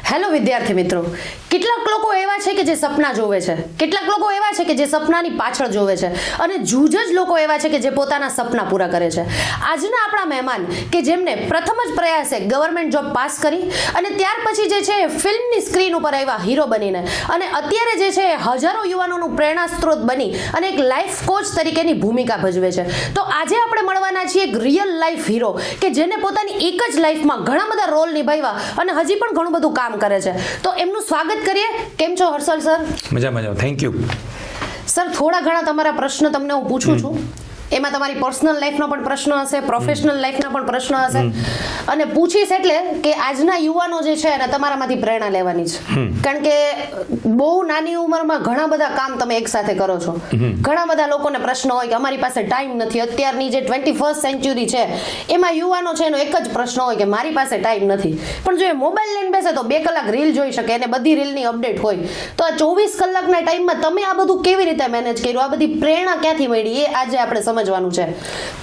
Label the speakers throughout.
Speaker 1: Hello વિદ્યાર્થી મિત્રો, કેટલાક લોકો એવા છે કે જે સપના જોવે છે, કેટલાક લોકો એવા છે કે જે સપનાની પાછળ જોવે છે અને જૂજ જ લોકો એવા છે કે જે પોતાના સપના પૂરા કરે છે. આજના આપણા મહેમાન કે જેમને પ્રથમ જ પ્રયાસે ગવર્મેન્ટ જોબ પાસ કરી અને ત્યાર પછી જે છે ફિલ્મની સ્ક્રીન ઉપર આવ્યા હીરો બનીને અને અત્યારે જે છે હજારો યુવાનોનું પ્રેરણા સ્ત્રોત બની અને એક લાઈફ કોચ તરીકેની ભૂમિકા ભજવે છે. તો આજે આપણે મળવાના છીએ એક રિયલ લાઈફ હીરો કે જેને પોતાની એક જ લાઈફમાં ઘણા બધા રોલ નિભાવ્યા અને હજી પણ ઘણું બધું કામ કરે છે. તો એમનું સ્વાગત કરીએ. કેમ છો હર્ષલ સર?
Speaker 2: મજા. Thank you
Speaker 1: sir. થોડા ઘણા તમારા પ્રશ્ન તમને હું પૂછું છું. એમાં તમારી પર્સનલ લાઈફનો પણ પ્રશ્ન હશે, પ્રોફેશનલ લાઈફનો પણ પ્રશ્ન હશે અને પૂછીશ એટલે કે આજના યુવાનો જે છે એને તમારામાંથી પ્રેરણા લેવાની છે. કારણ કે બહુ નાની ઉંમરમાં ઘણા બધા કામ તમે એક સાથે કરો છો. ઘણા બધા લોકોને પ્રશ્ન હોય કે અમારી પાસે ટાઈમ નથી. અત્યારની જે 21st સેન્ચુરી છે એમાં યુવાનો છે એનો એક જ પ્રશ્ન હોય કે મારી પાસે ટાઈમ નથી. પણ જો એ મોબાઈલ લઈને બેસે તો 2 કલાક રીલ જોઈ શકે અને બધી રીલની અપડેટ હોય. તો આ 24 કલાકના ટાઈમમાં તમે આ બધું કેવી રીતે મેનેજ કર્યું? આ બધી પ્રેરણા ક્યાંથી મળી એ આજે આપણે સમજવાનું છે.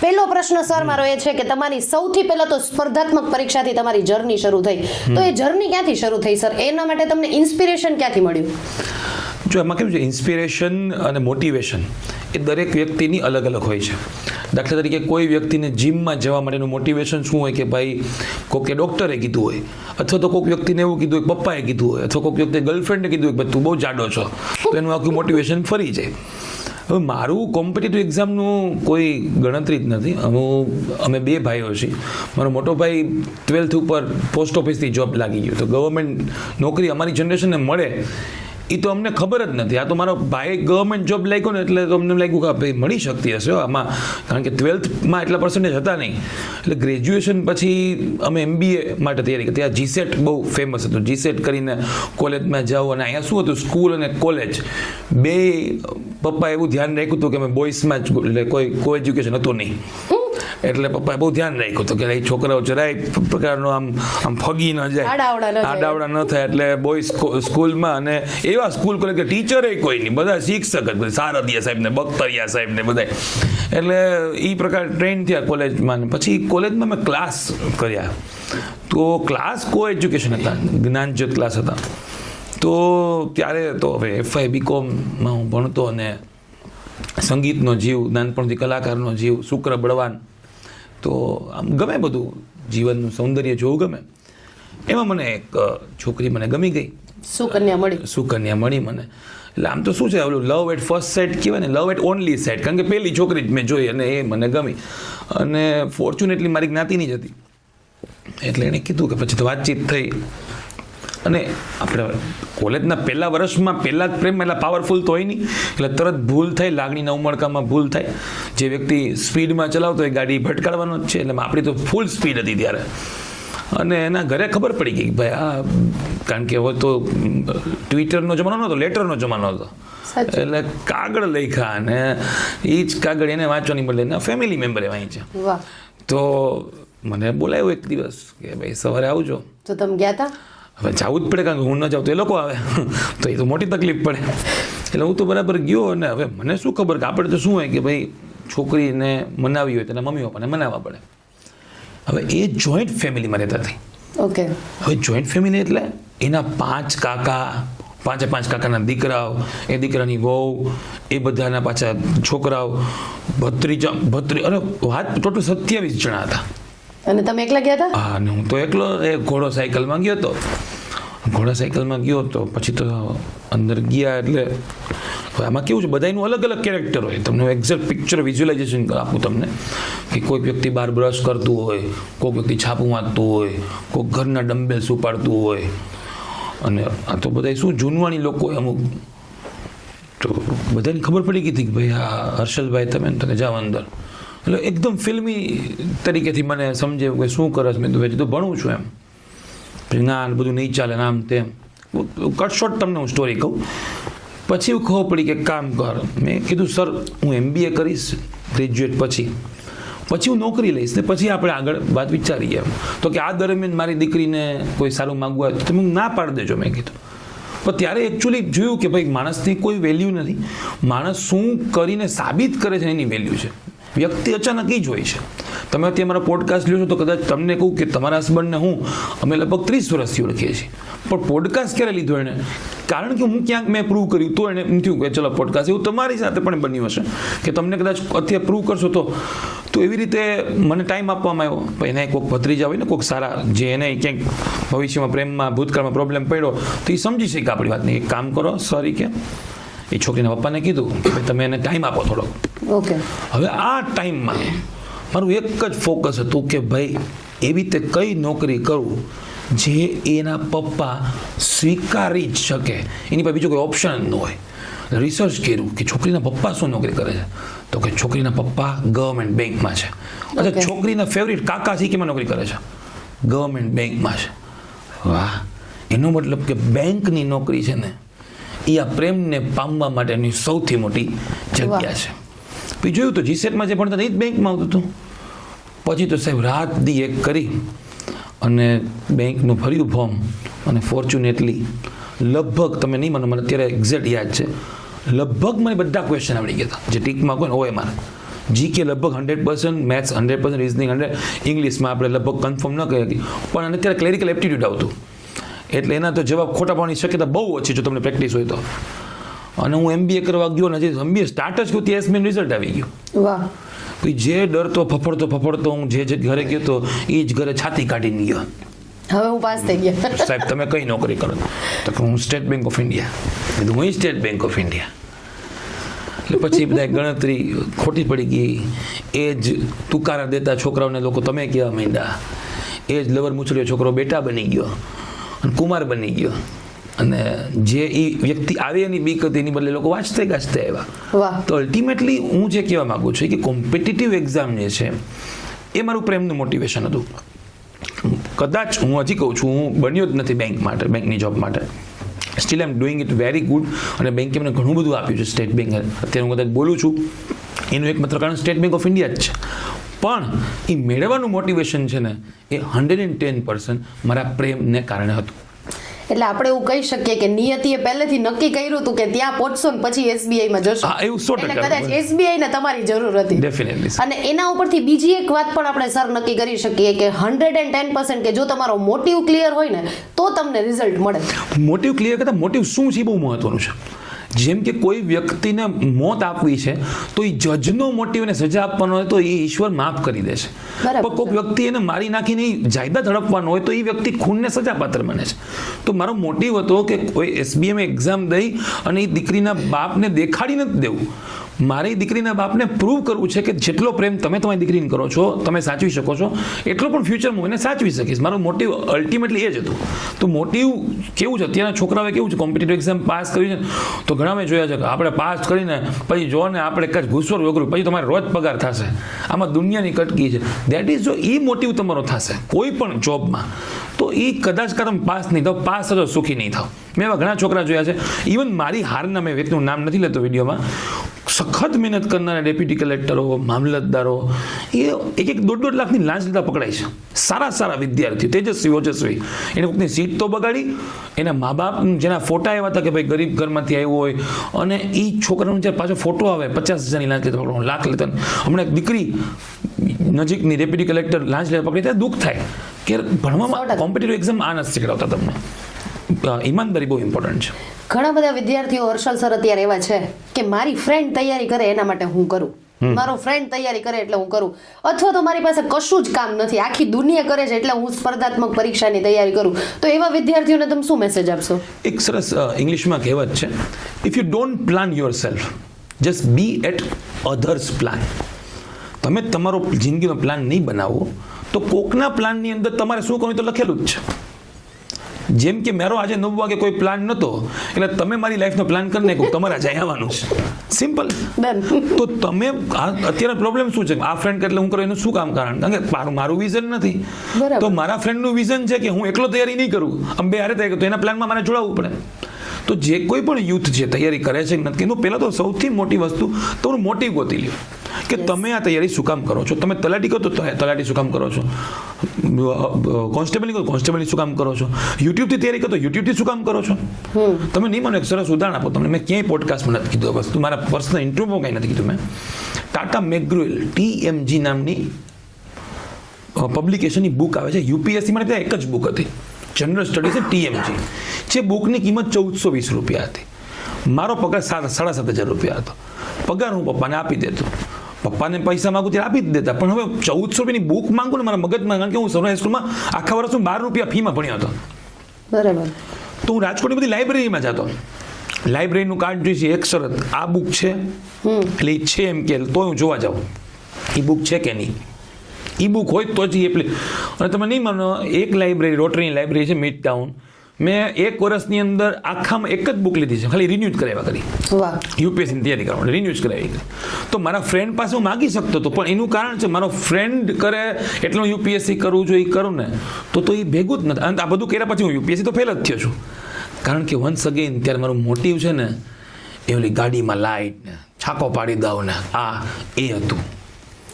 Speaker 1: પહેલો પ્રશ્ન સર મારો એ છે કે તમારી સૌથી પહેલા તો સ્પર્ધાત્મક પરીક્ષાથી તમારી જર્ની શરૂ થઈ. તો એ જર્ની ક્યાંથી શરૂ થઈ સર? એના માટે તમને ઇન્સ્પિરેશન ક્યાંથી મળ્યું?
Speaker 2: જો એમાં કેવું છે, ઇન્સ્પિરેશન અને મોટિવેશન એ દરેક વ્યક્તિની અલગ અલગ હોય છે. દાખલા તરીકે કોઈ વ્યક્તિને જીમમાં જવા માટેનું મોટિવેશન શું હોય કે ભાઈ કોઈકે ડૉક્ટરે કીધું હોય, અથવા તો કોઈક વ્યક્તિને એવું કીધું હોય, પપ્પાએ કીધું હોય, અથવા કોઈક વ્યક્તિએ ગર્લફ્રેન્ડે કીધું હોય કે તું બહુ જાડો છો, તો એનું આખું મોટિવેશન ફરી જાય. હવે મારું કોમ્પિટિટિવ એક્ઝામનું કોઈ ગણતરી જ નથી. અમે 2 ભાઈઓ છીએ. મારો મોટો ભાઈ 12th ઉપર પોસ્ટ ઓફિસથી જોબ લાગી ગયો. તો ગવર્મેન્ટ નોકરી અમારી જનરેશનને મળે એ તો અમને ખબર જ નથી. આ તો મારો ભાઈ ગવર્મેન્ટ જોબ લાગ્યો ને એટલે તો અમને લાગ્યું કે ભાઈ મળી શકતી હશે આમાં, કારણ કે 12thમાં એટલા પર્સન્ટેજ હતા નહીં. એટલે ગ્રેજ્યુએશન પછી અમે MBA માટે તૈયારી કરી. ત્યાં GSET બહુ ફેમસ હતું. GSET કરીને કોલેજમાં જાઓ અને અહીંયા શું હતું, સ્કૂલ અને કોલેજ બે પપ્પા એવું ધ્યાન રાખ્યું હતું કે અમે બોയ്સમાં જ, એટલે કોઈ એજ્યુકેશન હતું નહીં. એટલે પપ્પાએ બહુ ધ્યાન રાખ્યું હતું કે છોકરાઓ જરાય પ્રકારનો આમ ફગી ન જાય, આડાવડા ન થાય. એટલે બોયઝ સ્કૂલમાં, અને એવા સ્કૂલ કોલેજ કે ટીચરે કોઈ નહીં, બધા શિક્ષક જ, બધા સારદિયા સાહેબ ને બખ્તરિયા સાહેબ ને બધા. એટલે એ પ્રકાર ટ્રેન થયા કોલેજમાં. પછી કોલેજમાં મેં ક્લાસ કર્યા. તો ક્લાસ કો એજ્યુકેશન હતા, જ્ઞાનજ્યોત ક્લાસ હતા. તો ત્યારે તો હવે FY BComમાં હું ભણતો અને સંગીતનો જીવ, નાનપણથી કલાકારનો જીવ, શુક્ર બળવાન. તો આમ ગમે બધું, જીવનનું સૌંદર્ય જોવું ગમે. એમાં મને એક છોકરી મને ગમી ગઈ. સુકન્યા મળી મને. એટલે આમ તો શું છે, ઓલું લવ એટ ફર્સ્ટ સાઇટ કહેવાય ને, લવ એટ ઓનલી સાઇટ. કારણ કે પહેલી છોકરી જ મેં જોઈ અને એ મને ગમી. અને ફોર્ચ્યુનેટલી મારી જ્ઞાતિની જ હતી. એટલે એણે કીધું કે પછી તો વાતચીત થઈ. અને આપણે કોલેજના પહેલા વર્ષમાં પહેલા જ પ્રેમ એટલા પાવરફુલ તો હોય નહીં, એટલે તરત ભૂલ થાય, લાગણીના ઉમળકામાં ભૂલ થાય. જે વ્યક્તિ સ્પીડમાં ચલાવતો એ ગાડી ભટકાડવાનો જ છે. એટલે આપણી તો ફૂલ સ્પીડ હતી ત્યારે. અને એના ઘરે ખબર પડી ગઈ ભાઈ આ, કારણ કે હવે તો ટ્વિટરનો જમાનો નહોતો, લેટરનો જમાનો હતો. એટલે કાગળ લખ્યા અને એ જ કાગળ એને વાંચવાની બદલે એના ફેમિલી મેમ્બરે વાંચ્યા. તો મને બોલાવ્યો એક દિવસ કે ભાઈ સવારે આવજો.
Speaker 1: તો તમે ગયા હતા?
Speaker 2: હવે જવું જ પડે, કારણ કે હું ન જાઉં તો એ લોકો આવે, તો એ તો મોટી તકલીફ પડે. એટલે હું તો બરાબર ગયો. અને હવે મને શું ખબર કે આપણે તો શું હોય કે ભાઈ છોકરીને મનાવી હોય તેના મમ્મી પપ્પાને મનાવવા પડે. હવે એ જોઈન્ટ ફેમિલીમાં રહેતા હતી.
Speaker 1: ઓકે. હવે
Speaker 2: જોઈન્ટ ફેમિલી એટલે એના 5 કાકા, 5 કાકાના દીકરાઓ, એ દીકરાની વહુ, એ બધાના પાછા છોકરાઓ, ભત્રીજા અરે વાત ટોટલ 27 જણા હતા.
Speaker 1: અને તમે એકલા ગયા હતા?
Speaker 2: હા, હું તો એકલો. એ ઘોડો સાયકલમાં ગયો તો પછી તો અંદર ગયા. એટલે આમાં કેવું છે, બધાનું અલગ અલગ કેરેક્ટર હોય. તમને એક્ઝેક્ટ પિક્ચર વિઝ્યુલાઇઝેશન આપું તમને કે કોઈ વ્યક્તિ બહાર બ્રશ કરતું હોય, કોઈક વ્યક્તિ છાપું વાંચતું હોય, કોઈક ઘરના ડમ્બેલ્સ ઉપાડતું હોય. અને આ તો બધા શું જૂનવાણી લોકો હોય અમુક. તો બધાને ખબર પડી ગઈ હતી કે ભાઈ આ હર્ષલભાઈ તમે તને જાઓ અંદર. એટલે એકદમ ફિલ્મી તરીકેથી મને સમજે કે શું કરે છે. મેં તો ભણું છું એમ. પછી ના બધું નહીં ચાલે ને આમ તેમ. કટ શોર્ટ તમને હું સ્ટોરી કહું. પછી એવું ખબર પડી કે કામ કર. મેં કીધું સર હું MBA કરીશ ગ્રેજ્યુએટ પછી હું નોકરી લઈશ ને પછી આપણે આગળ વાત વિચારીએ. તો કે આ દરમિયાન મારી દીકરીને કોઈ સારું માગવું હોય તો તમે ના પાડી દેજો, મેં કીધું. પણ ત્યારે એકચ્યુઅલી જોયું કે ભાઈ માણસની કોઈ વેલ્યુ નથી. માણસ શું કરીને સાબિત કરે છે એની વેલ્યુ છે. વ્યક્તિ અચાનક જ હોય છે. તમે અત્યારે મારા પોડકાસ્ટ લ્યો છો તો કદાચ તમને કહું કે તમારા હસબન્ડને અમે લગભગ 30 વર્ષથી ઓળખીએ છીએ, પણ પોડકાસ્ટ ક્યારે લીધો એને? કારણ કે હું ક્યાંક મેં પ્રૂવ કર્યું તો એને એમ થયું કે ચલો પોડકાસ્ટ. એવું તમારી સાથે પણ બન્યું હશે કે તમને કદાચ અત્યારે પ્રૂવ કરશો તો એવી રીતે મને ટાઈમ આપવામાં આવ્યો. એને કોઈક ભત્રીજા હોય ને કોઈક સારા, જે એને ક્યાંક ભવિષ્યમાં પ્રેમમાં ભૂતકાળમાં પ્રોબ્લેમ પડ્યો તો એ સમજી શકે આપણી વાતને. એક કામ કરો સર, કે એ છોકરીના પપ્પાને કીધું કે ભાઈ તમે એને ટાઈમ આપો થોડો.
Speaker 1: ઓકે.
Speaker 2: હવે આ ટાઈમમાં મારું એક જ ફોકસ હતું કે ભાઈ એવી રીતે કઈ નોકરી કરું જે એના પપ્પા સ્વીકારી જ શકે, એની પાસે બીજો કોઈ ઓપ્શન જ ન હોય. રિસર્ચ કર્યું કે છોકરીના પપ્પા શું નોકરી કરે છે, તો કે છોકરીના પપ્પા ગવર્મેન્ટ બેંકમાં છે. અચ્છા, છોકરીના ફેવરિટ કાકા શીખીમાં નોકરી કરે છે, ગવર્મેન્ટ બેંકમાં છે. વાહ, એનો મતલબ કે બેંકની નોકરી છે ને એ આ પ્રેમને પામવા માટેની સૌથી મોટી જગ્યા છે. પછી જોયું તો જીસેટમાં જે ભણતા એ જ બેંકમાં આવતું હતું. પછી તો સાહેબ રાત દી એક કરી અને બેંકનું ભર્યું ફોર્મ, અને ફોર્ચ્યુનેટલી લગભગ, તમે નહીં માનો, મને અત્યારે એક્ઝેક્ટ યાદ છે, લગભગ મને બધા ક્વેશ્ચન આવડી ગયા હતા જે ટીકમાં કોઈ હોય મારે. જીકે લગભગ 100%, મેથ્સ 100%, રિઝનિંગ 100%, ઇંગ્લિશમાં આપણે લગભગ કન્ફર્મ ન કહી શકીએ, પણ અત્યારે ક્લેરિકલ એપ્ટિટ્યૂડ આવતું. એટલે એના તો જવાબ ખોટા પડવાની શક્યતા બહુ ઓછી જો તમને પ્રેક્ટિસ હોય તો. અને હું MBA કરવા ગયો ને હજી MBA સ્ટાર્ટ જ કર્યું ત્યાં એસબીઆઈ રિઝલ્ટ આવી ગયું.
Speaker 1: વાહ.
Speaker 2: પછી જે ડરતો ફફડતો હું જે ઘરે ગયો તો એ જ ઘરે છાતી કાઢીને ગયો.
Speaker 1: હવે હું પાસ થઈ ગયા.
Speaker 2: સાહેબ તમે કઈ નોકરી કરો? તો હું સ્ટેટ બેંક ઓફ ઇન્ડિયા. કીધું હું સ્ટેટ બેંક ઓફ ઇન્ડિયા. એટલે પછી બધા ગણતરી ખોટી પડી ગઈ. એ જ તુકારા દેતા છોકરાઓને લોકો તમે કહેવા માંડ્યા. એ જ લવર મૂછડીયો છોકરો બેટા બની ગયો અને કુમાર બની ગયો. અને જે એ વ્યક્તિ આવે એની બીક હતી, એની બદલે લોકો વાંચતે ગાજતે આવ્યા. તો અલ્ટિમેટલી હું જે કહેવા માંગુ છું કે કોમ્પિટિટિવ એક્ઝામ જે છે એ મારું પ્રેમનું મોટિવેશન હતું. કદાચ હું હજી કહું છું, હું બન્યો જ નથી બેંક માટે, બેંકની જોબ માટે. Steel I am doing it very good. અને બેંકે મને ઘણું બધું આપ્યું છે. સ્ટેટ બેંક અત્યારે હું કદાચ બોલું છું એનું એકમાત્ર કારણ સ્ટેટ બેંક ઓફ ઇન્ડિયા જ છે. પણ એ મેળવવાનું મોટિવેશન છે ને એ 110% મારા પ્રેમને કારણે હતું.
Speaker 1: એટલે આપણે એવું કહી શકીએ કે નિયતિએ પહેલેથી નક્કી કર્યું હતું કે ત્યાં પહોંચશો ને પછી એસબીઆઈમાં જશો.
Speaker 2: હા, એવું 100%
Speaker 1: એટલે કદાચ એસબીઆઈ ને તમારી જરૂર હતી.
Speaker 2: ડેફિનેટલી.
Speaker 1: અને એના ઉપરથી બીજી એક વાત પણ આપણે સર નક્કી કરી શકીએ કે 110% કે જો તમારો મોટિવ ક્લિયર હોય ને તો તમને રિઝલ્ટ મળે.
Speaker 2: મોટિવ ક્લિયર કરતા મોટિવ શું છે બહુ મહત્વનું છે. જેમ કે કોઈ વ્યક્તિને મોત આપવી છે તો એ જજનો મોટિવ એને સજા આપવાનો હોય તો એ ઈશ્વર માફ કરી દેશે. પણ કોઈ વ્યક્તિ એને મારી નાખીને જાયદાદ હડપવાનો હોય તો એ વ્યક્તિ ખૂનને સજાપાત્ર બને છે. તો મારો મોટિવ હતો કે કોઈ એસબીઆઈમાં એક્ઝામ દઈ અને એ દીકરીના બાપને દેખાડી નથી દેવું. મારી દીકરીના બાપને પ્રૂવ કરવું છે કે જેટલો પ્રેમ તમે તમારી દીકરીને કરો છો, તમે સાચવી શકો છો, એટલો પણ ફ્યુચરમાં એને સાચવી શકીશ. મારો મોટિવ અલ્ટિમેટલી એ જ હતું. તો મોટિવ કેવું છે, અત્યારના છોકરાઓએ કેવું છે, કોમ્પિટિટિવ એક્ઝામ પાસ કરી છે તો ઘણા મેં જોયા છે કે આપણે પાસ કરીને પછી જો ને આપણે કદાચ ઘૂસવર વગરું પછી તમારે રોજ પગાર થશે. આમાં દુનિયાની કટકી છે. દેટ ઇઝ જો એ મોટિવ તમારો થશે કોઈ પણ જોબમાં તો એ કદાચ તમે પાસ નહીં થાવ, પાસ થતો સુખી નહીં થાવ. મેં એવા ઘણા છોકરા જોયા છે. ઇવન મારી હારના, મેં વ્યક્તિનું નામ નથી લેતો વિડીયોમાં, સખત મહેનત કરનારા ડેપ્યુટી કલેક્ટરો, મામલતદારો, એ 1-1, 1.5 લાખની લાંચ લેતા પકડાય છે. સારા વિદ્યાર્થીઓ, તેજસ્વી ઓજસ્વી. એને કોઈકની સીટ તો બગાડી, એના મા બાપ જેના ફોટા આવ્યા હતા કે ભાઈ ગરીબ ઘરમાંથી આવ્યો હોય, અને એ છોકરાનો જ્યારે પાછો ફોટો આવે 50,000ની લાંચ લેતા પકડો, લાખ લેતા. હમણાં એક દીકરી નજીકની ડેપ્યુટી કલેક્ટર લાંચ લેતા પકડી, ત્યારે દુઃખ થાય કે ભણવામાં કોમ્પિટિટિવ એક્ઝામ આ નથી શીખડાવતા તમને. ઈમાનદારી બહુ ઇમ્પોર્ટન્ટ છે.
Speaker 1: ઘણા બધા વિદ્યાર્થીઓ હર્ષલ સર અત્યારે એવા છે કે મારી ફ્રેન્ડ તૈયારી કરે એના માટે હું કરું, મારો ફ્રેન્ડ તૈયારી કરે એટલે હું કરું, અથવા તો મારી પાસે કશું જ કામ નથી, આખી દુનિયા કરે છે એટલે હું સ્પર્ધાત્મક પરીક્ષાની તૈયારી કરું. તો એવા વિદ્યાર્થીઓને તમે શું મેસેજ આપશો?
Speaker 2: એક સરસ ઇંગ્લિશમાં કહેવત છે, if you don't plan yourself, just be at others plan. તમે તમારો જિંદગીનો પ્લાન નહીં બનાવો તો કોકના પ્લાનની અંદર તમારે શું કરવું તો લખેલું જ છે. જેમ કે મારો આજે 9 વાગે કોઈ પ્લાન નહોતો એટલે તમે મારી લાઈફનો પ્લાન કરી નાખો, તમારે આજે આવવાનું છે. સિમ્પલ. તો તમે અત્યારે પ્રોબ્લેમ શું છે, આ ફ્રેન્ડ એટલે હું કરું એનું શું કામ? કારણ કે મારું વિઝન નથી. તો મારા ફ્રેન્ડનું વિઝન છે કે હું એકલો તૈયારી નહીં કરું, અમે બે હારે તૈયારી કરું, તો એના પ્લાનમાં મને જોડાવવું પડે. તો જે કોઈ પણ યુથ છે તૈયારી કરે છે નથી, એનું પહેલાં તો સૌથી મોટી વસ્તુ તમારું મોટિવ ગોતી લ્યો કે તમે આ તૈયારી શું કામ કરો છો. તમે તલાટી કરો તો તલાટી શું કામ કરો છો, કોન્સ્ટેબલની કરો કોન્સ્ટેબલની શું કામ કરો છો, યુટ્યુબથી તૈયારી કરો તો યુટ્યુબથી શું કામ કરો છો. તમે નહીં માનો, એક સરસ ઉદાહરણ આપો તમને. મેં ક્યાંય પોડકાસ્ટમાં નથી કીધું વસ્તુ, મારા પર્સનલ ઇન્ટરવ્યુમાં કંઈ નથી કીધું મેં. ટાટા મેકગ્રુએલ TMG નામની પબ્લિકેશનની બુક આવે છે. યુપીએસસી માટે ત્યાં એક જ બુક હતી, જનરલ સ્ટડીઝ TMG. જે બુકની કિંમત 1420 રૂપિયા હતી. મારો પગાર 7,500 રૂપિયા હતો. પગાર હું પપ્પાને આપી દેતો. પપ્પાને પૈસા માગું ત્યારે આપી જ દેતા, પણ હવે 1400 રૂપિયાની બુક માંગુ ને મારા મગજમાં, કારણ કે હું સૌરાષ્ટ્ર સ્કૂલમાં આખા વર્ષમાં 12 રૂપિયા ફીમાં ભણ્યો હતો.
Speaker 1: બરાબર.
Speaker 2: તો હું રાજકોટની બધી લાઇબ્રેરીમાં જતો. લાઇબ્રેરીનું કાર્ડ જોઈશે, એક શરત, આ બુક છે એટલે એ છે એમ કે તો હું જોવા જાઉં એ બુક છે કે નહીં. ઈ બુક હોય તો જ એટલે. અને તમે નહીં માનો, એક લાઇબ્રેરી, રોટરીની લાઇબ્રેરી છે મિડ ટાઉન, મેં 1 વર્ષની અંદર આખામાં એક જ બુક લીધી છે, ખાલી રિન્યૂ જ કરાવ્યા કરી.
Speaker 1: વાહ.
Speaker 2: યુપીએસસીની તૈયારી કરવા માટે રિન્યૂ જ કરાવી કરી. તો મારા ફ્રેન્ડ પાસે હું માગી શકતો હતો, પણ એનું કારણ છે મારો ફ્રેન્ડ કરે એટલે હું યુપીએસસી કરવું જોઈએ, કરું ને તો એ ભેગું જ નથી. અને આ બધું કર્યા પછી હું યુપીએસસી તો ફેલ જ થયો છું. કારણ કે વન્સ અગેન ત્યારે મારું મોટિવ છે ને એ ઓલી ગાડીમાં લાઇટ ને છાકો પાડી દઉં ને એ હતું.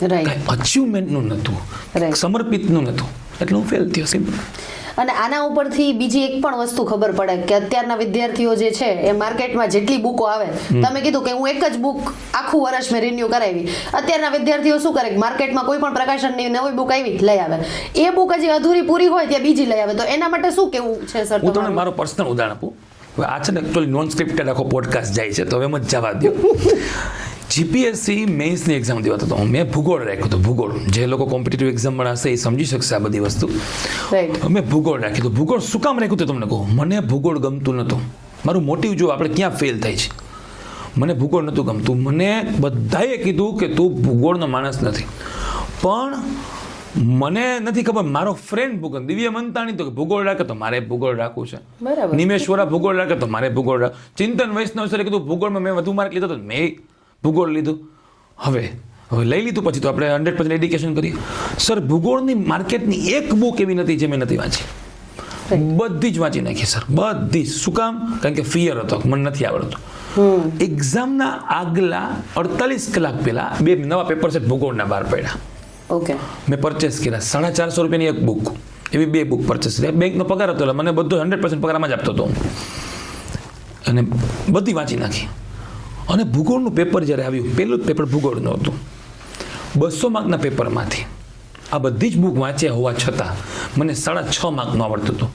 Speaker 1: રાઈટ.
Speaker 2: કાંઈ અચીવમેન્ટનું નહોતું,
Speaker 1: Right.
Speaker 2: સમર્પિતનું નહોતું, એટલે હું ફેલ થયો સિમ્પલ.
Speaker 1: અને આના ઉપરથી બીજી એક પણ વસ્તુ ખબર પડે કે અત્યારના વિદ્યાર્થીઓ જે છે એ માર્કેટમાં જેટલી બુકો આવે, તમે કીધું કે હું એક જ બુક આખું વર્ષ મેં રિન્યુ કરાવી. અત્યારના વિદ્યાર્થીઓ શું કરે, માર્કેટમાં કોઈ પણ પ્રકાશનની નવી બુક આવી લઈ આવે, એ બુક હજી અધૂરી પૂરી હોય ત્યાં બીજી લઈ આવે. તો એના માટે શું કેવું છે સર?
Speaker 2: હું તમને મારો પર્સનલ ઉદાહરણ આપું. હવે આ છે ને એકચ્યુઅલી નોન સ્ક્રિપ્ટેડ આખો પોડકાસ્ટ જાય છે, તો હવે એમ જ જવા દો. જીપીએસસી મેઇન્સની એક્ઝામ દેવા હતો, મેં ભૂગોળ રાખ્યું હતું. ભૂગોળ જે લોકો કોમ્પિટિટિવ એક્ઝામમાં હશે એ સમજી શકશે આ બધી વસ્તુ.
Speaker 1: રાઈટ.
Speaker 2: મેં ભૂગોળ રાખ્યું હતું. ભૂગોળ શું કામ રાખ્યું હતું તમને કહું. મને ભૂગોળ ગમતું નહોતું. મારું મોટિવ જો આપણે ક્યાં ફેલ થાય છે. મને ભૂગોળ નહોતું ગમતું. મને બધાએ કીધું કે તું ભૂગોળનો માણસ નથી, પણ મને નથી ખબર. મારો ફ્રેન્ડ ભૂગોળ, દિવ્ય મંતાણી, તો કે ભૂગોળ રાખે તો મારે ભૂગોળ રાખવું છે.
Speaker 1: બરાબર.
Speaker 2: નિમેશ્વરા ભૂગોળ રાખે તો મારે ભૂગોળ રાખ. ચિંતન વૈષ્ણવ સરે કીધું ભૂગોળમાં મેં વધુ માર્ક લીધો તો મેં ભૂગોળ લીધું. હવે લઈ લીધું પછી તો આપણે 100% એડ્યુકેશન કરીએ. સર, ભૂગોળની માર્કેટની એક બુક એવી નથી જે મેં નથી વાંચી. બધી જ વાંચી નાખી સર, બધી જ. શું કામ? કારણ કે ફિયર હતો, મને નથી આવડતું. એક્ઝામના આગલા 48 કલાક પહેલા 2 નવા પેપર સેટ ભૂગોળના બહાર પડ્યા.
Speaker 1: ઓકે.
Speaker 2: મેં પરચેસ કર્યા. 450 રૂપિયાની એક બુક, એવી 2 બુક પરચેસ કર્યા. બેંકનો પગાર હતો એટલે મને બધો 100% પગારમાં જ આપતો હતો અને બધી વાંચી નાખી. અને ભૂગોળનું પેપર જ્યારે આવ્યું, પહેલું જ પેપર ભૂગોળનું હતું. 200 માર્કના પેપરમાંથી આ બધી જ બુક વાંચ્યા હોવા છતાં મને 6.5 માર્કનું આવડતું હતું.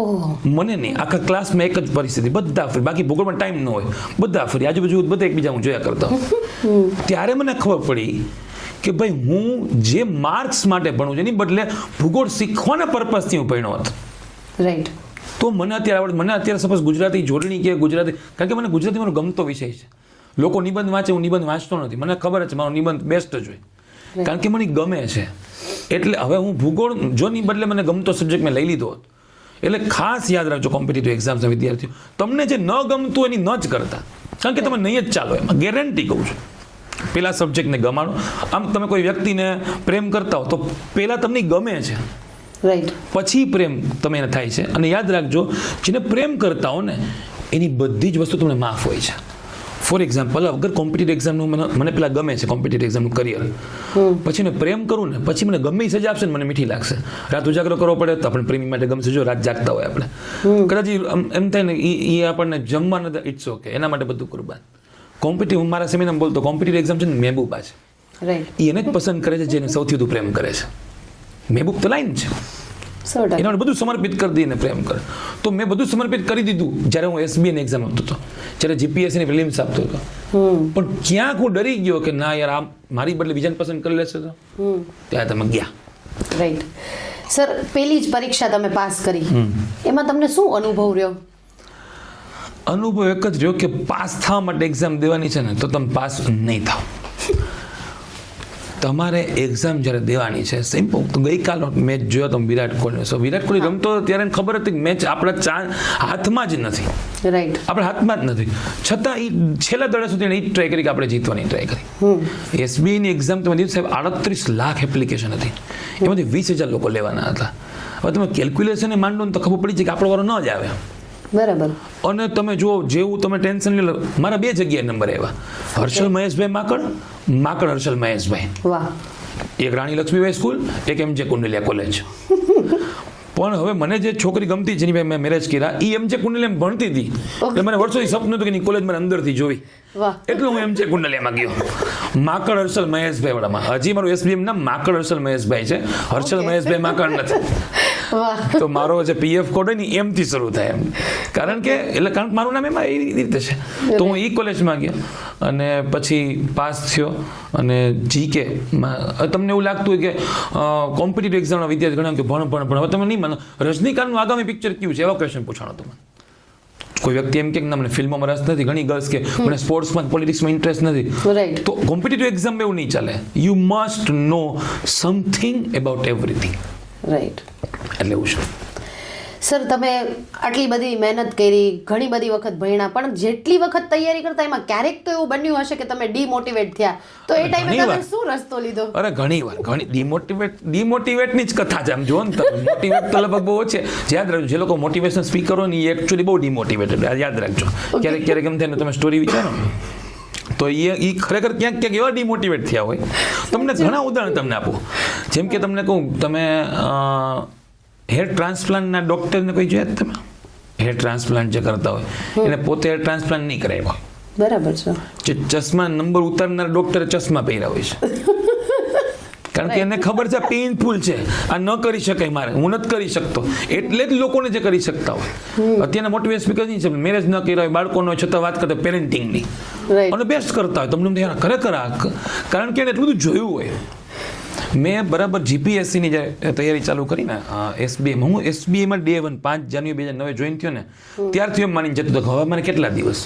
Speaker 1: ઓહ.
Speaker 2: મને નહીં, આખા ક્લાસમાં એક જ પરિસ્થિતિ, બધા ફરી. બાકી ભૂગોળમાં ટાઈમ ન હોય, બધા ફરી, આજુબાજુ બધા એકબીજા હું જોયા કરતા. ત્યારે મને ખબર પડી કે ભાઈ હું જે માર્ક્સ માટે ભણું છું એની બદલે ભૂગોળ શીખવાના પર્પઝથી હું ભણ્યો હતો.
Speaker 1: રાઈટ.
Speaker 2: તો મને અત્યારે સપોઝ ગુજરાતી જોડણી કે ગુજરાતી, કારણ કે મને ગુજરાતી મારો ગમતો વિષય છે. લોકો નિબંધ વાંચે, હું નિબંધ વાંચતો નથી. મને ખબર છે મારો નિબંધ બેસ્ટ જ હોય, કારણ કે મને ગમે છે. એટલે હવે હું ભૂગોળ જોની બદલે મને ગમતો સબ્જેક્ટ મેં લઈ લીધો હોત. એટલે ખાસ યાદ રાખજો કોમ્પિટિટિવ એક્ઝામ્સના વિદ્યાર્થીઓ, તમને જે ન ગમતું એની ન જ કરતા, કારણ કે તમે નહીં જ ચાલો, એમાં ગેરંટી કહું છું. પેલા સબ્જેક્ટને ગમાડો. આમ તમે કોઈ વ્યક્તિને પ્રેમ કરતા હો તો પહેલાં તમને ગમે છે,
Speaker 1: રાઈટ,
Speaker 2: પછી પ્રેમ તમે એને થાય છે. અને યાદ રાખજો, જેને પ્રેમ કરતા હો ને એની બધી જ વસ્તુ તમને માફ હોય છે. ફોર એક્ઝામ્પલ, અગર કોમ્પિટિટિવ એક્ઝામનું મને પેલા ગમે છે, કોમ્પિટિટિવ એક્ઝામનું કરિયર, પછી એને પ્રેમ કરું ને પછી મને ગમે એ સજા આપશે ને મને મીઠી લાગશે. રાત ઉજાગરો કરવો પડે તો આપણે પ્રેમી માટે ગમશે. જો રાત જાગતા હોય આપણે, કદાચ એમ થાય ને એ આપણને જમવા નથી, ઇટ્સ ઓકે, એના માટે બધું કુરબાન. કોમ્પિટિટિવ, મારા સેમિનારમાં બોલતો, કોમ્પિટિટિવ એક્ઝામ છે ને મહેબૂબા છે,
Speaker 1: રાઈટ.
Speaker 2: એ એને જ પસંદ કરે છે જેને સૌથી વધુ પ્રેમ કરે છે. મહેબૂબ તો લાઈન છે,
Speaker 1: 100%.
Speaker 2: એના બધું સમર્પિત કરી દઈને પ્રેમ કરે. તો મેં બધું સમર્પિત કરી દીધું જ્યારે હું SBIની એક્ઝામ આપતો હતો, જ્યારે જીપીએસસીની પ્રિલિમ્સ આપતો હતો. પણ ક્યાંક હું ડરી ગયો કે ના યાર, આ મારી બદલે બીજાને પસંદ કરી લેશે તો ત્યાં તમે ગયા.
Speaker 1: રાઈટ. સર, પેલી જ પરીક્ષા તમે પાસ કરી, એમાં તમને શું અનુભવ રહ્યો?
Speaker 2: અનુભવ એક જ રહ્યો કે પાસ થવા માટે એક્ઝામ દેવાની છે ને તો તમે પાસ નહીં થાવ. તમારે એક્ઝામ જ્યારે દેવાની છે, સિમ્પલ. તો ગઈકાલનો મેચ જોયો તો વિરાટ કોહલી. વિરાટ કોહલી રમતો ત્યારે એને ખબર હતી કે મેચ આપણા હાથમાં જ નથી,
Speaker 1: રાઈટ,
Speaker 2: આપણા હાથમાં જ નથી. છતાં એ છેલ્લા દડે સુધી એને એ ટ્રાય કરી કે આપણે જીતવાની ટ્રાય કરી. SBIની એક્ઝામ તમે દીધું સાહેબ, 38 લાખ એપ્લિકેશન હતી, એમાંથી 20,000 લોકો લેવાના હતા. હવે તમે કેલ્ક્યુલેશન માંડો ને તો ખબર પડી જાય કે આપણો વારો ન જ આવે.
Speaker 1: બરાબર.
Speaker 2: અને તમે જુઓ, જેવું તમે ટેન્શન લે, મારા 2 જગ્યાએ નંબર આવ્યા. હર્ષલ મહેશભાઈ માકડ, માકડ હર્ષલ મહેશભાઈ.
Speaker 1: વાહ.
Speaker 2: એક રાણી લક્ષ્મીબાઈ સ્કૂલ, એક MJ કુંડલિયા કોલેજ. પણ હવે મને જે છોકરી ગમતી જેની પાસે મેં મેરેજ કર્યા એ એમ છે કુંડલીમાં ભણતી હતી એટલે મને વર્ષોથી સપનું હતું કે એની કોલેજ મને અંદરથી જોઈ
Speaker 1: વાહ
Speaker 2: એટલે હું એમ છે કુંડલીમાં ગયો માકડ હર્ષલ મહેશભાઈ વાળામાં હજી મારું એસબીએમ નામ માકડ હર્ષલ મહેશભાઈ છે હર્ષલ મહેશભાઈ માકડ નથી
Speaker 1: વાહ
Speaker 2: તો મારો જે પીએફ કોડ હોય ને એમથી શરૂ થાય એમ કારણ કે મારું નામ એમાં એવી રીતે છે તો હું એ કોલેજમાં ગયો અને પછી પાસ થયો અને જીકે તમને એવું લાગતું હોય કે કોમ્પિટિટિવ એક્ઝામના વિદ્યાર્થી ઘણા કે ભણ હવે તમે નહીં માનો રજનીકાંતનું આગામી પિક્ચર કયું છે એવા ક્વેશ્ચન પૂછાણો તમને કોઈ વ્યક્તિ એમ કે મને ફિલ્મોમાં રસ નથી ઘણી ગર્લ્સ કે મને સ્પોર્ટ્સમાં પોલિટિક્સમાં ઇન્ટરેસ્ટ નથી
Speaker 1: રાઈટ
Speaker 2: તો કોમ્પિટિટિવ એક્ઝામ એવું નહીં ચાલે you must know something about everything
Speaker 1: right
Speaker 2: એટલે એવું છે
Speaker 1: સર તમે આટલી બધી મહેનત કરી ઘણી બધી વખત ભણ્યા પણ જેટલી વખત તૈયારી કરતા એમાં ક્યારેક તો એવું બન્યું હશે કે તમે ડિમોટિવેટ થયા તો એ ટાઈમે તમે શું રસ્તો લીધો
Speaker 2: અરે ઘણી ડિમોટિવેટની જ કથા છે આમ જો ને તમે મોટિવેટ તો લગભગ બહુ છે યાદ રાખજો જે લોકો મોટિવેશન સ્પીકરો ને એ એકચ્યુઅલી બહુ ડિમોટિવેટેડ યાદ રાખજો ક્યારેક એમ થાય ને તમે સ્ટોરી વિચારો તો એ ખરેખર ક્યાંક એવા ડિમોટિવેટ થયા હોય તમને ઘણા ઉદાહરણ તમને આપું જેમ કે તમને કહું તમે હેર ટ્રાન્સપ્લાન્ટના ડૉક્ટરને કોઈ જોયા તમે હેર ટ્રાન્સપ્લાન્ટ જે કરતા હોય એને પોતે હેર ટ્રાન્સપ્લાન્ટ નહીં કરાવ્યા હોય
Speaker 1: બરાબર છે
Speaker 2: જે ચશ્મા નંબર ઉતારનાર ડૉક્ટરે ચશ્મા પહેર્યા હોય છે કારણ કે એને ખબર છે પેઇનફુલ છે આ ન કરી શકાય મારે હું નથી કરી શકતો એટલે જ લોકોને જે કરી શકતા હોય અત્યારના મોટિવેશન સ્પીકર નહીં છે મેરેજ ન કર્યા હોય બાળકોનો છતાં વાત કરતા પેરેન્ટિંગની અને બેસ્ટ કરતા હોય તમને ખરેખર કારણ કે એને એટલું બધું જોયું હોય મેં બરાબર જીપીએસસીની જે તૈયારી ચાલુ કરી ને એસબીઆઈમાં હું એસબીઆઈમાં ડે 1 5 જાન્યુઆરી 2009 જોઈન થયો ને ત્યારથી એમ માનીને જતો હતો હવે મને કેટલા દિવસ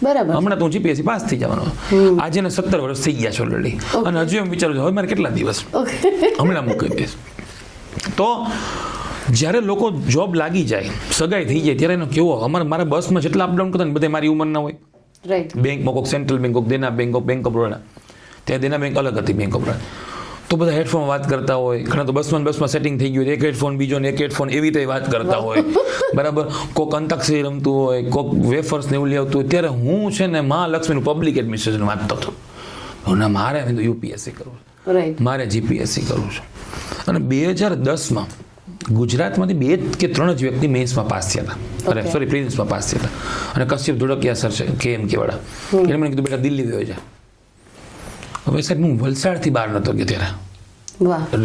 Speaker 1: બરાબર
Speaker 2: હમણાં તો હું જીપીએસસી પાસ થઈ જવાનો આજે ને 17 વર્ષ થઈ ગયા છે ઓલરેડી અને હજુ એમ વિચારું છું હવે મારે કેટલા દિવસ હમણાં મૂકી દઈશ તો જ્યારે લોકો જોબ લાગી જાય સગાઈ થઈ જાય ત્યારે એનો કેવો મારા બસમાં જેટલા અપડાઉન કરતા ને બધા મારી ઉંમરના હોય
Speaker 1: રાઈટ
Speaker 2: બેંકમાં કોઈક સેન્ટ્રલ બેંક કોઈક દેના બેંક ઓફ બરોડા ત્યાં દેના બેંક અલગ હતી બેંક ઓફ બરોડા તો બધા હેડફોન વાત કરતા હોય ઘણા તો બસમાં સેટિંગ થઈ ગયું એક હેડફોન બીજો ને એક હેડફોન એવી રીતે વાત કરતા હોય બરાબર કોઈક અંતાક્ષરી રમતું હોય કોઈક વેફર્સ ને એવું લઈ આવતું હોય ત્યારે હું છે ને મહાલક્ષ્મીનું પબ્લિક એડમિનિસ્ટ્રેશન વાંચતો હતો મારે યુપીએસસી કરવું મારે જીપીએસસી કરવું છે અને 2010માં ગુજરાતમાંથી 2 કે 3 જ વ્યક્તિ મેન્સમાં પાસ થયા હતા સોરી પ્રિલિમ્સમાં પાસ થયા હતા અને કશ્યપ ધોળકિયા સર છે KMK વાળા એને મને કીધું બેટા દિલ્હી ગયો છે હવે સાહેબ હું વલસાડથી બહાર નહોતો ગયો ત્યારે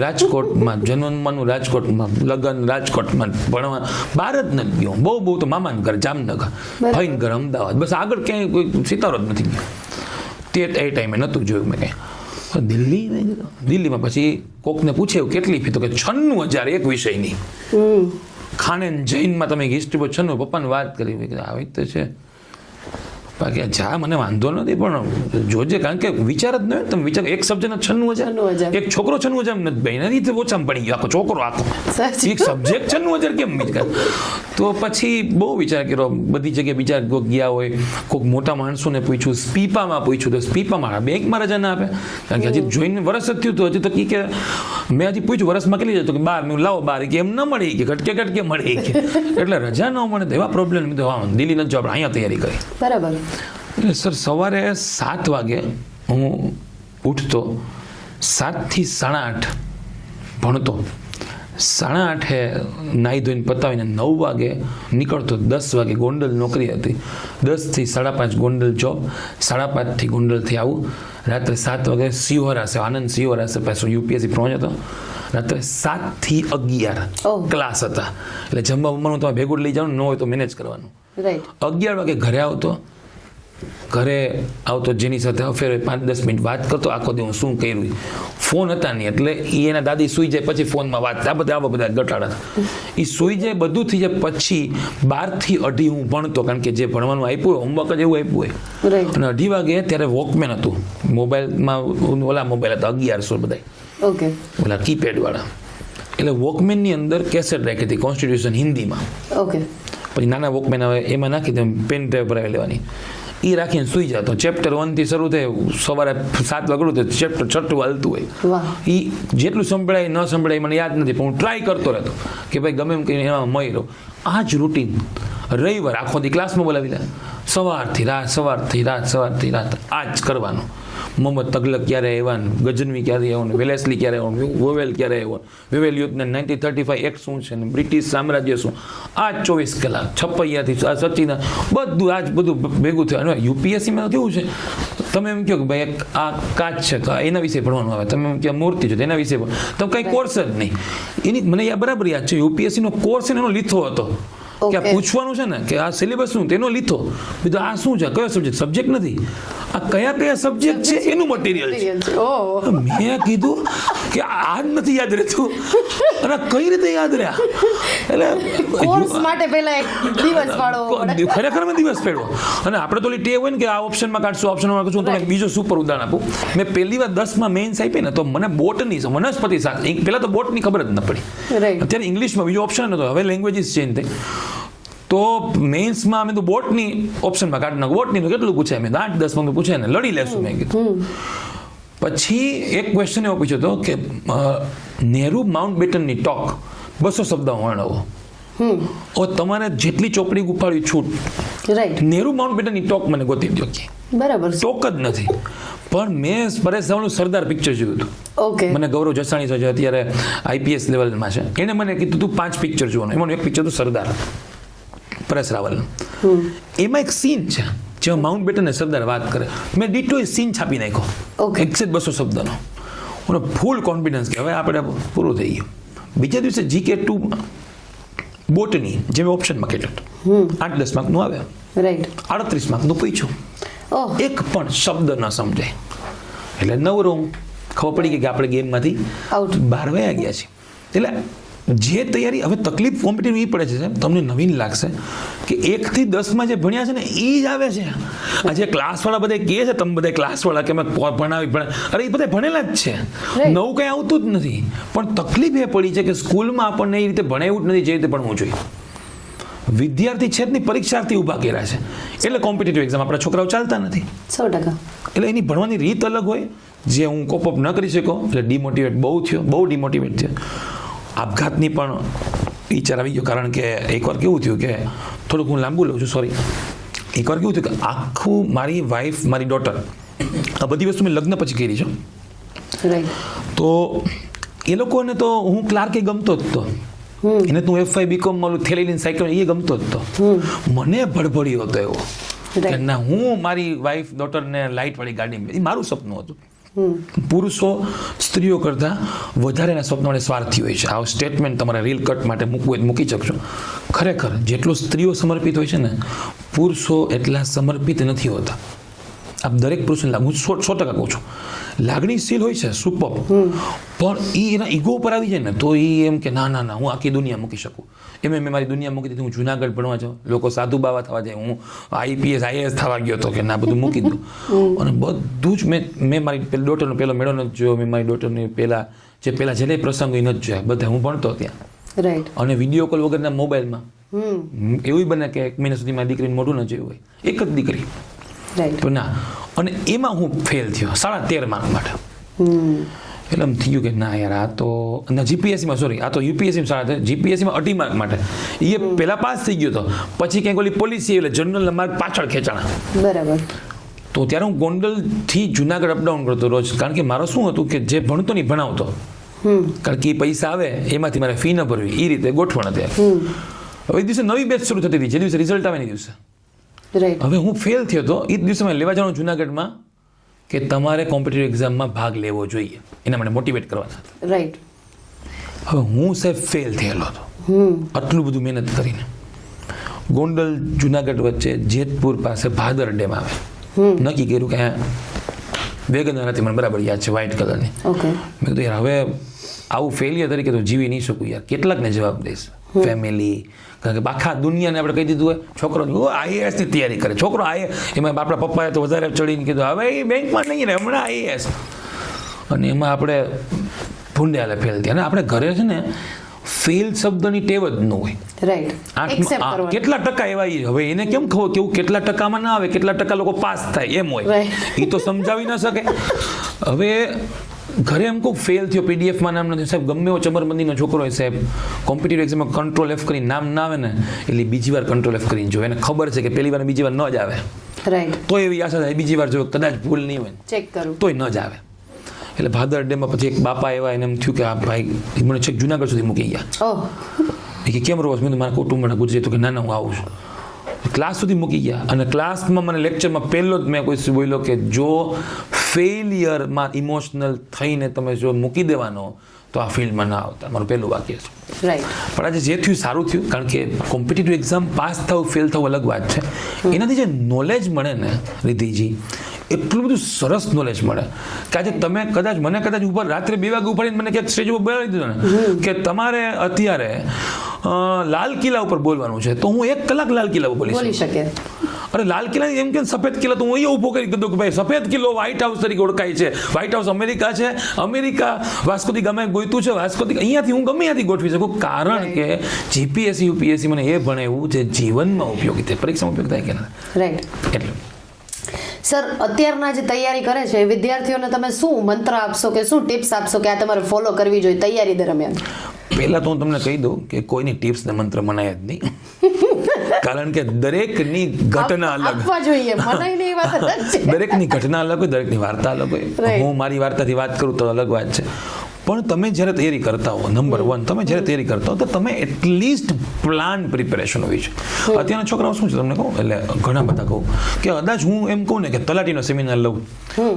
Speaker 2: રાજકોટમાં જન્મનું રાજકોટમાં લગ્ન રાજકોટમાં ભણવા બહાર જ નથી ગયો બહુ તો મામાનું ઘર જામનગર ભાઈનું ઘર અમદાવાદ બસ આગળ ક્યાંય કોઈ સિતારો જ નથી ગયો તે એ ટાઈમે નહોતું જોયું મેં કંઈ દિલ્હીમાં પછી કોકને પૂછ્યું કેટલી ફી તો કે 96,000 એક વિષયની ખાને જૈનમાં તમે હિસ્ટ્રી પર 96 પપ્પાને વાત કરી આવી તો છે બાકી જા મને વાંધો નથી પણ જોજે કારણ કે વિચાર જ ન હોય તમે વિચાર એક સબ્જેક્ટ 96,000 એક છોકરો 96,000 નથી ભાઈ નથી તો ઓછામાં પડી ગયો આખો છોકરો આખો એક સબ્જેક્ટ 96,000 કેમ વિચાર તો પછી બહુ વિચાર કર્યો બધી જગ્યાએ બીજા ગયા હોય કોઈક મોટા માણસોને પૂછ્યું સ્પીપામાં પૂછ્યું તો સ્પીપામાં બેંકમાં રજા ના આપે કારણ કે હજી જોઈને વરસ જ થયું તો હજી તો કે મેં હજી પૂછ્યું વરસમાં કેટલી જતો કે 12 મેં લાવો 12 કે એમ ન મળી કે ઘટકે મળી કે એટલે રજા ન મળે તો એવા પ્રોબ્લેમ તો દિલ્હી નથી આપણે અહીંયા તૈયારી કરી
Speaker 1: બરાબર
Speaker 2: એટલે સર સવારે 7 વાગે હું ઉઠતો 7 થી 8:30 ભણતો 8:30 નાહી ધોઈને પતાવીને 9 વાગે નીકળતો 10 વાગે ગોંડલ નોકરી હતી 10 થી 5:30 ગોંડલ જોબ 5:30 થી ગોંડલથી આવું રાત્રે 7 વાગે સિહોરા છે આનંદ સિહોરા છે પાછો યુપીએસસી પહોંચ્યો રાત્રે 7 થી 11 ક્લાસ હતા એટલે જમવાનું તમે ભેગું લઈ જવાનું ન હોય તો મેનેજ કરવાનું 11 વાગે ઘરે આવતો જેની સાથે અફેર 5-10 મિનિટ વાત કરતો આખો દી હું શું કર્યું ફોન હતા નહીં એટલે એના દાદી સુઈ જાય પછી ફોનમાં વાત આવા બધા ગટાડા એ સુઈ જાય બધું થઈ જાય પછી 12 થી 2:30 હું ભણતો કારણ કે જે ભણવાનું આપ્યું હોય હોમવર્ક જ એવું આપ્યું હોય અને 2:30 વાગે ત્યારે વોકમેન હતું મોબાઈલમાં ઓલા મોબાઈલ હતા 1100 બધા ઓલા કીપેડ વાળા એટલે વોકમેનની અંદર કેસેટ રાખી હતી કોન્સ્ટિટ્યુશન હિન્દીમાં પછી નાના વોકમેન આવે એમાં નાખી દે પેન ડ્રાઈવ ભરાવી લેવાની એ રાખીને સુઈ જતો ચેપ્ટર 1 થી શરૂ થાય સવારે 7 વાગડું તો ચેપ્ટર 6 હાલતું હોય એ જેટલું સંભળાય ન સંભળાય મને યાદ નથી પણ હું ટ્રાય કરતો રહેતો કે ભાઈ ગમે એમ કહીને એમાં મળી રહો આ જ રૂટીન રવિવાર આખો દી ક્લાસમાં બોલાવી લે સવારથી રાત આ જ કરવાનું મોહમ્મદ તગલક ક્યારે આવ્યા ને ગઝનવી ક્યારે આવ્યો ને વેલેસ્લી ક્યારે આવ્યો ને વોવેલ ક્યારે આવ્યો વેવેલ યુદ્ધને 1935 એક્ટ શું છે ને બ્રિટિશ સામ્રાજ્ય શું આ 24 કલાક છપૈયાથી સચિના બધું આજ બધું ભેગું થયું અને યુપીએસસીમાં કેવું છે તમે એમ કહો કે ભાઈ આ કાચ છે તો એના વિશે ભણવાનું આવે તમે એમ કહો મૂર્તિ છે તો એના વિશે તમે કંઈ કોર્સ જ નહીં એની મને બરાબર યાદ છે યુપીએસસીનો કોર્સ એનો લીધો હતો કે આ પૂછવાનું છે ને કે આ સિલેબસ શું તેનો લીધો બીજું આ શું છે કયો સબ્જેક્ટ નથી આ કયા સબ્જેક્ટ છે એનું મટીરિયલ છે મેં કીધું કે આ જ નથી યાદ રહેતું અને કઈ રીતે યાદ રહ્યા એટલે
Speaker 1: કોર્સ માટે પહેલા એક દિવસ પાડવો
Speaker 2: ખરેખર મેં દિવસ પેડવો અને આપણે તો ટેવ હોય ને કે આ ઓપ્શનમાં કાઢશું ઓપ્શનમાં કાઢશું હું તમને બીજું સુપર ઉદાહરણ આપું મેં પહેલી વાર 10માં મેઇન્સ આપી ને તો મને બોટની વનસ્પતિ શાસ્ત્ર પહેલા તો બોટની ખબર જ ન પડી અત્યારે ઇંગ્લિશમાં બીજો ઓપ્શન નતો હવે લેંગ્વેજીસ ચેન્જ થઈ તો મેઇન્સમાં અમે તો બોટની ઓપ્શનમાં કાઢી નાખું બોટની કેટલું પૂછાય મેં 8-10 પૂછે ને લડી લેશું મેં કીધું પછી એક ક્વેશ્ચન એવો પૂછ્યો હતો કે નેહરુ માઉન્ટ બેટનની ટોક 200 શબ્દ વર્ણવો ઓ તમારે જેટલી ચોપડી ગુફાળી છૂટ
Speaker 1: રાઈટ
Speaker 2: નેહરુ માઉન્ટ બેટનની ટોક મને ગોતી દો કે
Speaker 1: બરાબર
Speaker 2: ટોક જ નથી પણ મેં પરેશ ધાવણનું સરદાર પિક્ચર જોયું હતું
Speaker 1: ઓકે
Speaker 2: મને ગૌરવ જસાણી છે અત્યારે આઈપીએસ લેવલમાં છે એને મને કીધું તું 5 પિક્ચર જોવાનું એમાં એક પિક્ચર હતું સરદાર પરેશ રાવલ એમાં એક સીન છે જેમાં માઉન્ટ બેટન સરદાર વાત કરે મેં ડીટો એ સીન છાપી નાખ્યો 100-200 શબ્દનો મને ફૂલ કોન્ફિડન્સ કે હવે આપણે પૂરું થઈ ગયું બીજા દિવસે GK 2 બોટની જે મેં ઓપ્શનમાં કેટલું 8-10 માર્કનું આવે
Speaker 1: રાઈટ
Speaker 2: 38 માર્કનું પૂછ્યું એક પણ શબ્દ ન સમજાય એટલે નવરો ખબર પડી ગઈ કે આપણે ગેમમાંથી બહાર વયા ગયા છીએ એટલે જે તૈયારી હવે તકલીફ કોમ્પિટિટિવ એ પડે છે તમને નવીન લાગશે કે 1 થી 10માં જે ભણ્યા છે ને એ જ આવે છે આ જે ક્લાસવાળા બધા કહે છે તમે બધા ક્લાસવાળા કે મેં ભણાવી અરે એ બધા ભણેલા જ છે નવું કંઈ આવતું જ નથી પણ તકલીફ એ પડી છે કે સ્કૂલમાં આપણને એ રીતે ભણાવ્યું જ નથી જે રીતે ભણવું જોઈએ વિદ્યાર્થી છે જ નહીં પરીક્ષાર્થી ઊભા કર્યા છે એટલે કોમ્પિટિટિવ એક્ઝામ આપણા છોકરાઓ ચાલતા નથી
Speaker 1: 100%
Speaker 2: એટલે એની ભણવાની રીત અલગ હોય જે હું કોપઅપ ન કરી શકો એટલે ડિમોટિવેટ બહુ ડિમોટિવેટ થયો આપઘાતની પણ વિચાર આવી ગયો કારણ કે એકવાર કેવું થયું કે થોડુંક હું લાંબુ લઉં છું સોરી એકવાર કેવું થયું કે આખું મારી વાઈફ મારી ડોટર આ બધી વસ્તુ મેં લગ્ન પછી કરી છે તો એ લોકોને તો હું ક્લાર્કે ગમતો જ તો એને તો FY BCom માં થેલીની સાયકલ એ ગમતો જ તો મને ભડભડ્યો હતો એવો કે ના હું મારી વાઈફ ડોટરને લાઇટવાળી ગાડી એ મારું સપનું હતું પુરુષો સ્ત્રીઓ કરતાં વધારે એના સ્વપ્નોને સ્વાર્થી હોય છે આ સ્ટેટમેન્ટ તમારે રીલ કટ માટે મૂકવું હોય મૂકી શકશો ખરેખર જેટલું સ્ત્રીઓ સમર્પિત હોય છે ને પુરુષો એટલા સમર્પિત નથી હોતા આપ દરેક પુરુષને લાગુ 100% કહું છું લાગણીશીલ હોય છે સુપર પણ એ એના ઈગો ઉપર આવી જાય ને તો એ એમ કે ના હું આખી દુનિયા મૂકી શકું મેં મારી દુનિયા મૂકી દીધી હું જુનાગઢ ભણવા જાઉં લોકો સાધુ બાવા થવા જાય હું IPS થવા ગયો હતો કે ના બધું મૂકી દઉં અને બધું જ મેં મારી ડોટરનો પહેલો મેળો નથી જોયો મેં મારી ડોટરની પહેલા જે પ્રસંગ એ નથી જોયા બધા હું ભણતો ત્યાં
Speaker 1: રાઈટ
Speaker 2: અને વિડીયો કોલ વગરના મોબાઈલમાં એવું બને કે 1 મહિના સુધી મારી દીકરીને મોઢું ન જોયું હોય એક જ દીકરી તો ના અને એમાં હું ફેલ થયો 13.5 માર્ક માટે એટલે એમ થયું કે ના યાર આ તો જીપીએસસીમાં સોરી આ તો યુપીએસસીમાં જીપીએસસીમાં 2.5 માર્ક માટે એ પહેલા પાસ થઈ ગયો હતો પછી ક્યાંક ઓલી પોલિસી એટલે જનરલના માર્ક પાછળ ખેંચાણા
Speaker 1: બરાબર
Speaker 2: તો ત્યારે હું ગોંડલથી જુનાગઢ અપડાઉન કરતો રોજ કારણ કે મારો શું હતું કે જે ભણતો નહીં ભણાવતો કારણ કે એ પૈસા આવે એમાંથી મારે ફી ન ભરવી એ રીતે ગોઠવણ હતી હવે એ દિવસે નવી બેચ શરૂ થતી હતી જે દિવસે રિઝલ્ટ આવે ને દિવસે હવે હું ફેલ થયો હતો એ દિવસે મેં લેવા જવાનું જુનાગઢમાં કે તમારે કોમ્પિટિટિવ એક્ઝામમાં ભાગ લેવો જોઈએ એના માટે મોટિવેટ કરવાના હતા
Speaker 1: રાઈટ
Speaker 2: હવે હું સાહેબ ફેલ થયેલો હતો આટલું બધું મહેનત કરીને ગોંડલ જુનાગઢ વચ્ચે જેતપુર પાસે ભાદર ડેમ આવે નક્કી કર્યું કે વેગનર હતી મને બરાબર યાદ છે વ્હાઇટ કલરની મેં કીધું યાર હવે આવું ફેલિયર તરીકે તો જીવી નહીં શકું યાર કેટલાકને જવાબ દઈશ ફેમિલી કારણ કે આખા દુનિયાને આપણે કહી દીધું હોય છોકરો IASની તૈયારી કરે છોકરો એમાં આપણા પપ્પાએ તો વધારે ચડીને કીધું હવે એ બેંકમાં નહીં રહે હમણાં IAS અને એમાં આપણે ભૂંડે હાલે ફેલ થયા અને આપણે ઘરે છે ને ફેલ શબ્દની ટેવ જ ન હોય
Speaker 1: રાઈટ
Speaker 2: કેટલા ટકા એવા હવે એને કેમ ખબર કેવું કેટલા ટકામાં ના આવે કેટલા ટકા લોકો પાસ થાય એમ હોય એ તો સમજાવી ન શકે હવે ઘરે એમ કહું ફેલ થયો પીડીએફમાં નામ નથી સાહેબ ગમે એવો ચમરબંધીનો છોકરો હોય સાહેબ કોમ્પિટિટિવ એક્ઝામમાં કંટ્રોલ F કરીને નામ ના આવે ને એટલે બીજી વાર કંટ્રોલ F કરીને જો એને ખબર છે કે પહેલી વાર બીજી વાર ન જ આવે
Speaker 1: રાઈટ,
Speaker 2: તો એવી આશા થાય બીજી વાર જો કદાચ ભૂલ નહીં હોય
Speaker 1: ચેક કરું.
Speaker 2: તોય ન જ આવે. એટલે ભાદર ડેમાં પછી એક બાપા એવા એને એમ થયું કે આ ભાઈ મને છેક જુનાગઢ સુધી મૂકી ગયા.
Speaker 1: ઓહ,
Speaker 2: એ કે કેમ રહો છો? મેં તો મારા કુટુંબના ગુજરી તો કે ના હું આવું છું. ક્લાસ સુધી મૂકી ગયા અને ક્લાસમાં મને લેક્ચરમાં પહેલો જ મેં કોઈ બોલ્યો કે જો ફેલિયરમાં ઇમોશનલ થઈને તમે જો મૂકી દેવાનો તો આ ફિલ્ડમાં ના આવતા. મારું પહેલું વાક્ય છે.
Speaker 1: રાઈટ,
Speaker 2: પણ આજે જે થયું સારું થયું, કારણ કે કોમ્પિટિટિવ એક્ઝામ પાસ થવું ફેલ થવું અલગ વાત છે. એનાથી જે નોલેજ મળે ને રિદ્ધિજી, એટલું બધું સરસ નોલેજ મળે કે આજે તમે કદાચ મને ઉપર રાત્રે 2 વાગે ઉપાડીને મને ક્યાંક સ્ટેજ ઉપર બોલાવી દીધો ને કે તમારે અત્યારે લાલ કિલ્લા ઉપર બોલવાનું છે, તો હું 1 કલાક લાલ કિલ્લા ઉપર
Speaker 1: બોલી શકે.
Speaker 2: અરે લાલ કિલ્લા એમ કે સફેદ કિલ્લા, તો હું અહીંયા ઊભો કરી દીધું કે ભાઈ સફેદ કિલ્લો વ્હાઇટ હાઉસ તરીકે ઓળખાય છે. વ્હાઇટ હાઉસ અમેરિકા છે, અમેરિકા વાસ્કો દી ગામે ગોઈતું છે, વાસ્કો દી અહીંયાથી હું ગમે ત્યાંથી ગોઠવી શકું, કારણ કે જીપીએસસી યુપીએસસી મને એ ભણાવ્યું જે જીવનમાં ઉપયોગી થાય, પરીક્ષામાં ઉપયોગ થાય કે ના.
Speaker 1: રાઈટ.
Speaker 2: એટલે
Speaker 1: સર, અત્યારના જે તૈયારી કરે છે એ વિદ્યાર્થીઓને તમે શું મંત્ર આપશો કે શું ટિપ્સ આપશો કે આ તમારે ફોલો કરવી જોઈએ તૈયારી દરમિયાન?
Speaker 2: પહેલા તો હું તમને કહી દઉં કે કોઈની ટિપ્સ ને મંત્ર મનાય જ નહીં, કારણ કે દરેકની ઘટના અલગ
Speaker 1: આપવા જોઈએ, મનાય નહીં, વાત અલગ છે.
Speaker 2: દરેકની ઘટના અલગ હોય, દરેકની વાર્તા અલગ હોય.
Speaker 1: Right.
Speaker 2: હું મારી વાર્તાથી વાત કરું તો અલગ વાત છે, પણ તમે જ્યારે તૈયારી કરતા હો, નંબર 1 તમે જ્યારે તૈયારી કરતા હો તો તમે એટલીસ્ટ પ્લાન પ્રિપેરેશન હોય છે. અત્યારના છોકરાઓ શું છે તમને કહું, એટલે ઘણા બધા કહું કે કદાચ હું એમ કહું ને કે તલાટીનો સેમિનાર લઉં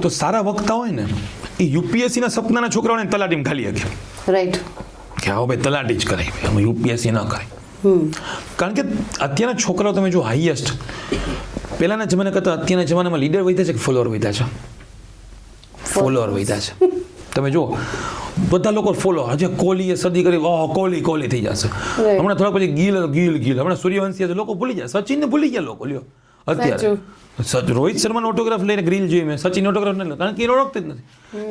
Speaker 2: તો સારા વક્તા હોય ને એ યુપીએસસીના સપનાના છોકરાઓને તલાટીમાં ખાલી શકે.
Speaker 1: રાઈટ.
Speaker 2: કે આવો ભાઈ તલાટી જ કરાય, અમે યુપીએસસી ન કરાય. કારણ કે અત્યારના છોકરાઓ તમે જો હાઈએસ્ટ પહેલાના જમાના કરતાં અત્યારના જમાનામાં લીડર વધ્યા છે કે ફોલોઅર વધ્યા છે? ફોલોઅર વધ્યા છે. તમે જુઓ બધા લોકો ફોલો, હજે કોહલીએ સદી કરી, કોહલી થઈ જશે. હમણાં થોડા પછી ગિલ, હમણાં સૂર્યવંશી લોકો ભૂલી જાય, સચિનને ભૂલી ગયા લોકો. લ્યો અત્યારે રોહિત શર્માનો ઓટોગ્રાફ લઈને રીલ જોઈ મેં, સચિન ઓટોગ્રાફ નહીં લે, કારણ કે એને ઓળખતી જ નથી.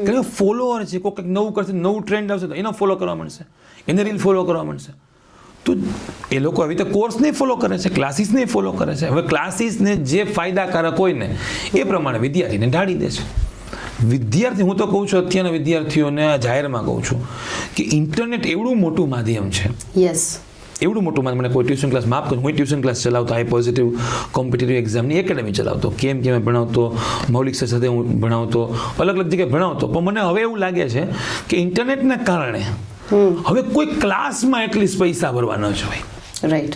Speaker 2: કારણ કે ફોલોઅર છે, કોઈ કંઈક નવું કરશે, નવું ટ્રેન્ડ આવશે તો એનો ફોલો કરવા માંડશે, એને રીલ ફોલો કરવા માંડશે. તો એ લોકો આવી રીતે કોર્સને ફોલો કરે છે, ક્લાસીસને ફોલો કરે છે. હવે ક્લાસીસને જે ફાયદાકારક હોય ને એ પ્રમાણે વિદ્યાર્થીને ઢાળી દે છે. વિદ્યાર્થી, હું તો કહું છું અત્યારના વિદ્યાર્થીઓને જાહેરમાં કહું છું કે ઇન્ટરનેટ એવડું મોટું માધ્યમ છે.
Speaker 1: યસ,
Speaker 2: એવડું મોટું મને કોઈ ટ્યુશન ક્લાસ માફ કરું, હું ટ્યુશન ક્લાસ ચલાવતો, આઈ પોઝિટિવ કોમ્પિટિટિવ એક્ઝામની એકેડમી ચલાવતો, કેમ ભણાવતો, મૌલિક સર સાથે હું ભણાવતો, અલગ અલગ જગ્યાએ ભણાવતો. પણ મને હવે એવું લાગે છે કે ઇન્ટરનેટના કારણે હવે કોઈ ક્લાસમાં એટલીસ્ટ પૈસા ભરવા ન જોઈએ.
Speaker 1: રાઈટ.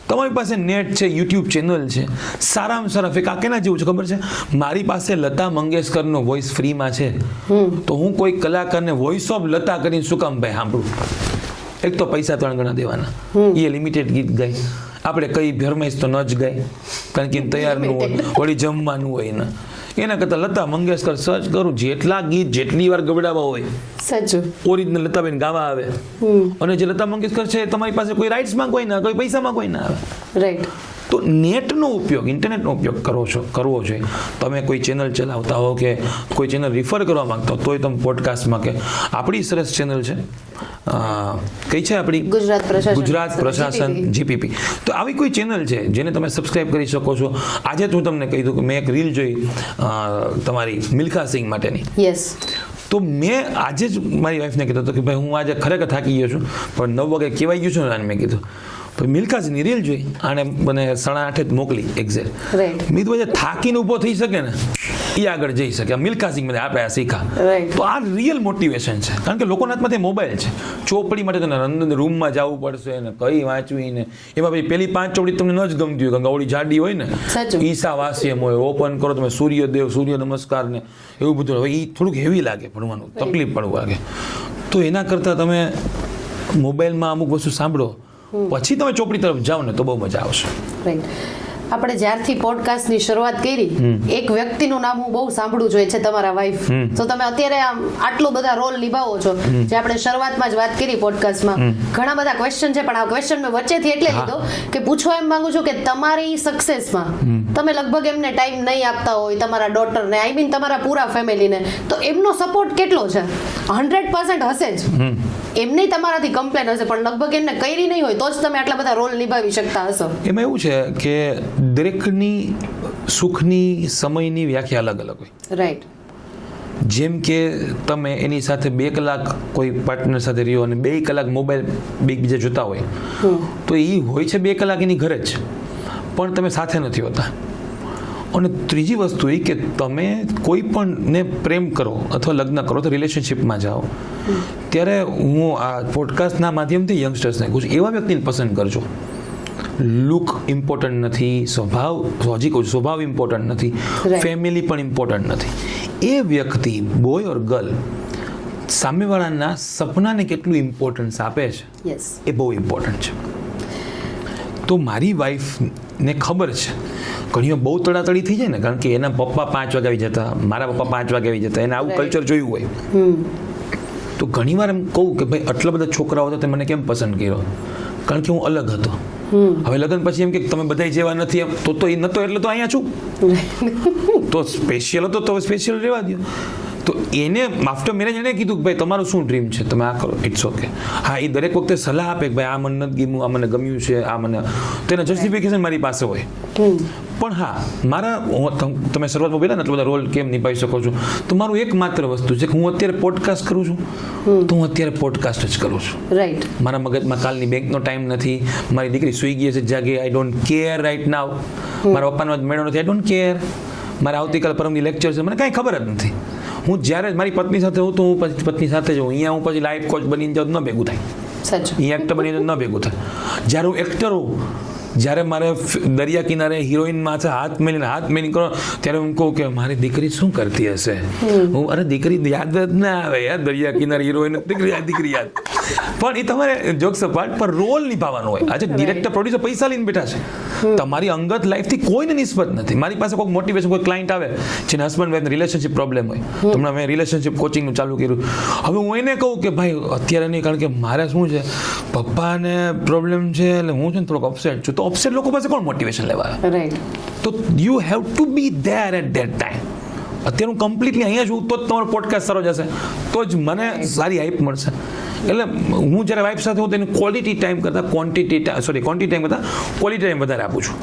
Speaker 2: તમારી પાસે નેટ છે, યુટ્યુબ ચેનલ છે, સારામાં સારા ફેક. આ કેના જેવું છે ખબર છે? મારી પાસે લતા મંગેશકરનો વોઇસ ફ્રીમાં છે, તો હું કોઈ કલાકારને વોઇસ ઓફ લતા કરીને શું કામ ભાઈ સાંભળું? એક તો પૈસા 3 ગણા દેવાના, એ લિમિટેડ ગીત ગાય, આપણે કઈ ફરમાઈશ તો ન જ ગાય, કારણ કે તૈયારનું હોય, વળી જમવાનું હોય ને. એના કરતાં લતા મંગેશકર સર્ચ કરું, જેટલા ગીત જેટલી વાર ગવડાવવા હોય
Speaker 1: સાચું
Speaker 2: ઓરિજિનલ લતાબેન ગાવા આવે. અને જે લતા મંગેશકર છે તમારી પાસે કોઈ રાઇટ્સમાં કોઈ ના, કોઈ પૈસામાં કોઈ ના આવે.
Speaker 1: રાઈટ.
Speaker 2: તો નેટનો ઉપયોગ, ઇન્ટરનેટનો ઉપયોગ કરવો જોઈએ. તમે કોઈ ચેનલ ચલાવતા હો કે કોઈ ચેનલ રિફર કરવા માંગતા હો તોય તમે પોડકાસ્ટમાં, કે આપણી સરસ ચેનલ છે કઈ છે આપણી ગુજરાત પ્રશાસન જીપીપી, તો આવી કોઈ ચેનલ છે જેને તમે સબસ્ક્રાઇબ કરી શકો છો. આજે તો હું તમને કહી દઉં કે મેં એક રીલ જોઈ તમારી મિલ્ખા સિંહ માટેની.
Speaker 1: યસ.
Speaker 2: તો મેં આજે જ મારી વાઈફને કીધું કે ભાઈ હું આજે ખરેખર થાકી ગયો છું, પણ 9 વાગે કહેવાય ગયું છું ને, મેં કીધું પછી મિલ્ખા સિંહની રીલ જોઈ, આને મને 8:30 મોકલી એક્ઝેક્ટ. મેં કીધું થાકીને ઊભો થઈ શકે ને એ આગળ જઈ શકે. મિલ્ખા સિંહ મને આપણે આ શીખા. તો આ રિયલ મોટિવેશન છે, કારણ કે લોકોના હાથમાં મોબાઈલ છે. ચોપડી માટે તમને રૂમમાં જવું પડશે ને કઈ વાંચવી ને, એમાં ભાઈ પેલી 5 ચોપડી તમને ન જ ગમતી હોય, ગંગાવડી જાડી હોય ને, ઈસા વાસ્યમ હોય, ઓપન કરો તમે સૂર્યદેવ, સૂર્ય નમસ્કાર ને એવું બધું, હવે એ થોડુંક હેવી લાગે ભણવાનું, તકલીફ પડવું લાગે. તો એના કરતાં તમે મોબાઈલમાં અમુક વસ્તુ સાંભળો, પછી તમે ચોપડી તરફ જાઓ ને તો બહુ મજા આવશે.
Speaker 1: આપણે જ્યારથી પોડકાસ્ટની શરૂઆત કરી, એક વ્યક્તિનું નામ હું બહુ સાંભળું જોઈએ છે, તમારા વાઈફ. તો તમે અત્યારે આટલો બધા રોલ નિભાવો છો, જે આપણે શરૂઆતમાં જ વાત કરી પોડકાસ્ટમાં. ઘણા બધા ક્વેશ્ચન છે, પણ આ ક્વેશ્ચન મેં વચ્ચેથી એટલે લીધો કે પૂછવા એમ માંગુ છું કે તમારી સક્સેસમાં તમે લગભગ એમને ટાઈમ નહીં આપતા હોય, તમારા ડોટરને, આઈ મીન તમારા પૂરા ફેમિલીને, તો એમનો સપોર્ટ કેટલો છે? 100% હશે જ. એમને તમારાથી કમ્પ્લેન હશે, પણ લગભગ એમને કરી નહીં હોય તો જ તમે આટલા બધા રોલ નિભાવી શકતા હશો. એમાં
Speaker 2: એવું છે કે દરેકની સુખની સમયની વ્યાખ્યા અલગ અલગ હોય.
Speaker 1: રાઈટ.
Speaker 2: જેમ કે તમે એની સાથે 2 કલાક કોઈ પાર્ટનર સાથે રહ્યો અને 2 કલાક મોબાઈલ બીજા જોતા હોય, તો એ હોય છે 2 કલાક એની ઘરે જ, પણ તમે સાથે નથી હોતા. અને ત્રીજી વસ્તુ એ કે તમે કોઈ પણને પ્રેમ કરો અથવા લગ્ન કરો તો રિલેશનશિપમાં જાઓ ત્યારે હું આ પોડકાસ્ટના માધ્યમથી યંગસ્ટર્સને કહું છું એવા વ્યક્તિને પસંદ કરજો. લુક ઇમ્પોર્ટન્ટ નથી, હજી કહું છું સ્વભાવ ઇમ્પોર્ટન્ટ નથી, ફેમિલી પણ ઇમ્પોર્ટન્ટ નથી. એ વ્યક્તિ બોય ઓર ગર્લ સામેવાળાના સપનાને કેટલું ઇમ્પોર્ટન્સ આપે છે એ બહુ ઇમ્પોર્ટન્ટ છે. તો મારી વાઈફને ખબર છે ઘણીવાર બહુ તડાતડી થઈ જાય ને, કારણ કે એના પપ્પા 5 વાગે આવી જતા, મારા પપ્પા 5 વાગે આવી જતા, એને આવું કલ્ચર જોયું હોય. તો ઘણીવાર એમ કહું કે ભાઈ આટલા બધા છોકરાઓ હતા તે મને કેમ પસંદ કર્યો, કારણ કે હું અલગ હતો. હવે લગ્ન પછી એમ કે તમે બધા જેવા નથી, એમ તો એ નતો એટલે તો અહીંયા છું. તો સ્પેશિયલ હતો તો સ્પેશિયલ રહેવા દો. તો એને આફ્ટર મેરેજ એને કીધું કે ભાઈ તમારું શું ડ્રીમ છે, તમે આ કરો, ઇટ્સ ઓકે. હા, એ દરેક વખતે સલાહ આપે કે ભાઈ આ મને નથી ગમ્યું, આ મને ગમ્યું છે, આ મને, તો એના જસ્ટિફિકેશન મારી પાસે હોય. પણ હા, મારા તમે શરૂઆતમાં બોલ્યા ને એટલા બધા રોલ કેમ નિભાવી શકો છો, તો મારું એકમાત્ર વસ્તુ છે કે હું અત્યારે પોડકાસ્ટ કરું છું તો હું અત્યારે પોડકાસ્ટ જ કરું છું.
Speaker 1: રાઈટ.
Speaker 2: મારા મગજમાં કાલની બેંકનો ટાઈમ નથી, મારી દીકરી સૂઈ ગઈ છે જાગે, I don't care right now. મારા પપ્પાનો મેળો નથી, આઈ ડોન્ટ કેર. મારા આવતીકાલ પરમની લેક્ચર છે, મને કાંઈ ખબર જ નથી. હું જ્યારે મારી પત્ની સાથે હોઉં તો હું પછી પત્ની સાથે જ હોઉં. અહીંયા હું પછી લાઈફ કોચ બનીને જાઉં ન ભેગું થાય, અહીંયા એક્ટર બનીને ન ભેગું થાય. જ્યારે હું એક્ટર હોઉં, જ્યારે મારે દરિયા કિનારે હિરોઈન માથે હાથ મેલીને કરો ત્યારે હું કહું કે મારી દીકરી શું કરતી હશે. હું અરે દીકરી યાદ જ ના આવે યાર, દરિયા કિનારે હિરોઈન દીકરી યાદ. પણ એ તમારે જોક્સ અપાર્ટ પર રોલ નિભાવવાનો હોય. આજે ડિરેક્ટર પ્રોડ્યુસર પૈસા લઈને બેઠા છે, તમારી અંગત લાઈફથી કોઈને નિસ્બત નથી. મારી પાસે કોઈ મોટિવેશન, કોઈ ક્લાયન્ટ આવે જેને હસબન્ડ વાઈફને રિલેશનશિપ પ્રોબ્લેમ હોય, તમને મેં રિલેશનશિપ કોચિંગનું ચાલુ કર્યું. હવે હું એને કહું કે ભાઈ અત્યારે નહીં, કારણ કે મારે શું છે પપ્પાને પ્રોબ્લેમ છે એટલે હું છે ને થોડોક અપસેટ છું. તો અપસેટ લોકો પાસે કોણ મોટિવેશન લેવા? તો you have to be there at that time. અત્યારે હું કમ્પ્લીટલી અહીંયા છું તો જ તમારો પોડકાસ્ટ સારો જશે, તો જ મને સારી હાઈપ મળશે. એટલે હું જ્યારે વાઈફ સાથે હું તેની ક્વોલિટી ટાઈમ કરતાં ક્વોન્ટિટી ટાઈમ કરતાં ક્વોલિટી ટાઈમ વધારે આપું છું.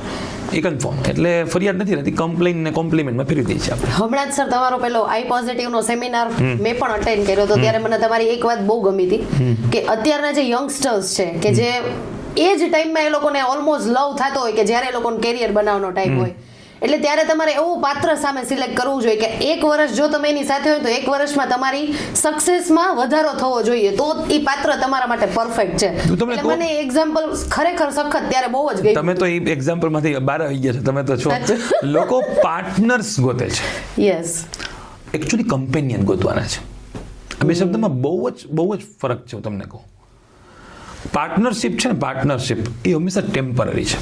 Speaker 2: એ કન્ફર્મ. એટલે ફરિયાદ નથી રહેતી, કમ્પ્લેન ને કોમ્પ્લિમેન્ટમાં ફેરવી દઈએ છીએ આપણે.
Speaker 1: હમણાં જ સર તમારો પેલો આઈ પોઝિટિવનો સેમિનાર મેં પણ અટેન્ડ કર્યો હતો, ત્યારે મને તમારી એક વાત બહુ ગમી હતી કે અત્યારના જે યંગસ્ટર્સ છે કે જે એ જ ટાઈમમાં એ લોકોને ઓલમોસ્ટ લવ થતો હોય કે જ્યારે એ લોકોને કેરિયર બનાવવાનો ટાઈમ હોય, એટલે ત્યારે તમારે એવું પાત્ર સામે સિલેક્ટ કરવું જોઈએ કે 1 વર્ષ જો તમે એની સાથે હોય તો 1 વર્ષમાં તમારી સક્સેસમાં વધારો થવો જોઈએ, તો એ પાત્ર તમારા માટે પરફેક્ટ છે. એટલે મને એક્ઝામ્પલ ખરેખર સખત ત્યારે બહુ જ ગઈ.
Speaker 2: તમે તો એ એક્ઝામ્પલમાંથી બહાર આવી ગયા છો, તમે તો છો. લોકો પાર્ટનર્સ ગોતે છે.
Speaker 1: યસ.
Speaker 2: એકચ્યુઅલી કમ્પેનિયન ગોતવાના છે. આ બે શબ્દમાં બહુ જ ફરક છે. હું તમને કહું, પાર્ટનરશિપ છે ને, પાર્ટનરશિપ એ હંમેશા ટેમ્પરરી છે.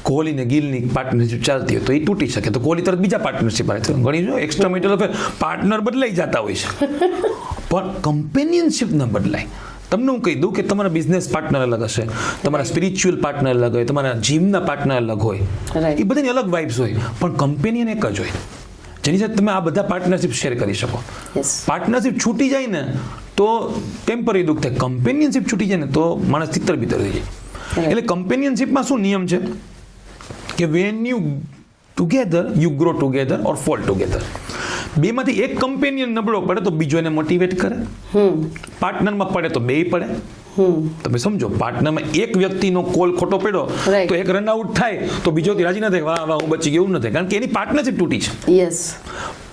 Speaker 2: કોહલી ને ગિલની પાર્ટનરશિપ ચાલતી હોય તો એ તૂટી શકે, તો કોહલી તરત બીજા પાર્ટનરશિપ આવે છે. ઘણી જો એક્સ્ટ્રા મિડલ ઓફ પાર્ટનર બદલાઈ જતા હોય છે, પણ કમ્પેનિયનશિપ ન બદલાય. તમને હું કહી દઉં કે તમારા બિઝનેસ પાર્ટનર અલગ હશે, તમારા સ્પિરિચ્યુઅલ પાર્ટનર અલગ હોય, તમારા જીમના પાર્ટનર અલગ હોય, એ બધાની અલગ વાઇબ્સ હોય, પણ કમ્પેનિયન એક જ હોય જેની સાથે તમે આ બધા પાર્ટનરશિપ શેર કરી શકો. પાર્ટનરશિપ છૂટી જાય ને તો ટેમ્પરરી દુઃખ થાય, કમ્પેનિયનશિપ છૂટી જાય ને તો માણસ તિત્તર બિત્તર થઈ જાય. એટલે કમ્પેનિયનશિપમાં શું નિયમ છે કે when you together you grow together or fall together. બેમાંથી એક કમ્પેનિયન નબળો પડે તો બીજો એને મોટિવેટ કરે, પાર્ટનરમાં પડે તો બેય પડે. તમે સમજો, પાર્ટનરમાં એક વ્યક્તિનો કોલ ખોટો પડ્યો તો એક રનઆઉટ થાય તો બીજો રાજી ન થાય, વાહ વાહ હું બચી ગયો, એવું ન થાય, કારણ કે એની પાર્ટનરશિપ તૂટી છે.
Speaker 1: યસ.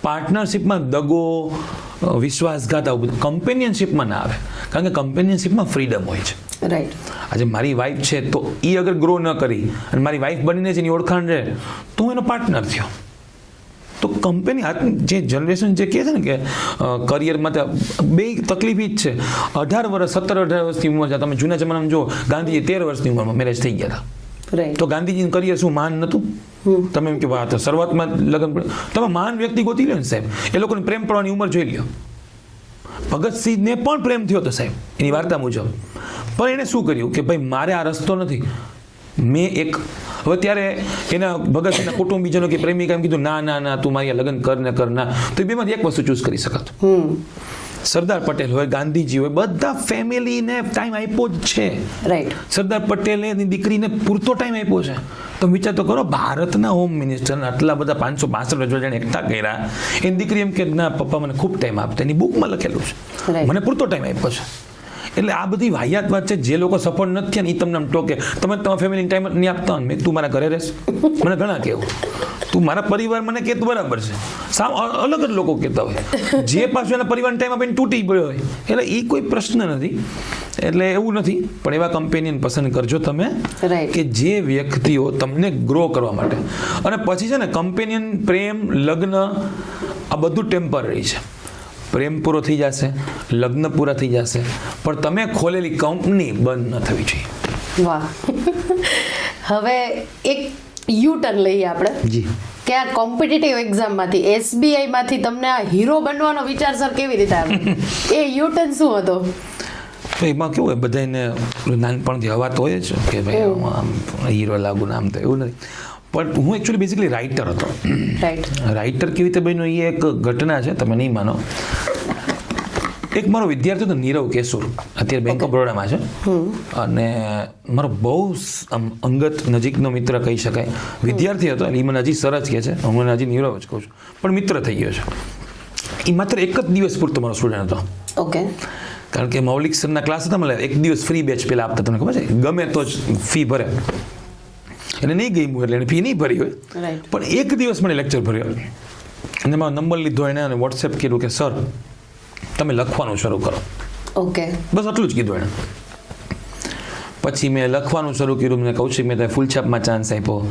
Speaker 2: પાર્ટનરશિપમાં દગો, વિશ્વાસઘાત આવું બધું કમ્પેનિયનશિપમાં ના આવે, કારણ કે કમ્પેનિયનશિપમાં ફ્રીડમ હોય છે.
Speaker 1: રાઈટ.
Speaker 2: આજે મારી વાઈફ છે તો એ અગર ગ્રો ન કરી અને મારી વાઈફ બનીને જ એની ઓળખાણ રહે તો હું એનો પાર્ટનર થયો. તો કંપની જે જનરેશન જે કહે છે ને કે કરિયરમાં બે તકલીફ જ છે. 17-18 વર્ષની ઉંમર છે. તમે જૂના જમાનામાં જો ગાંધીજી 13 વર્ષની ઉંમરમાં મેરેજ થઈ ગયા હતા, તો ગાંધીજીનું કરિયર શું મહાન નહોતું? તમે એમ કે વાત શરૂઆતમાં લગ્ન, તમે મહાન વ્યક્તિ ગોતી લો ને સાહેબ, એ લોકોને પ્રેમ પડવાની ઉંમર જોઈ લ્યો. ભગતસિંહને પણ પ્રેમ થયો હતો સાહેબ એની વાર્તા મુજબ, પણ એને શું કર્યું કે ભાઈ મારે આ રસ્તો નથી, મેં એક હવે ત્યારે એના ભગતસિંહના કુટુંબીજનો કે પ્રેમિકા એમ કીધું ના ના ના તું મારી લગ્ન કર ને કર ના, તો એ બેમાંથી એક વસ્તુ ચૂઝ કરી શકત. સરદાર પટેલ હોય, ગાંધીજી હોય, બધા ફેમિલીને ટાઈમ આપ્યો જ છે. રાઈટ. સરદાર પટેલે એની દીકરીને પૂરતો ટાઈમ આપ્યો છે. તો વિચાર તો કરો, ભારતના હોમ મિનિસ્ટરને આટલા બધા 562 રજવાડાને એકઠા કર્યા, એની દીકરી એમ કે ના પપ્પા મને ખૂબ ટાઈમ આપતા, એની બુકમાં લખેલું છે મને પૂરતો ટાઈમ આપ્યો છે. એટલે આ બધી વાહિયાત વાત છે. જે લોકો સફળ નથી ને એ તમને આમ ટોકે, તમે તમારા ફેમિલીને ટાઈમ નહીં આપતા હોય, મેં તું મારા ઘરે રહેશ, મને ઘણા કહેવું. તું મારા પરિવાર મને કે બરાબર છે, સાવ અલગ જ લોકો કહેતા હોય, જે પાછું એના પરિવારનો ટાઈમ આપીને તૂટી પડ્યો હોય, એટલે એ કોઈ પ્રશ્ન નથી. એટલે એવું નથી, પણ એવા કમ્પેનિયન પસંદ કરજો તમે કે જે વ્યક્તિઓ તમને ગ્રો કરવા માટે. અને પછી છે ને કમ્પેનિયન, પ્રેમ, લગ્ન આ બધું ટેમ્પરરી છે. પ્રેમ પૂરો થઈ જશે, લગ્ન પૂરા થઈ જશે, પણ તમે ખોલેલી કંપની બંધ ન થવી જોઈએ.
Speaker 1: વાહ. હવે એક યુ ટર્ન લઈએ આપણે
Speaker 2: જી,
Speaker 1: કે આ કોમ્પિટિટિવ એક્ઝામમાંથી, SBI માંથી તમને આ હીરો બનવાનો વિચાર સર કેવી રીતે આવ્યો? એ યુ ટર્ન શું હતો?
Speaker 2: તો એમાં કેવું હોય, બધાને નાનપણથી હવા તો હોય જ કે ભાઈ આમ હીરો લાગુ ને આમ, તો એવું નથી. પણ હું એકચ્યુઅલી બેઝિકલી રાઇટર હતો. રાઇટર કેવી રીતે બન્યો એ એક ઘટના છે, તમે નહીં માનો. એક મારો વિદ્યાર્થી હતો નીરવ કેસુર, અત્યારે બેંક ઓફ બરોડામાં છે, અને મારો બહુ અંગત નજીકનો મિત્ર કહી શકાય. વિદ્યાર્થી હતો, એ મને હજી સર જ કહે છે, હું મને હજી નીરવ જ કહું છું, પણ મિત્ર થઈ ગયો છે. એ માત્ર એક જ દિવસ પૂરતો મારો સ્ટુડન્ટ હતો.
Speaker 1: ઓકે.
Speaker 2: કારણ કે મૌલિક સરના ક્લાસ હતા, મને એક દિવસ ફ્રી બેચ પેલા આપતા, તમને ખબર છે, ગમે તો જ ફી ભરે. એને નહીં ગઈ એટલે એને ફી નહીં ભરી હોય, પણ એક દિવસ મને લેક્ચર ભર્યો, અને મારો નંબર લીધો એને, અને વોટ્સએપ કર્યું કે સર તમે લખવાનું શરૂ કરો.
Speaker 1: ઓકે.
Speaker 2: બસ આટલું જ કીધું એણે. પછી મેં લખવાનું શરૂ કર્યું. મને કૌશિક મહેતાએ ફૂલછાપમાં ચાન્સ આપ્યો,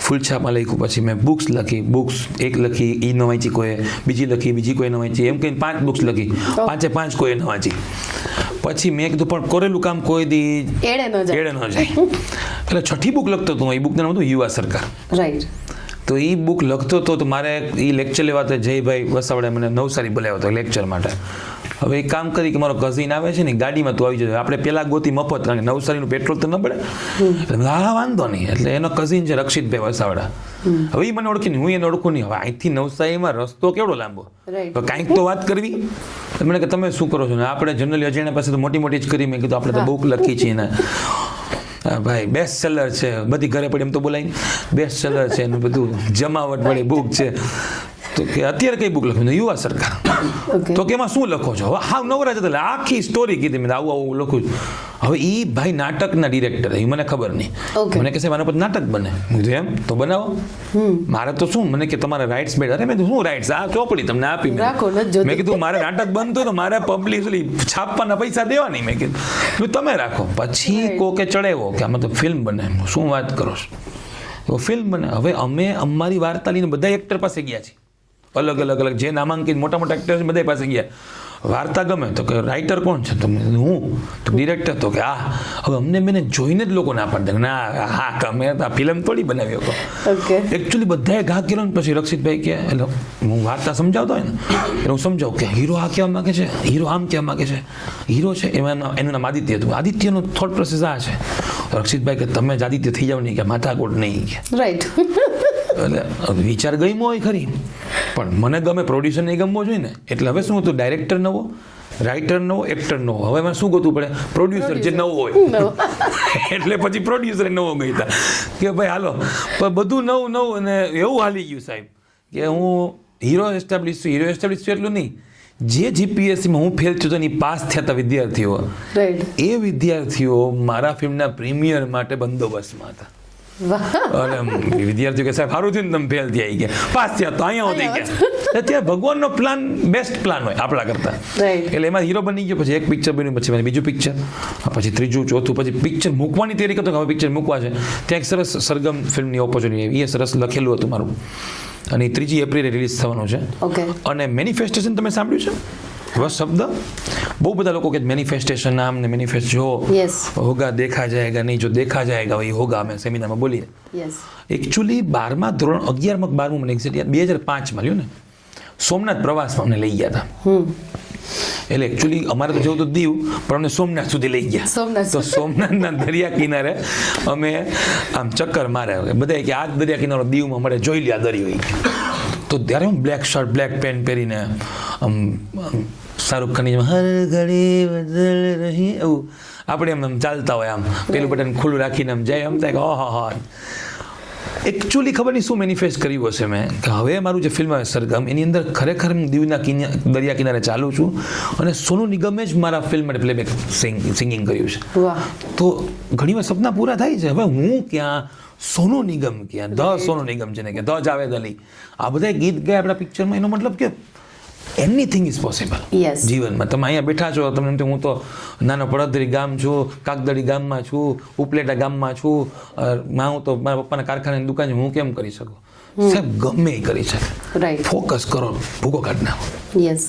Speaker 2: ફૂલછાપમાં લખ્યું. પછી મેં બુક્સ લખી, બુક્સ એક લખી, એ ન વાંચી કોઈએ, બીજી લખી, બીજી કોઈ ન વાંચી, એમ કહીને 5 બુક્સ લખી, 5 કોઈએ ન વાંચી. પછી મેં કીધું પણ કરેલું કામ કોઈ દી એડે ન જાય. એટલે 6ઠી બુક લખતો હતો. એ બુકનું નામ હતું યુવા સરકાર.
Speaker 1: રાઈટ.
Speaker 2: તો એ બુક લખતો હતો, તો મારે એ લેક્ચર લેવા તો જયભાઈ વસાવડે મને નવસારી બોલાવ્યો હતો લેક્ચર માટે. હવે એક કામ કરી કે મારો કઝિન આવે છે ને, ગાડીમાં તું આવી જજો, આપણે પેલા ગોતી મફત, કારણ કે નવસારીનું પેટ્રોલ તો ન પડે. એટલે હા વાંધો નહીં. એટલે એનો કઝિન છે રક્ષિતભાઈ વસાવડા. હવે એ મને ઓળખી નહીં, હું એને ઓળખું નહીં. હવે અહીંથી નવસારીમાં રસ્તો કેવડો લાંબો, કાંઈક તો વાત કરવી. મને કે તમે શું કરો છો? ને આપણે જનરલી અજાણ્યા પાસે તો મોટી મોટી જ કરી. મેં કીધું આપણે તો બુક લખી છે ને ભાઈ, બેસ્ટ સેલર છે, બધી ઘરે પડી એમ તો બોલાય, બેસ્ટ સેલર છે એનું બધું જમાવટ વાળી બુક છે. તો કે અત્યારે કઈ બુક લખવી? યુવા સરકાર. તો કે એમાં શું લખો છો? હવે હા નવરા જતા, એટલે આખી સ્ટોરી કીધી મેં, આવું લખું છું. હવે એ ભાઈ નાટકના ડિરેક્ટર, એ મને ખબર નહીં. મને કહે છે મારા પર નાટક બને. કીધું એમ તો બનાવો. મારે તો શું, મને કે તમારે રાઇટ્સ બેઠ. અરે મેં શું રાઇટ્સ? આ ચોપડી તમને આપી. મેં કીધું મારે નાટક બનતું તો મારે પબ્લિકલી છાપવાના પૈસા દેવા નહીં. મેં કીધું તમે રાખો. પછી કોકે ચડાવ્યો કે આમાં તો ફિલ્મ બને. શું વાત કરો છો? ફિલ્મ બને. હવે અમે અમારી વાર્તા લઈને બધા એક્ટર પાસે ગયા છીએ, અલગ જે નામાંકિત મોટા મોટા એક્ટર છે બધા પાસે ગયા. વાર્તા ગમે તો કે રાઇટર કોણ છે? તમને હું. તો ડિરેક્ટર તો કે હા. હવે અમને મેં જોઈને જ લોકો ના પાડે, ના હા તમે આ ફિલ્મ થોડી બનાવી શકો. એકચ્યુઅલી બધાએ ઘા કર્યો ને પછી રક્ષિતભાઈ કે, એટલે હું વાર્તા સમજાવતો હોય ને એટલે હું સમજાવું કે હીરો આ કહેવા માગે છે, હીરો આમ કહેવા માગે છે. હીરો છે એમાં એનું નામ આદિત્ય હતું. આદિત્યનો થોટ પ્રોસેસ આ છે. રક્ષિતભાઈ કે તમે જ આદિત્ય થઈ જાવ નહીં, કે માથાકોટ નહીં કે. રાઈટ. એટલે વિચાર ગમ્યો હોય ખરી, પણ મને ગમે, પ્રોડ્યુસર નહીં ગમવો જોઈએ ને. એટલે હવે શું હતું, ડાયરેક્ટર નવો, રાઇટર નવો, એક્ટર નવો. હવે એમાં શું ગોતવું પડે? પ્રોડ્યુસર જે નવો હોય. એટલે પછી પ્રોડ્યુસર નવો ગઈ કે ભાઈ હાલો, પણ બધું નવું અને એવું હાલી ગયું સાહેબ કે હું હીરો એસ્ટાબ્લિશ છું એટલું નહીં. જે જીપીએસસીમાં હું ફેલ છું એની પાસ થયા હતા વિદ્યાર્થીઓ, એ વિદ્યાર્થીઓ મારા ફિલ્મના પ્રીમિયર માટે બંદોબસ્તમાં હતા. અને વિદ્યાર્થીઓ કે સાહેબ સારું થયું ને તમે ફેલ થયા ગયા, પાસ થયા તો અહીંયા થઈ ગયા. ત્યાં ભગવાનનો પ્લાન બેસ્ટ પ્લાન હોય આપણા કરતા. એટલે એમાં હીરો બની ગયો, પછી એક પિક્ચર બન્યું, પછી બીજું પિક્ચર, પછી ત્રીજું, ચોથું, પછી પિક્ચર મૂકવાની તૈયારી કરતો કે હવે પિક્ચર મૂકવા છે. ત્યાં એક સરસ સરગમ ફિલ્મની ઓપોર્ચ્યુનિટી આવી, એ સરસ લખેલું હતું મારું, અને 3 એપ્રિલે રિલીઝ થવાનું છે. અને મેનિફેસ્ટેશન તમે સાંભળ્યું છે? બસ શબ્દ બહુ બધા લોકો કે મેનિફેસ્ટેશન નામ ને મેનિફેસ્ટ જો હોગા દેખા જાયગા, નહીં જો દેખા જાયગા વહી હોગા. અમે સેમિનારમાં બોલીએ. એકચ્યુઅલી 12મા ધોરણ 11માં 12મું મને એક્ઝેક્ટ 2005માં લ્યો ને, સોમનાથ પ્રવાસમાં અમને લઈ ગયા હતા. એટલે એકચ્યુઅલી અમારે તો જવું તો દીવ, પણ અમને સોમનાથ સુધી લઈ ગયા. તો સોમનાથના દરિયા કિનારે અમે આમ ચક્કર મારે. બધા કે આ દરિયા કિનારો દીવમાં મળે, જોઈ લે આ દરિયો. તો ત્યારે હું બ્લેક શર્ટ બ્લેક પેન્ટ પહેરીને આમ શાહરુખ ખાનની જેમ હર ઘડી બદલ રહી, એવું આપણે એમ ચાલતા હોય, આમ પેલું બટન ખુલ્લું રાખીને આમ જાય, એમ થાય કે હા. એકચ્યુઅલી ખબર નહીં શું મેનિફેસ્ટ કર્યું હશે મેં, કે હવે મારું જે ફિલ્મ આવે સરગમ, એની અંદર ખરેખર દીવના દરિયા કિનારે ચાલું છું, અને સોનુ નિગમે જ મારા ફિલ્મ માટે પ્લેબેક સિંગિંગ કર્યું છે. તો ઘણીવાર સપના પૂરા થાય છે. હવે હું ક્યાં સોનુ નિગમ ક્યાં, ધ સોનુ નિગમ છે ને કે ધ જાવેદ અલી, આ બધા ગીત ગયા આપણા પિક્ચરમાં. એનો મતલબ કે એનીથિંગ ઇઝ પોસિબલ
Speaker 1: Yes.
Speaker 2: જીવનમાં. તમે અહીંયા બેઠા છો, તમને એમ થાય હું તો નાનો પડદરી ગામ છું, કાગદડી ગામમાં છું, ઉપલેટા ગામમાં છું, હું તો મારા પપ્પાના કારખાનાની દુકાન છે, હું કેમ કરી શકું? સાહેબ ગમે એ કરી શકે.
Speaker 1: રાઈટ.
Speaker 2: ફોકસ કરો, ભૂકો કાઢી નાખો.
Speaker 1: યસ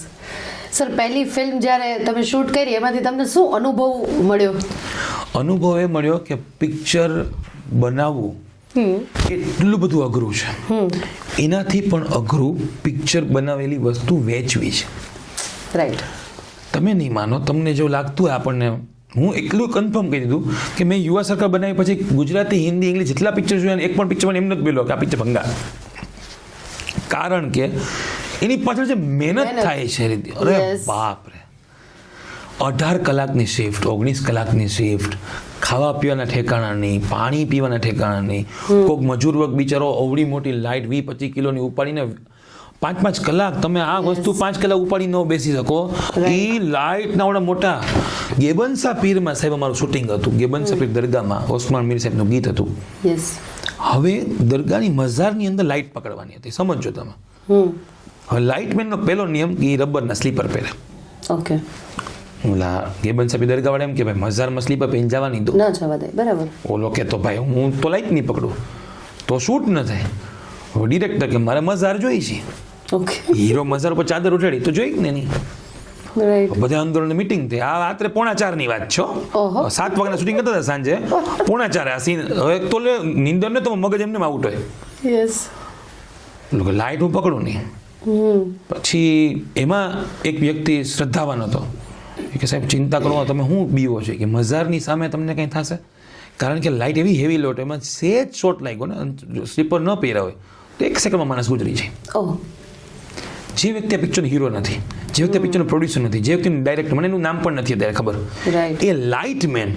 Speaker 1: સર, પહેલી ફિલ્મ જ્યારે તમે શૂટ કરી એમાંથી તમને શું અનુભવ મળ્યો?
Speaker 2: અનુભવ એ મળ્યો કે પિક્ચર બનાવવું એટલું બધું અઘરું છે. એનાથી પણ અઘરું પિક્ચર બનાવેલી વસ્તુ વેચવી છે.
Speaker 1: રાઈટ.
Speaker 2: તમે નહીં માનો, તમને જો લાગતું હોય આપણને, હું એટલું કન્ફર્મ કહી દીધું કે મેં યુવા સરકાર બનાવી પછી ગુજરાતી, હિન્દી, ઇંગ્લિશ જેટલા પિક્ચર જોયા એક પણ પિક્ચરમાં એમ નથી બોલ્યો કે આ પિક્ચર ભંગાર. કારણ કે એની પાછળ જે મહેનત થાય છે રીતિ, અરે
Speaker 1: Yes.
Speaker 2: બાપ રે, 18 કલાકની શિફ્ટ, 19 કલાકની શિફ્ટ, ખાવા પીવાના ઠેકાણા નહીં, પાણી પીવાના ઠેકાણા નહીં. કોઈક મજૂર વર્ગ બિચારો અવળી મોટી લાઇટ 20-25 કિલોની ઉપાડીને 5-5 કલાક તમે આ વસ્તુ 5 કલાક ઉપાડી ન બેસી શકો. એ લાઇટના ઓલા મોટા ગેબન્સા પીરમાં સાહેબ અમારું શૂટિંગ હતું. ગેબન્સા પીર દરગાહમાં ઓસ્માન મીર સાહેબનું ગીત હતું.
Speaker 1: યસ.
Speaker 2: હવે દરગાહની મઝારની અંદર લાઇટ પકડવાની હતી, સમજો તમે. હવે લાઇટમેનનો પહેલો નિયમ કે રબરના સ્લીપર પહેરે.
Speaker 1: ઓકે.
Speaker 2: ઓલા ગેબન સાહેબ દરગાહવાળા એમ કે ભાઈ મઝારમાં સ્લીપર પહેરીને જવાની દો.
Speaker 1: ના જવા દે. બરાબર.
Speaker 2: ઓલો કે તો ભાઈ હું તો લાઇટ નહીં પકડું તો શૂટ ન થાય. હવે ડિરેક્ટર કે મારે મઝાર જોઈ છે.
Speaker 1: ઓકે.
Speaker 2: હીરો મઝાર ઉપર ચાદર ઉઠાડી તો જોઈ ને નહીં.
Speaker 1: રાઈટ.
Speaker 2: બધા અંદરોની મીટિંગ થઈ. આ રાત્રે 3:45 ની વાત છો.
Speaker 1: ઓહો.
Speaker 2: 7 વાગ્યાના શૂટિંગ કરતા હતા સાંજે. 3:45 આ સીન. હવે તો નીંદર ને તો મગજ એમને આઉટ હોય.
Speaker 1: યસ.
Speaker 2: લોકો લાઇટ હું પકડું નહીં. પછી એમાં એક વ્યક્તિ શ્રદ્ધાવાન હતો કે સાહેબ ચિંતા કરો, તમે શું બીવો છે કે મઝારની સામે તમને કંઈ થશે? કારણ કે લાઇટ એવી હેવી લોટ, એમાં સેજ શોટ લાગ્યો ને, સ્લીપર ન પહેર્યા હોય તો 1 સેકન્ડમાં માણસ ગુજરી જાય.
Speaker 1: ઓહ.
Speaker 2: જે વ્યક્તિ આ પિક્ચરનો હીરો નથી, જે વ્યક્તિ આ પિક્ચરનો પ્રોડ્યુસર નથી, જે વ્યક્તિનું ડાયરેક્ટર, મને એનું નામ પણ નથી અત્યારે ખબર,
Speaker 1: રાઈટ.
Speaker 2: એ લાઇટમેન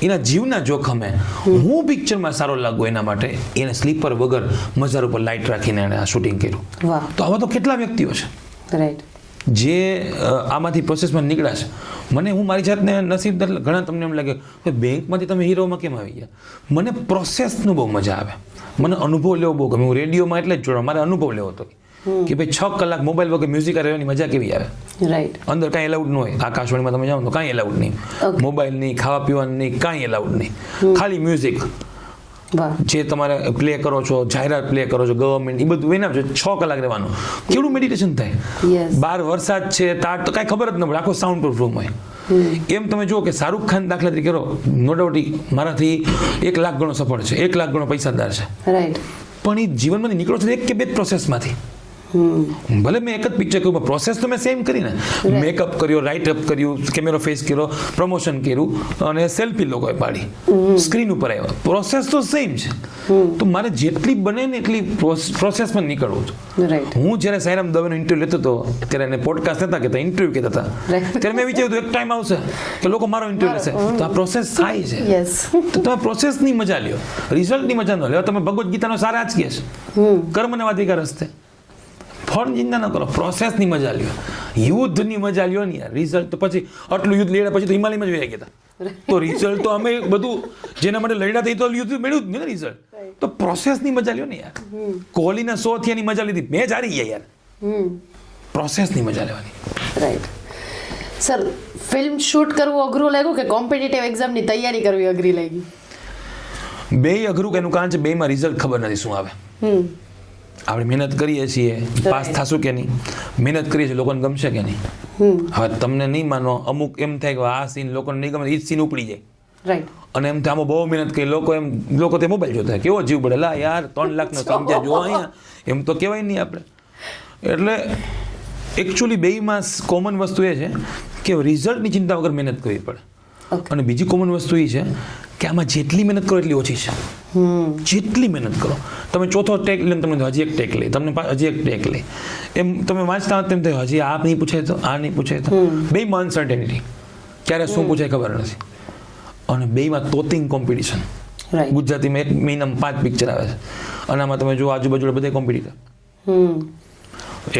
Speaker 2: એના જીવના જોખમે હું પિક્ચરમાં સારો લાગુ એના માટે એને સ્લીપર વગર મઝાર ઉપર લાઇટ રાખીને એણે આ શૂટિંગ કર્યું.
Speaker 1: વાહ.
Speaker 2: તો આવા તો કેટલા વ્યક્તિઓ છે
Speaker 1: રાઈટ.
Speaker 2: જે આમાંથી પ્રોસેસમાં નીકળ્યા છે. મને હું મારી જાતને નસીબદાર, ઘણા તમને એમ લાગે કે બેંકમાંથી તમે હીરોમાં કેમ આવી ગયા? મને પ્રોસેસનું બહુ મજા આવે, મને અનુભવ લેવો બહુ ગમે. હું રેડિયોમાં એટલે જ જોડો, મારે અનુભવ લેવો હતો કે ભાઈ 6 કલાક મોબાઈલ વગર મ્યુઝિક રહેવાની મજા કેવી આવે.
Speaker 1: રાઈટ.
Speaker 2: અંદર કાંઈ એલાઉડ ન હોય. આકાશવાણીમાં તમે જાઓ તો કાંઈ એલાઉડ નહીં, મોબાઈલ નહીં, ખાવા પીવાનું નહીં, કાંઈ એલાઉડ નહીં, ખાલી મ્યુઝિક.
Speaker 1: વાહ.
Speaker 2: જે તમારે પ્લે કરો છો, જાહેરાત પ્લે કરો છો, ગવર્મેન્ટ, એ બધું એના 6 કલાક રહેવાનું. કેવું મેડિટેશન થાય.
Speaker 1: યસ.
Speaker 2: બહાર વરસાદ છે, તાર તો કાંઈ ખબર જ ન પડે, આખો સાઉન્ડ પ્રૂફ રૂમ હોય. એમ તમે જુઓ કે શાહરૂખ ખાન દાખલા તરીકે કરો, નો ડાઉટ મારાથી 1 લાખ ગણો સફળ છે, 1 લાખ ગણો પૈસાદાર છે,
Speaker 1: રાઈટ.
Speaker 2: પણ એ જીવનમાંથી નીકળો છો 1 કે 2 પ્રોસેસમાંથી. ભલે મેં એક જ પિક્ચર કર્યું, પ્રોસેસ તો મેં સેમ કરીને, મેકઅપ કર્યો, રાઇટઅપ કર્યું, કેમેરો ફેસ કર્યો, પ્રમોશન કર્યું અને સેલ્ફી લોકોએ પાડી, સ્ક્રીન ઉપર આવ્યો, પ્રોસેસ તો સેમ છે. તો મારે જેટલી બને ને એટલી પ્રોસેસમાં નીકળવું હતું.
Speaker 1: રાઈટ.
Speaker 2: હું જ્યારે સાયરામ દવેનો ઇન્ટરવ્યુ લેતો હતો ત્યારે એને પોડકાસ્ટ હતા કહેતા, ઇન્ટરવ્યુ કહેતા હતા, ત્યારે મેં વિચાર્યું એક ટાઈમ આવશે કે લોકો મારો ઇન્ટરવ્યુ લેશે. તો આ પ્રોસેસ થાય છે.
Speaker 1: યસ.
Speaker 2: તો તમે પ્રોસેસની મજા લ્યો, રિઝલ્ટની મજા ન લ્યો. તમે ભગવદ્ ગીતાનો સાર આ જ કહે છે, કર્મને વાધિકા રસ્તે. ફળ ચિંતા ન કરો, પ્રોસેસની મજા લ્યો, યુદ્ધની મજા લ્યો ને યાર. રિઝલ્ટ તો પછી આટલું યુદ્ધ લડ્યા પછી તો હિમાલયમાં જોયા ગયા હતા. તો રિઝલ્ટ તો અમે બધું જેના માટે લડ્યા થઈ તો યુદ્ધ મેળવ્યું જ ને રિઝલ્ટ. તો પ્રોસેસની મજા લ્યો ને યાર. કોહલીના 100 થયાની મજા લીધી, મેચ હારી ગયા યાર. પ્રોસેસની મજા લેવાની.
Speaker 1: રાઈટ. સર, ફિલ્મ શૂટ કરવું અઘરું લાગ્યું કે કોમ્પિટિટિવ એક્ઝામની તૈયારી કરવી અઘરી લાગી?
Speaker 2: બેય અઘરું કે એનું કારણ છે બેયમાં રિઝલ્ટ ખબર નથી શું આવે. આપણે મહેનત કરીએ છીએ, પાસ થશું કે નહીં, મહેનત કરીએ છીએ, લોકોને ગમશે કે નહીં. હવે તમને નહીં માનો, અમુક એમ થાય કે આ સીન લોકોને નહીં ગમે, એ જ સીન ઉપડી જાય.
Speaker 1: રાઈટ.
Speaker 2: અને એમ આમાં બહુ મહેનત કરી, લોકો તે મોબાઈલ જોતા કેવો જીવ પડે, લા યાર 3 લાખનો સમજ્યા જો અહીંયા, એમ તો કહેવાય નહીં આપણે. એટલે એકચ્યુઅલી બેયમાં કોમન વસ્તુ એ છે કે રિઝલ્ટની ચિંતા વગર મહેનત કરવી પડે. અને બીજી કોમન વસ્તુ એ છે કે આમાં જેટલી મહેનત કરો એટલી ઓછી છે. જેટલી મહેનત કરો, તમે ચોથો ટેક લે, તમને હજી એક ટેક લે, તમને હજી એક ટેક લે, એમ તમે વાંચતા તેમ થાય હજી આ નહીં પૂછાય તો આ નહીં પૂછાય તો. બેયમાં અનસર્ટેનિટી, ક્યારે શું પૂછાય ખબર નથી. અને બેયમાં તોતિંગ કોમ્પિટિશન. ગુજરાતીમાં 1 મહિનામાં 5 પિક્ચર આવે છે અને આમાં તમે જો આજુબાજુ બધા કોમ્પિટિટર.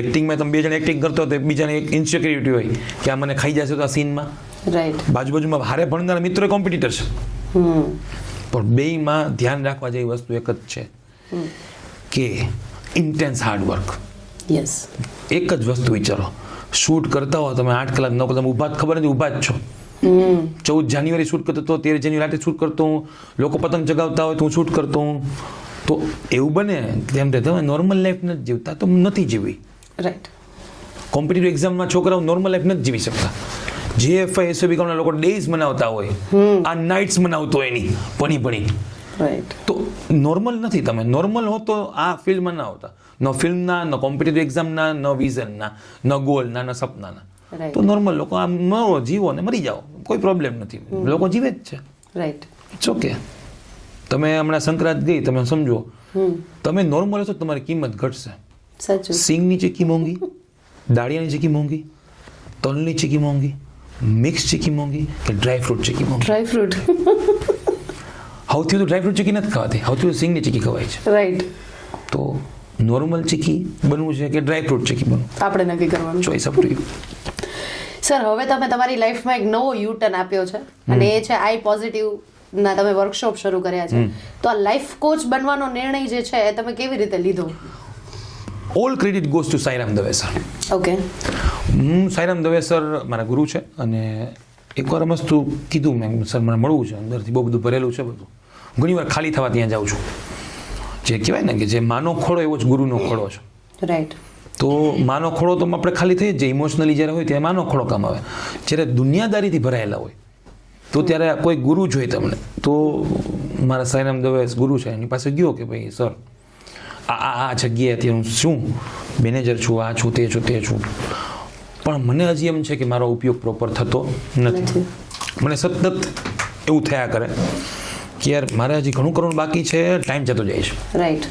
Speaker 2: એક્ટિંગમાં તમે 2 જણ એક્ટિંગ કરતો તો બીજાને એક ઇન્સિક્યોરિટી હોય કે આ મને ખાઈ જશે તો આ સીનમાં.
Speaker 1: રાઈટ.
Speaker 2: બાજુબાજુમાં હારે ભણનારા મિત્રો કોમ્પિટિટર છે. પણ બેયમાં ધ્યાન રાખવા જેવી વસ્તુ એક જ છે કે ઇન્ટેન્સ હાર્ડવર્ક.
Speaker 1: યસ.
Speaker 2: એક જ વસ્તુ વિચારો, શૂટ કરતા હો તમે 8 કલાક 9 કલાક ઊભા ખબર નથી ઊભા જ છો. 14 જાન્યુઆરી શૂટ કરતો હતો, 13 જાન્યુઆરી રાતે શૂટ કરતો હું, લોકો પતંગ ચગાવતા હોય તો હું શૂટ કરતો હું. તો એવું બને તેમ તમે નોર્મલ લાઈફ નથી જીવતા તો નથી જીવી.
Speaker 1: રાઈટ.
Speaker 2: કોમ્પિટિટિવ એક્ઝામમાં છોકરાઓ નોર્મલ લાઈફ નથી જીવી શકતા. JFI SOB કામના લોકો ડેઝ મનાવતા હોય, આ નાઇટ્સ મનાવતો હોય એની ભણી.
Speaker 1: રાઈટ.
Speaker 2: તો નોર્મલ નથી. તમે નોર્મલ હો તો આ ફિલ્ડમાં ના આવતા. ન ફિલ્મના, ન કોમ્પિટિટિવ એક્ઝામના, ન વિઝનના, ન ગોલના, ન સપનાના. તો નોર્મલ લોકો આમ મરો, જીવો ને મરી જાઓ, કોઈ પ્રોબ્લેમ નથી. લોકો જીવે જ છે.
Speaker 1: રાઈટ.
Speaker 2: It's okay. તમે હમણાં સંક્રાંત ગઈ, તમે સમજો તમે નોર્મલ હશો તમારી કિંમત ઘટશે.
Speaker 1: સાચું.
Speaker 2: સિંગની ચીકી મોંઘી, દાળિયાની ચીકી મોંઘી, તલની ચીકી મોંઘી, મિક્સ ચીકી મોંઘી કે ડ્રાયફ્રૂટ ચીકી મોંઘી?
Speaker 1: ડ્રાયફ્રૂટ.
Speaker 2: સૌથી વધુ ડ્રાયફ્રૂટ ચીકી નથી ખાવાતી, સૌથી વધુ સિંગની ચીકી ખવાય છે.
Speaker 1: રાઈટ.
Speaker 2: તો નોર્મલ ચીકી બનવું છે કે ડ્રાયફ્રૂટ ચીકી બનવું,
Speaker 1: આપણે નક્કી કરવાનું.
Speaker 2: Choice up to you.
Speaker 1: Sir, હવે તમે તમારી લાઈફમાં એક નવો યુટર્ન આપ્યો છે અને એ છે આઈ પોઝિટિવ ના તમે વર્કશોપ શરૂ કર્યા છે. તો આ લાઈફ કોચ બનવાનો નિર્ણય જે છે એ તમે કેવી રીતે લીધો?
Speaker 2: All credit goes to Sairam Dave sir.
Speaker 1: Okay.
Speaker 2: Sairam Dave sir મારા ગુરુ છે અને એકવાર મસ્તુ કીધું મેં, સર મને મળવું છે, અંદરથી બહુ બધું ભરેલું છે બધું. ઘણીવાર ખાલી થવા ત્યાં જાઉં છું. જે કહેવાય ને કે જે માનો ખોળો એવો જ ગુરુનો ખોળો છે.
Speaker 1: રાઈટ.
Speaker 2: તો માનો ખોળો તો આપણે ખાલી થઈ જ ઇમોશનલી જ્યારે હોય ત્યારે માનો ખોળો કામ આવે. જ્યારે દુનિયાદારીથી ભરાયેલા હોય તો ત્યારે કોઈ ગુરુ જોઈએ તમને. તો મારા સાઈરામ દવે ગુરુ છે, એની પાસે ગયો કે ભાઈ સર આ જગ્યાએથી હું શું મેનેજર છું, આ છું, તે છું, તે છું, પણ મને હજી એમ છે કે મારો ઉપયોગ પ્રોપર થતો નથી. મને સતત એવું થયા કરે કે યાર મારે હજી ઘણું કરવાનું બાકી છે, ટાઈમ જતો જાય છે.
Speaker 1: રાઈટ.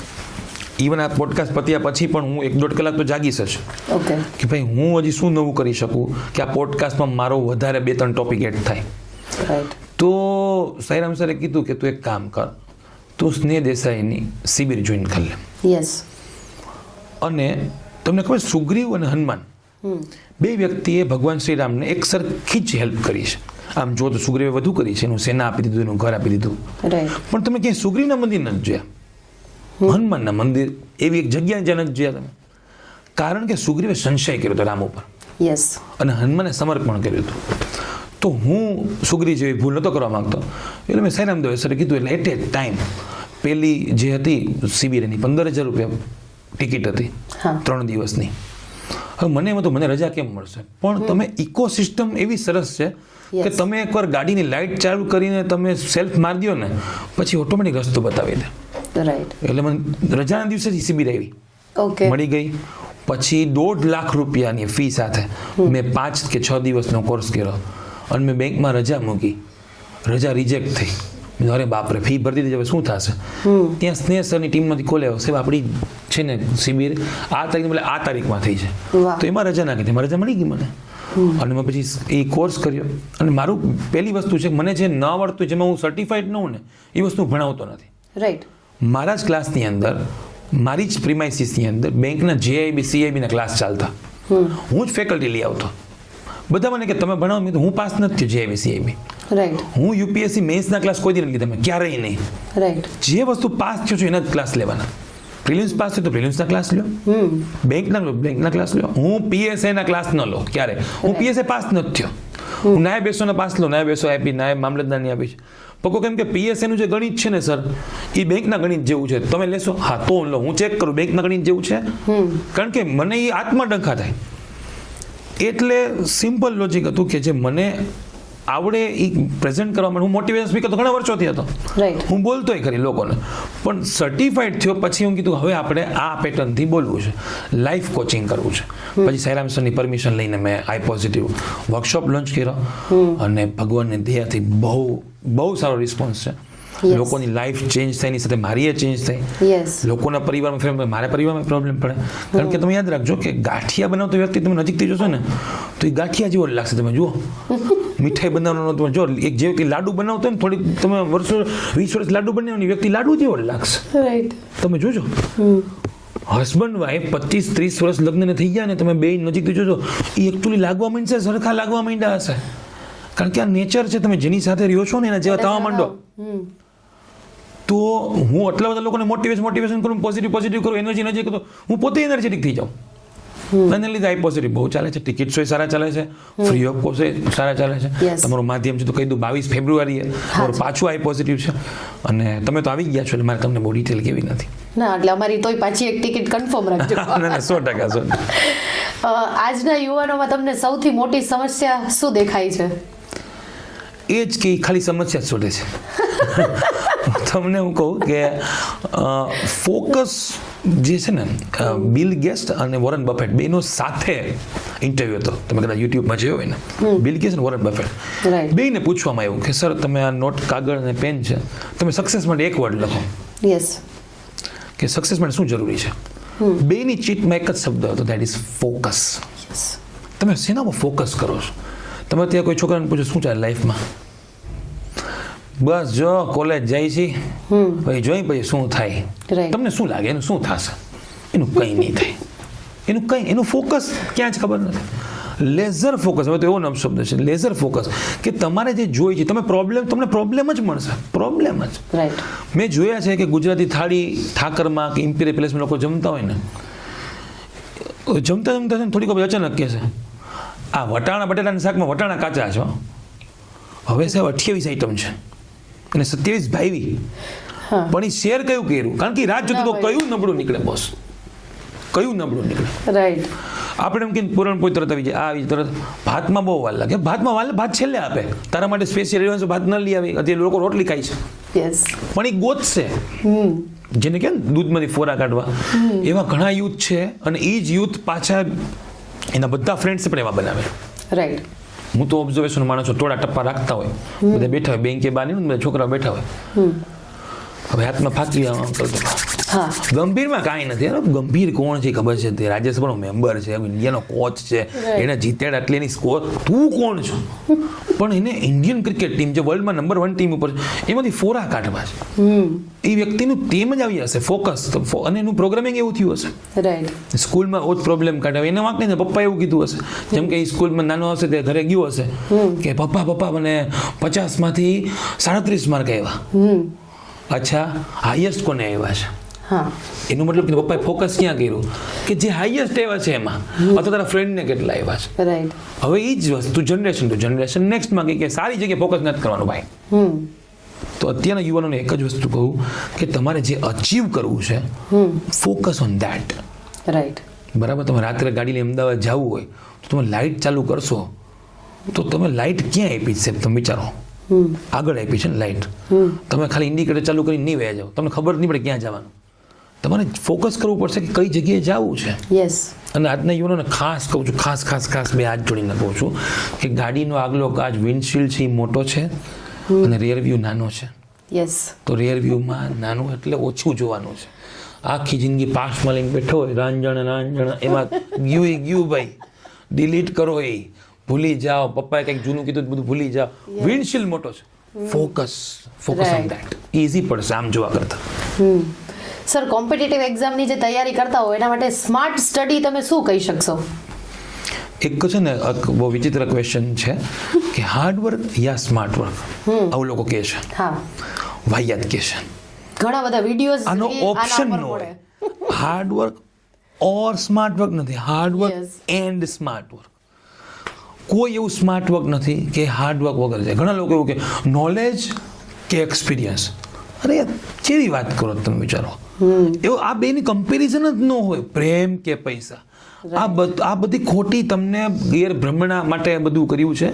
Speaker 2: ઇવન આ પોડકાસ્ટ પત્યા પછી પણ હું 1-1.5 કલાક તો જાગીશ જ.
Speaker 1: ઓકે.
Speaker 2: કે ભાઈ હું હજી શું નવું કરી શકું કે આ પોડકાસ્ટમાં મારો વધારે 2-3 ટોપિક એડ થાય.
Speaker 1: રાઈટ.
Speaker 2: તો સાઈરામ સરે કીધું કે તું એક કામ કર, તું સ્નેહ દેસાઈની શિબિર જોઈન કરી લે.
Speaker 1: યસ.
Speaker 2: અને તમને ખબર સુગ્રીવ અને હનુમાન બે વ્યક્તિએ ભગવાન શ્રીરામને એક સરખી જ હેલ્પ કરી છે. આમ જો તો સુગ્રીવે વધુ કરી છે, એનું સેના આપી દીધું, એનું ઘર આપી દીધું.
Speaker 1: રાઈટ.
Speaker 2: પણ તમે ક્યાંય સુગ્રીવના મંદિર નથી જોયા, હનુમાનના મંદિર એવી એક જગ્યા જ્યાં નથી જોયા તમે. કારણ કે સુગ્રીવે સંશય કર્યો હતો રામ ઉપર.
Speaker 1: યસ.
Speaker 2: અને હનુમાને સમર્પણ કર્યું હતું. તો હું સુગ્રીવ જેવી ભૂલ નહોતો કરવા માંગતો, એટલે મેં સાઈરામ દવે સરે કીધું. એટલે એટ એ ટાઈમ પેલી જે હતી શિબિર એની 15,000 રૂપિયા ટિકિટ હતી 3 દિવસની. હવે મને એમ હતું મને રજા કેમ મળશે, પણ તમે ઇકોસિસ્ટમ એવી સરસ છે કે તમે એકવાર ગાડીની લાઇટ ચાલુ કરીને તમે સેલ્ફ મારી દો ને પછી ઓટોમેટિક રસ્તો બતાવી દે.
Speaker 1: રાઈટ.
Speaker 2: એટલે મને રજાના દિવસે જ શિબિર આવી.
Speaker 1: ઓકે.
Speaker 2: મળી ગઈ. પછી 1.5 લાખ રૂપિયાની ફી સાથે મેં 5 કે 6 દિવસનો કોર્સ કર્યો અને મેં બેંકમાં રજા મૂકી. રજા રિજેક્ટ થઈ. અરે બાપરે, ફી ભરી દીધી, હવે શું થશે? ત્યાં સ્નેહ સરની ટીમમાંથી ખોલે સાહેબ આપણી છે ને શિબિર આ તારીખ એટલે આ તારીખમાં થઈ છે, તો એમાં રજા નાખી. એમાં રજા મળી ગઈ મને અને મેં પછી એ કોર્સ કર્યો. અને મારું પહેલી વસ્તુ છે મને જે ન આવડતું, જેમાં હું સર્ટિફાઈડ ન હોઉં ને એ વસ્તુ ભણાવતો નથી.
Speaker 1: રાઈટ.
Speaker 2: મારા જ ક્લાસની અંદર, મારી જ પ્રિમાઇસીસની અંદર બેંકના JIB CIB ના ક્લાસ ચાલતા. હું જ ફેકલ્ટી લઈ આવતો. બધા મને કે તમે ભણાવો, મેં તો હું પાસ નથી થયો JIB CIB.
Speaker 1: રાઈટ.
Speaker 2: હું UPSC મેન્સના ક્લાસ કોઈ દી નથી લીધા, મેં ક્યારેય નહીં.
Speaker 1: રાઈટ.
Speaker 2: જે વસ્તુ પાસ થયો છું એના જ ક્લાસ લેવાના. પ્રિલિમ્સ પાસ થયો તો પ્રિલિમ્સના ક્લાસ લો, બેંકના ક્લાસ લો. હું PSI ના ક્લાસ ન લો ક્યારે. હું PSI પાસ નથી થયો. હું નાયબ SO પાસ લો, નાયબ SO આપી, નાયબ મામલતદારની આપી છે. પકો કેમ કે PSI નું જે ગણિત છે ને સર, એ બેંકના ગણિત જેવું છે. તમે લેશો? હા તો લો, હું ચેક કરું બેંકના ગણિત જેવું છે. કારણ કે મને એ આત્મડંખા થાય. એટલે સિમ્પલ લોજિક હતું કે જે મને આવડે એ પ્રેઝન્ટ કરવા માટે. હું મોટિવેશન સ્પીકર તો ઘણા વર્ષોથી હતો, હું બોલતોય ખરી લોકોને, પણ સર્ટિફાઈડ થયો પછી હું કીધું હવે આપણે આ પેટર્નથી બોલવું છે, લાઈફ કોચિંગ કરવું છે. પછી સાઈરામ સરની પરમિશન લઈને મેં આઈ પોઝિટિવ વર્કશોપ લોન્ચ કર્યો અને ભગવાનની દયાથી બહુ સારો રિસ્પોન્સ છે. લોકોની લાઈફ ચેન્જ થાય, એની સાથે મારી એ ચેન્જ થાય. લોકોના પરિવારમાં મારા પરિવારમાં પ્રોબ્લેમ પડે. કારણ કે તમે યાદ રાખજો કે ગાંઠિયા બનાવતો વ્યક્તિ તમે નજીકથી જોશો ને તો એ ગાંઠિયા જેવો લાગશે. તમે જુઓ મીઠાઈ બનાવવાનો તમે જો એક જે વ્યક્તિ લાડુ બનાવતો હોય ને, થોડીક તમે 20 વર્ષ લાડુ બનાવવાની વ્યક્તિ લાડુ જેવો લાગશે. તમે જોજો હસબન્ડ વાઈફ 25-30 વર્ષ લગ્નને થઈ ગયા ને, તમે બે નજીકથી જોજો એ એકચ્યુઅલી લાગવા માંડશે, સરખા લાગવા માંડ્યા હશે. કારણ કે આ નેચર છે, તમે જેની સાથે રહ્યો છો ને એના જેવા થવા માંડો. તો હું આટલા બધા લોકોને મોટિવેશન કરું, પોઝિટિવ કરું, એનર્જી કરું, હું પોતે એનર્જેટિક થઈ જાઉં. અને લીધે આઈ પોઝિટિવ બહુ ચાલે છે, ટિકિટ્સ સારા ચાલે છે, ફ્રી ઓફ કોસ્ટ સારા ચાલે છે.
Speaker 1: Yes.
Speaker 2: તમારું માધ્યમ છે તો કહી દઉં 22 ફેબ્રુઆરીએ તમારું પાછું આઈ પોઝિટિવ છે, અને તમે તો આવી ગયા છો એટલે મારે તમને બહુ ડિટેલ કેવી નથી.
Speaker 1: ના એટલે અમારી તોય પાછી એક ટિકિટ કન્ફર્મ રાખજો.
Speaker 2: ના 100%.
Speaker 1: આજના યુવાનોમાં તમને સૌથી મોટી સમસ્યા શું દેખાય છે?
Speaker 2: એ જ કે ખાલી સમસ્યા જ શોધે છે. તમને હું કહું કે ફોકસ જે છે ને, બિલ ગેટ્સ અને વોરન બફેટ બેનો સાથે ઇન્ટરવ્યુ હતો, તમે કદાચ યુટ્યુબમાં જોયો હોય ને, બિલ ગેટ્સ અને વોરન બફેટ
Speaker 1: Right.
Speaker 2: બેને પૂછવામાં આવ્યું કે સર તમે આ નોટ, કાગળ અને પેન છે, તમે સક્સેસ માટે એક વર્ડ લખો
Speaker 1: યસ.
Speaker 2: કે સક્સેસ માટે શું જરૂરી છે. બેની ચીટમાં એક જ શબ્દ હતો, દેટ ઇઝ ફોકસ. તમે શેનામાં ફોકસ કરો છો? તમે ત્યાં કોઈ છોકરાને પૂછો શું ચાલે લાઈફમાં, બસ જો કોલેજ જાય છે, પછી જોઈ પછી શું થાય.
Speaker 1: Right.
Speaker 2: તમને શું લાગે એનું શું થશે? એનું કંઈ નહીં થાય. એનું ફોકસ ક્યાં જ ખબર નથી. લેઝર ફોકસ, હવે તો એવો નવો શબ્દ છે લેઝર ફોકસ, કે તમારે જે જોઈએ છે તમને પ્રોબ્લેમ જ મળશે, પ્રોબ્લેમ જ.
Speaker 1: રાઈટ.
Speaker 2: મેં જોયા છે કે ગુજરાતી થાળી ઠાકરમાં કે ઇમ્પિરિયલ પેલેસમાં લોકો જમતા હોય ને, જમતા છે ને થોડીક વાર અચાનક કહે છે આ વટાણા બટેટાના શાકમાં વટાણા કાચા છે હો. હવે સાહેબ 28 આઈટમ છે અને 27 ભાવી, પણ એ શેર કયું કર્યું? કારણ કે રાત જોતું તો કયું નબળું નીકળે બોસ, કયું નબળું નીકળે.
Speaker 1: રાઈટ.
Speaker 2: આપણે એમ કે પૂરણપોઈ તરત આવી જાય, આવી તરત ભાતમાં બહુ વાર લાગે, ભાત છેલ્લે આપે, તારા માટે સ્પેશિયલ ભાત ન લઈ આવી, અત્યારે લોકો રોટલી ખાય છે.
Speaker 1: યસ.
Speaker 2: પણ એ ગોતશે, જેને કે દૂધમાંથી ફોરા કાઢવા, એવા ઘણા યુથ છે, અને એ જ યુથ પાછા એના બધા ફ્રેન્ડ્સ પણ એવા બનાવે.
Speaker 1: રાઈટ.
Speaker 2: હું તો ઓબ્ઝર્વેશન માણસ છું, ટોળા ટપ્પા રાખતા હોય, બધા બેઠા હોય, બેંકે બહાર નહીં, બધા છોકરા બેઠા હોય, હવે હાથમાં ફાકી અંકલ તો
Speaker 1: હા.
Speaker 2: ગંભીરમાં કાંઈ નથી. ગંભીર કોણ છે ખબર છે? તે રાજ્યસભાનો મેમ્બર છે, ઇન્ડિયાનો કોચ છે, એને જીત્યા એટલે એની સ્કોર, તું કોણ છો? પણ એને ઇન્ડિયન ક્રિકેટ ટીમ જે વર્લ્ડમાં નંબર 1 ટીમ ઉપર છે એમાંથી ફોરા કાઢવા છે. એ વ્યક્તિનું તેમ જ આવી હશે ફોકસ, અને એનું પ્રોગ્રામિંગ એવું થયું હશે.
Speaker 1: રાઈટ.
Speaker 2: સ્કૂલમાં ઓજ પ્રોબ્લેમ કાઢ્યા એને વાંક નહીં, પપ્પા એવું કીધું હશે, જેમ કે એ સ્કૂલમાં નાનો હશે તે ઘરે ગયો હશે કે પપ્પા મને 50માંથી 37 માર્ક આવ્યા. અચ્છા, હાઈએસ્ટ કોને આવ્યા છે?
Speaker 1: હા.
Speaker 2: એનું મતલબ કે પપ્પાએ ફોકસ ક્યાં કર્યું કે જે હાઈએસ્ટ આવ્યા છે એમાં, અથવા તારા ફ્રેન્ડને કેટલા આવ્યા છે.
Speaker 1: રાઈટ.
Speaker 2: હવે એ જ વસ્તુ જનરેશન ટુ જનરેશન નેક્સ્ટમાં કે સારી જગ્યાએ ફોકસ નથી કરવાનું ભાઈ. તો અત્યારના યુવાનોને એક જ વસ્તુ કહું કે તમારે જે અચીવ કરવું છે, ફોકસ ઓન દેટ.
Speaker 1: રાઈટ.
Speaker 2: બરાબર. તમે રાત્રે ગાડી લઈને અમદાવાદ જવું હોય તો તમે લાઇટ ચાલુ કરશો તો તમે લાઇટ ક્યાં આપી છે તમે વિચારો. આગળ આપી છે ને લાઇટ, તમે ખાલી ઇન્ડિકેટર ચાલુ કરીને નહીં વહી જાઓ, તમને ખબર નહીં પડે ક્યાં જવાનું. તમારે ફોકસ કરવું પડશે કે કઈ જગ્યાએ જવું છે.
Speaker 1: યસ.
Speaker 2: અને આજના યુવાનોને ખાસ કહું છું, ખાસ બે હાથ જોડીને કહું છું કે ગાડીનો આગલો કાચ વિન્ડશીલ્ડ છે એ મોટો છે અને રિયર વ્યૂ નાનો છે.
Speaker 1: યસ.
Speaker 2: તો રિયર વ્યૂમાં નાનું એટલે ઓછું જોવાનું છે. આખી જિંદગી પાસ્ટમાં લઈને બેઠો હોય, રાંજણ એમાં ગયું ભાઈ, ડિલીટ કરો, એ ભૂલી જાઓ. પપ્પાએ કંઈક જૂનું કીધું બધું ભૂલી જાઓ. વિન્ડશીલ્ડ મોટો છે, ફોકસ ઓન ધેટ. ઇઝી પડશે આમ જોવા કરતા.
Speaker 1: સર, કોમ્પિટિટિવ એક્ઝામની જે તૈયારી કરતા હોય એના માટે સ્માર્ટ સ્ટડી તમે શું કહી શકશો?
Speaker 2: એક છે ને બહુ વિચિત્ર ક્વેશ્ચન છે કે હાર્ડવર્ક યા સ્માર્ટ વર્ક, આવું લોકો કહે છે.
Speaker 1: હા.
Speaker 2: વાહિયાત કહે છે.
Speaker 1: ઘણા બધા વિડીયોઝ
Speaker 2: આનો ઓપ્શન ન હોય. હાર્ડવર્ક ઓર સ્માર્ટ વર્ક નથી, હાર્ડવર્ક એન્ડ સ્માર્ટ વર્ક. કોઈ એવું સ્માર્ટ વર્ક નથી કે હાર્ડવર્ક વગર છે. ઘણા લોકો એવું કે નોલેજ કે એક્સપિરિયન્સ. અરે કેવી વાત કરો તમે વિચારો, એવું આ બેની કમ્પેરિઝન જ ન હોય. પ્રેમ કે પૈસા, આ બધી ખોટી તમને ગેરભ્રમણા માટે બધું કર્યું છે.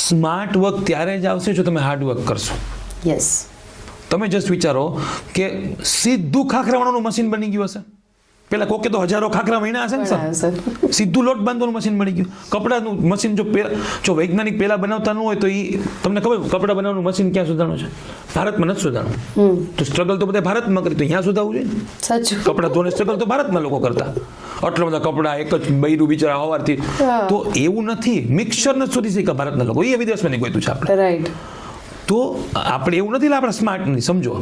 Speaker 2: સ્માર્ટ વર્ક ત્યારે જ આવશે જો તમે હાર્ડવર્ક કરશો.
Speaker 1: યસ.
Speaker 2: તમે જસ્ટ વિચારો કે સીધું ખાખરા વણવાનું મશીન બની ગયું હશે. પેલા કોકે તો હજારો ખાખરા વણ્યા હશે ને સર. સીધું લોટ બાંધવાનું મશીન બની ગયું. કપડાનું મશીન જો વૈજ્ઞાનિક પહેલા બનાવતા ન હોય તો એ તમને ખબર કપડા બનાવવાનું મશીન ક્યાં સુધારணும் છે? ભારતમાં નથી સુધારணும். તો સ્ટ્રગલ તો બધા ભારતમાં કરી, તો અહીંયા સુધારવું જોઈએ.
Speaker 1: સાચું.
Speaker 2: કપડા ધોને સ્ટ્રગલ તો ભારતમાં લોકો કરતા. આટલા બધા કપડા એક જ બૈરું બિચારા હવારથી. તો એવું નથી, મિક્સર નથી શોધી શક્યા ભારતના લોકો, એ વિદેશમાં નહીં ગોતું છે આપણે.
Speaker 1: રાઈટ.
Speaker 2: તો આપણે એવું નથી આપણે સ્માર્ટ નહીં, સમજો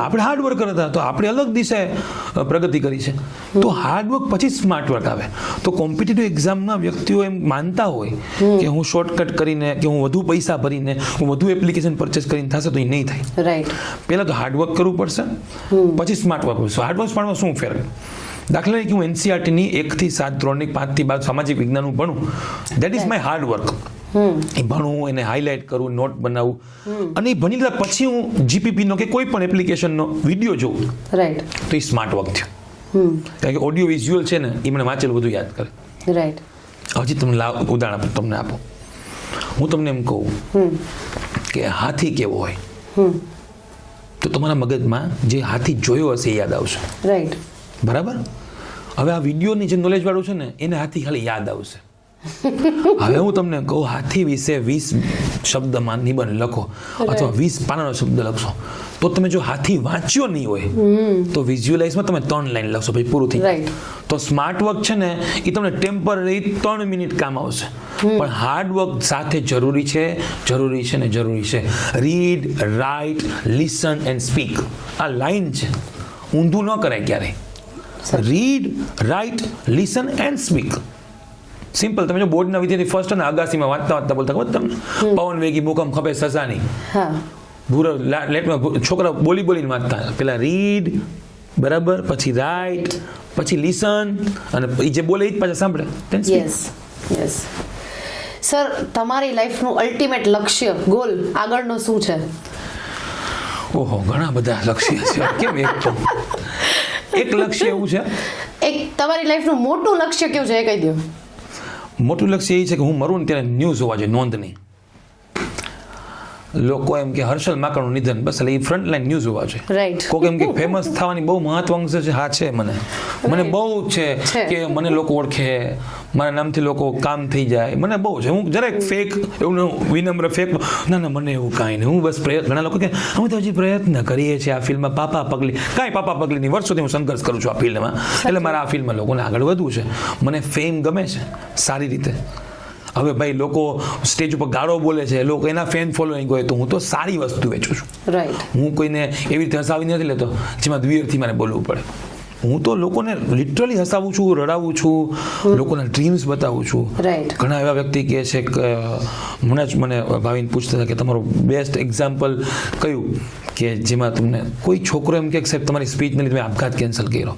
Speaker 2: આપણે હાર્ડ વર્કર હતા તો આપણે અલગ દિશાએ પ્રગતિ કરી છે. તો હાર્ડ વર્ક પછી સ્માર્ટ વર્ક આવે. તો કોમ્પિટિટિવ એક્ઝામમાં વ્યક્તિઓ એમ માનતા હોય કે હું શોર્ટકટ કરીને કે હું વધુ પૈસા ભરીને હું વધુ એપ્લિકેશન પરચેસ કરીને થશે તો એ નહીં થાય.
Speaker 1: રાઈટ.
Speaker 2: પહેલાં તો હાર્ડ વર્ક કરવું પડશે, પછી સ્માર્ટ વર્ક કરવું. હાર્ડ વર્ક સ્માર્ટમાં શું ફેર? દાખલા તરીકે હું NCERTની 1 થી 7 ધોરણની 5 થી 12 સામાજિક વિજ્ઞાનનું ભણું, that is my hard work. એ ભણવું, એને હાઇલાઇટ કરવું, નોટ બનાવવું, અને એ ભણી લીધા પછી હું GPPનો કે કોઈ પણ એપ્લિકેશનનો વિડીયો જોઉં,
Speaker 1: રાઈટ,
Speaker 2: તો એ સ્માર્ટ વર્ક થયું. કારણ કે ઓડિયો વિઝ્યુઅલ છે ને એ મને વાંચેલું બધું યાદ કરે.
Speaker 1: રાઈટ.
Speaker 2: હજી તમને ઉદાહરણ તમને આપો. હું તમને એમ કહું કે હાથી કેવો હોય, તો તમારા મગજમાં જે હાથી જોયો હશે એ યાદ આવશે.
Speaker 1: રાઈટ.
Speaker 2: બરાબર. હવે આ વિડીયોની જે નોલેજ વાળું છે ને એને હાથી ખાલી યાદ આવશે. હવે હું તમને કહું હાથી વિશે 20 શબ્દમાં નિબંધ લખો અથવા 20 પાનાનો શબ્દ લખશો, તો તમે જો હાથી વાંચ્યો નહીં હોય તો વિઝ્યુઅલાઇઝમાં તમે 3 લાઈન લખશો, પછી પૂરું થઈ જાય. તો સ્માર્ટ વર્ક છે ને એ તમને ટેમ્પરરી 3 મિનિટ કામ આવશે, પણ હાર્ડ વર્ક સાથે જરૂરી છે ને જરૂરી છે. Read, write, listen and speak. આ લાઈન છે, ઊંધું ન કરાય ક્યારેય. Read, write, listen and speak. Simple. તમે જો બોર્ડના વિદ્યાર્થી ફર્સ્ટ અને અગાસીમાં વાંચતા બોલતા ખબર તમને પવન વેગી ભૂકંપ ખપે સસાની, ભૂરા લેટમાં છોકરા બોલીને વાંચતા. પેલા રીડ, બરાબર, પછી રાઇટ, પછી લિસન, અને એ જે બોલે એ જ પાછા સાંભળે.
Speaker 1: Yes, yes. સર, તમારી લાઈફનું અલ્ટિમેટ લક્ષ્ય, ગોલ આગળનો શું છે?
Speaker 2: ઓહો, ઘણા બધા લક્ષ્ય છે. કેમ એક લક્ષ્ય એવું છે?
Speaker 1: એક તમારી લાઈફનું મોટું લક્ષ્ય કેવું છે એ કહી દો.
Speaker 2: મોટું લક્ષ્ય એ છે કે હું મરું ને ત્યારે ન્યૂઝ હોવા જોઈએ, નોંધની. લોકો એમ કે હર્ષલ માકડનું નિધન, બસ એટલે એ ફ્રન્ટ લાઈન ન્યૂઝ હોવા જોઈએ.
Speaker 1: રાઈટ.
Speaker 2: કોક એમ કે ફેમસ થવાની બહુ મહત્વાકાંક્ષા છે. હા, છે. મને બહુ છે કે મને લોકો ઓળખે, મારા નામથી લોકો કામ થઈ જાય, મને બહુ છે. હું જરાક ફેક એવું વિનમ્ર ફેક ના, મને એવું કાંઈ નહીં. હું બસ ઘણા લોકો કે અમે તો હજી પ્રયત્ન કરીએ છીએ આ ફિલ્મમાં પાપા પગલી. કાંઈ પાપા પગલીની વર્ષોથી હું સંઘર્ષ કરું છું આ ફિલ્મમાં, એટલે મારા આ ફિલ્મમાં લોકોને આગળ વધવું છે. મને ફેમ ગમે છે સારી રીતે. હવે ભાઈ લોકો સ્ટેજ ઉપર ગાળો બોલે છે, લોકો એના ફેન ફોલોઈંગ હોય, તો હું તો સારી વસ્તુ વેચું છું.
Speaker 1: રાઈટ.
Speaker 2: હું કોઈને એવી રીતે હસાવી નથી લેતો જેમાં દ્વિઅર્થી મારે બોલવું પડે. હું તો લોકોને લિટરલી હસાવું છું, રડાવું છું, લોકોના ડ્રીમ્સ બતાવું છું.
Speaker 1: રાઈટ.
Speaker 2: ઘણા એવા વ્યક્તિ કહે છે કે હમણાં જ મને ભાવિને પૂછતા હતા કે તમારું બેસ્ટ એક્ઝામ્પલ કયું, કે જેમાં તમને કોઈ છોકરો એમ કે સાહેબ તમારી સ્પીચને લીધે મેં આપઘાત કેન્સલ કર્યો.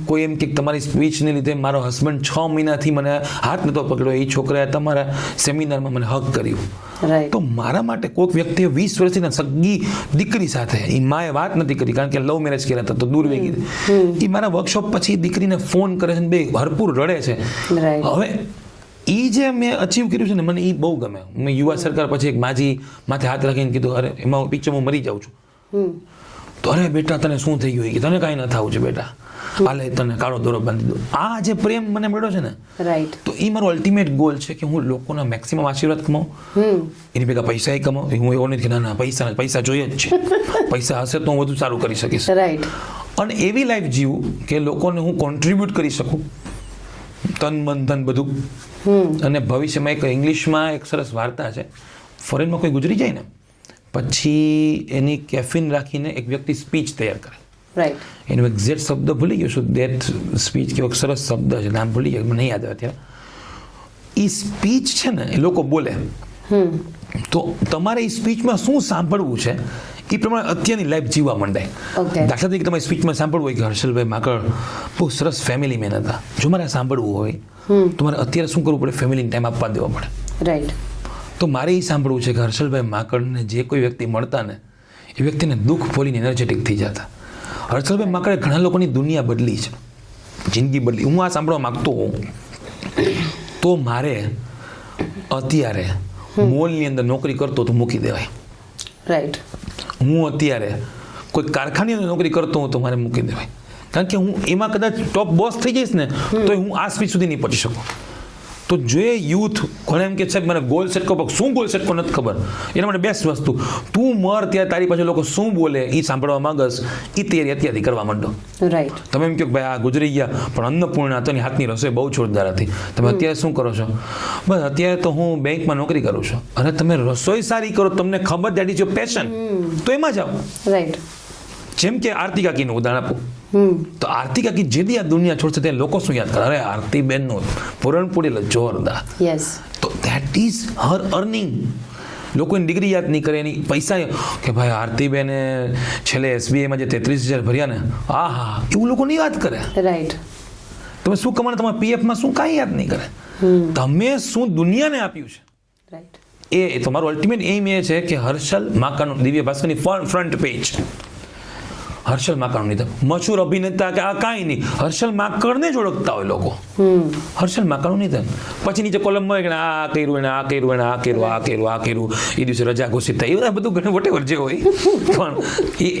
Speaker 2: કોઈ એમ કે તમારી સ્પીચને લીધે મારો હસબન્ડ 6 મહિનાથી મને હાથ નતો પકડ્યો, એ છોકરાએ તમારા સેમિનારમાં મને હક કર્યું. તો મારા માટે કોઈક વ્યક્તિએ 20 વર્ષની સગી દીકરી સાથે, એ માએ વાત નથી કરી કારણ કે લવ મેરેજ કર્યા હતા તો દૂર વેગી, એ મારા વર્કશોપ પછી દીકરીને ફોન કરે છે, બે ભરપૂર રડે છે. હવે એ જે મેં અચીવ કર્યું છે ને, મને એ બહુ ગમે. મેં યુવા સરકાર પછી એક માજી માથે હાથ રાખીને કીધું, અરે એમાં પિક્ચરમાં મરી જાઉં છું. તો અરે બેટા તને શું થઈ ગયું? કે તને કાંઈ ન થવું છે બેટા, હાલે તને કાળો દોરો બાંધી દો. આ જે પ્રેમ મને મળ્યો છે ને,
Speaker 1: રાઈટ,
Speaker 2: તો એ મારો અલ્ટિમેટ ગોલ છે કે હું લોકોના મેક્સિમમ આશીર્વાદ કમાઉં, એની ભેગા પૈસા કમાઉં. હું એવો નથી કે ના પૈસા જોઈએ જ છે, પૈસા હશે તો હું વધુ સારું કરી શકીશ.
Speaker 1: રાઈટ.
Speaker 2: અને એવી લાઈફ જીવું કે લોકોને હું કોન્ટ્રીબ્યુટ કરી શકું, તન મન ધન બધું. અને ભવિષ્યમાં એક ઇંગ્લિશમાં એક સરસ વાર્તા છે, ફોરેનમાં કોઈ ગુજરી જાય ને પછી એની કેફિન રાખીને એક વ્યક્તિ સ્પીચ તૈયાર કરે.
Speaker 1: રાઈટ.
Speaker 2: એનો એક્ઝેક્ટ શબ્દ ભૂલી ગયો છું, દેટ સ્પીચ કેવો સરસ શબ્દ છે, નામ ભૂલી ગયો, મને નહીં યાદ આવે અત્યારે. એ સ્પીચ છે ને એ લોકો બોલે, તો તમારે એ સ્પીચમાં શું સાંભળવું છે એ પ્રમાણે અત્યારની લાઈફ જીવવા માંડાય. દાખલા તરીકે તમારી સ્પીચમાં સાંભળવું હોય કે હર્ષલભાઈ માકડ બહુ સરસ ફેમિલી મેન હતા, જો મારે સાંભળવું હોય તો મારે અત્યારે શું કરવું પડે? ફેમિલીને ટાઈમ આપવા દેવો પડે.
Speaker 1: રાઈટ.
Speaker 2: તો મારે એ સાંભળવું છે કે હર્ષલભાઈ માકડને જે કોઈ વ્યક્તિ મળતા ને એ વ્યક્તિને દુઃખ બોલીને એનર્જેટિક થઈ જતા. હર્ષલભાઈ માકડે ઘણા લોકોની દુનિયા બદલી છે, જિંદગી બદલી. હું આ સાંભળવા માગતો હોઉં તો મારે અત્યારે મોલની અંદર નોકરી કરતો તો મૂકી દેવાય.
Speaker 1: રાઈટ.
Speaker 2: હું અત્યારે કોઈ કારખાની અંદર નોકરી કરતો હોઉં તો મારે મૂકી દેવાય, કારણ કે હું એમાં કદાચ ટોપ બોસ થઈ જઈશ ને તો હું આ સ્પીચ સુધી નહીં પહોંચી શકું. તો જે યુથ ઘણા એમ કે સાહેબ મને ગોલ સેટ કરો, શું ગોલ સેટ કરો નથી ખબર. એના માટે બેસ્ટ વસ્તુ તું મર ત્યારે તારી પાસે લોકો શું બોલે એ સાંભળવા માંગસ, એ તૈયારી અત્યારથી કરવા માંડો.
Speaker 1: રાઈટ.
Speaker 2: તમે એમ કહો કે ભાઈ આ ગુજરી ગયા પણ અન્નપૂર્ણા તોની હાથની રસોઈ બહુ જોરદાર હતી, તમે અત્યારે શું કરો છો? બસ અત્યારે તો હું બેંકમાં નોકરી કરું છું. અને તમે રસોઈ સારી કરો, તમને ખબર દેટ ઇઝ યોર પેશન, તો એમાં જાઓ.
Speaker 1: રાઈટ.
Speaker 2: જેમ કે આરતી કાકીનું ઉદાહરણ આપું, તો આરતી કાકી જે દી આ દુનિયા છોડશે ત્યારે લોકો શું યાદ કરે? અરે આરતીબેનનું પૂરણપૂરી એટલે જોરદાર.
Speaker 1: યસ.
Speaker 2: તો ધેટ ઇઝ હર અર્નિંગ. લોકો એની ડિગ્રી યાદ નહીં કરે, એની પૈસા કે ભાઈ આરતીબેને છેલ્લે SBIમાં જે 33,000 ભર્યા ને, આ હા એવું લોકો નહીં વાત કરે.
Speaker 1: રાઈટ.
Speaker 2: તમે શું કમાણે, તમારા PFમાં શું કાંઈ યાદ નહીં કરે. તમે શું દુનિયાને આપ્યું છે.
Speaker 1: રાઈટ.
Speaker 2: એ તમારું અલ્ટિમેટ એમ એ છે કે હર્ષલ માકાનું દિવ્ય ભાસ્કરની ફ્રન્ટ પેજ, હર્ષલ માકાણું નહીં, મશહૂર અભિનેતા કે આ કાંઈ નહીં, હર્ષલ માકડને જ ઓળખતા હોય લોકો. હર્ષલ માકાણું નહીં. પછી નીચે કોલમમાં હોય કે આ કર્યું એને, આ કર્યું એને, આ કર્યું, આ કર્યું, આ કર્યું, એ દિવસે રજા ઘોષિત થાય, એ બધું ઘણું વોટેવર જે હોય. પણ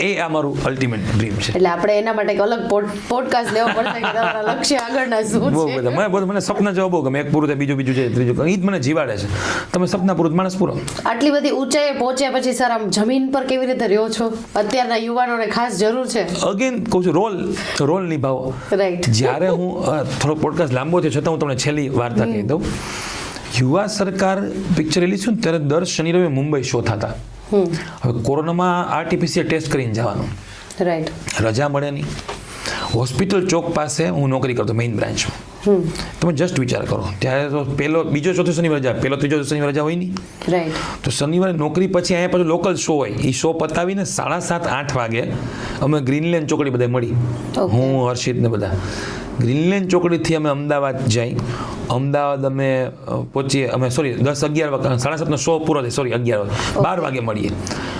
Speaker 2: એ આ મારું અલ્ટિમેટ ડ્રીમ છે.
Speaker 1: એટલે આપણે એના માટે એક અલગ પોડકાસ્ટ લેવો પડશે કે તમારા લક્ષ્ય આગળના શું
Speaker 2: બહુ
Speaker 1: છે.
Speaker 2: બધા મને સપના જવા બહુ ગમે. એક પૂરું થાય, બીજું છે, ત્રીજું, એ જ મને જીવાડે છે. તમે સપના પૂરું, માણસ પૂરો.
Speaker 1: આટલી બધી ઊંચાઈએ પહોંચ્યા પછી સર આમ જમીન પર કેવી રીતે રહ્યો છો? અત્યારના યુવાનોને ખાસ જરૂર છે.
Speaker 2: અગેન કહું છું, રોલ નિભાવો.
Speaker 1: રાઈટ.
Speaker 2: જ્યારે હું થોડો પોડકાસ્ટ લાંબો થયો છતાં હું તમને છેલ્લી વાર્તા કહી દઉં. યુવા સરકાર પિક્ચર રિલીઝ થયું ત્યારે દર શનિ રવિ મુંબઈ શો થતા. હવે કોરોનામાં RT-PCR ટેસ્ટ કરીને જવાનું,
Speaker 1: રાઈટ.
Speaker 2: રજા મળે નહીં. હોસ્પિટલ ચોક પાસે હું નોકરી કરતો મેઇન બ્રાન્ચમાં. તમે જસ્ટ વિચાર કરો, ત્યારે તો પહેલો બીજો ચોથો શનિવાર રજા, પહેલો ત્રીજો શનિવાર રજા હોય નહીં.
Speaker 1: રાઈટ.
Speaker 2: તો શનિવારે નોકરી પછી અહીંયા પાછું લોકલ શો હોય, એ શો પતાવીને 7:30-8 વાગે અમે ગ્રીનલેન્ડ ચોકડી બધા મળી, હું હર્ષિત ને બધા. ગ્રીનલેન્ડ ચોકડીથી અમે અમદાવાદ જઈ, અમદાવાદ અમે પહોંચીએ, અમે 7:30 શો પૂરો થાય, 12 વાગે મળીએ.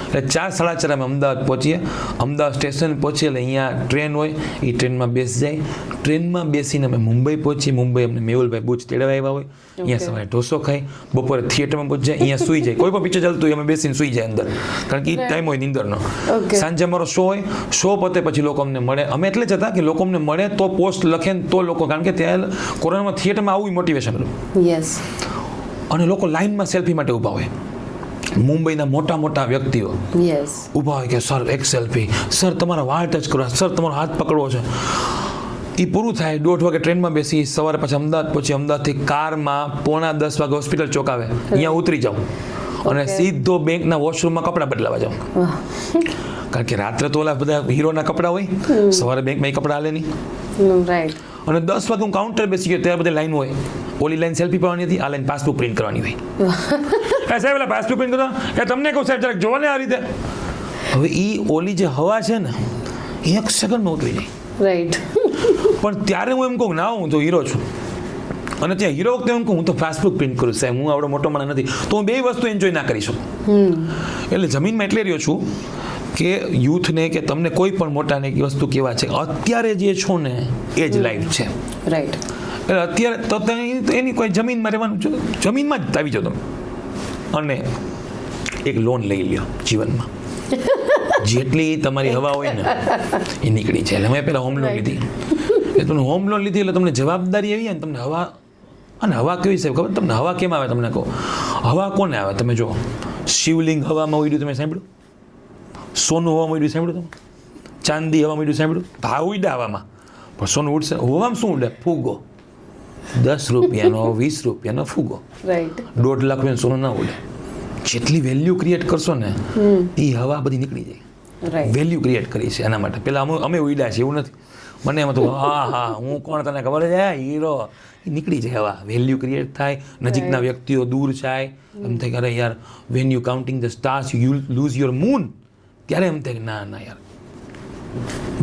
Speaker 2: એટલે 4-4:30 અમે અમદાવાદ પહોંચીએ. અમદાવાદ સ્ટેશન પહોંચીએ એટલે અહીંયા ટ્રેન હોય, એ ટ્રેનમાં બેસી જાય. ટ્રેનમાં બેસીને અમે મુંબઈ પહોંચીએ. મુંબઈ અમને મેહુલભાઈ બુચ તેડવા આવ્યા હોય, અહીંયા સવારે ઢોસો ખાઈ, બપોરે થિયેટરમાં પહોંચી જાય, અહીંયા સૂઈ જાય. કોઈ પણ પિક્ચર ચાલતું હોય અમે બેસીને સૂઈ જાય અંદર, કારણ કે એ ટાઈમ હોય નીંદરનો. સાંજે અમારો શો હોય, શો પતે પછી લોકો અમને મળે. અમે એટલે જ હતા કે લોકો અમને મળે તો પોસ્ટ લખે ને તો લોકો, કારણ કે ત્યાં કોરોનામાં થિયેટરમાં આવું મોટિવેશન હતું.
Speaker 1: યસ.
Speaker 2: અને લોકો લાઈનમાં સેલ્ફી માટે ઊભા હોય. મુંબઈના મોટા વ્યક્તિઓ ઊભા હોય કે સર એક સેલ્ફી, સર તમારા વાળ ટચ કરો, સર તમારો હાથ પકડવો છે. એ પૂરું થાય, 1:30 વાગે ટ્રેનમાં બેસી સવારે પછી અમદાવાદ પહોંચી. અમદાવાદથી કારમાં 9:45 વાગે હોસ્પિટલ ચોક આવે, અહીંયા ઉતરી જાઉં અને સીધો બેંકના વોશરૂમમાં કપડાં બદલાવા જાઉં. કારણ કે રાત્રે તો ઓલા બધા હીરોના કપડાં હોય, સવારે બેંકમાં એ કપડાં હાલે નહીં. અને 10 વાગે હું કાઉન્ટર બેસી ગયો, ત્યારે બધી લાઈન હોય. ઓલી લાઈન સેલ્ફી પાડવાની હતી, આ લાઈન પાસબુક પ્રિન્ટ કરવાની હોય. સાહેબ એટલે પાસબુક પ્રિન્ટ કરો, તમને કહું સાહેબ જરાક જોવો ને આ રીતે. હવે એ ઓલી જે હવા છે ને, 1 સેકન્ડમાં ઉતરી જાય.
Speaker 1: રાઈટ.
Speaker 2: પણ ત્યારે હું એમ કહું ના, હું તો હીરો છું. અને ત્યાં હીરો વખતે એમ કહું હું તો પાસબુક પ્રિન્ટ કરું સાહેબ, હું આવડો મોટો માણસ નથી, તો હું 2 વસ્તુ એન્જોય ના કરી શકું. એટલે જમીનમાં એટલે રહ્યો છું કે યુથને કે તમને કોઈ પણ મોટાને એક વસ્તુ કહેવા છે, અત્યારે જે છો ને એ જ લાઈફ છે.
Speaker 1: રાઈટ.
Speaker 2: એટલે અત્યારે તો એની કોઈ જમીનમાં રહેવાનું, જમીનમાં જ આવી જાઓ તમે અને એક લોન લઈ લ્યો જીવનમાં. જેટલી તમારી હવા હોય ને એ નીકળી જાય. એટલે મેં પહેલાં હોમ લોન લીધી. એટલે તમને હોમ લોન લીધી એટલે તમને જવાબદારી એવી ને, તમને હવા, અને હવા કેવી છે ખબર તમને? હવા કેમ આવે તમને કહો? હવા કોને આવે તમે જો, શિવલિંગ હવામાં ઉડ્યું તમે સાંભળ્યું? સોનું હવામાં ઉડ્યું સાંભળ્યું તમે? ચાંદી હવામાં ઉડ્યું સાંભળ્યું? ભાવ ઉડ્યા હવામાં, પણ સોનું ઉડશે હવામાં શું ઉડે? ફૂગો. 10 રૂપિયાનો 20 રૂપિયાનો ફૂગો.
Speaker 1: રાઈટ.
Speaker 2: 1.5 લાખ રૂપિયાનું સોનું ના ઉડે. જેટલી વેલ્યુ ક્રિએટ કરશો ને એ હવા બધી નીકળી જાય. વેલ્યુ ક્રિએટ કરી છે એના માટે. પેલા અમે ઉડ્યા છે એવું નથી. મને એમ હતું હા હું કોણ તને ખબર છે? હીરો. એ નીકળી જાય હવા, વેલ્યુ ક્રિએટ થાય, નજીકના વ્યક્તિઓ દૂર જાય. એમ થાય કે અરે યાર when you counting the stars you loose your moon, ત્યારે એમ થાય કે ના યાર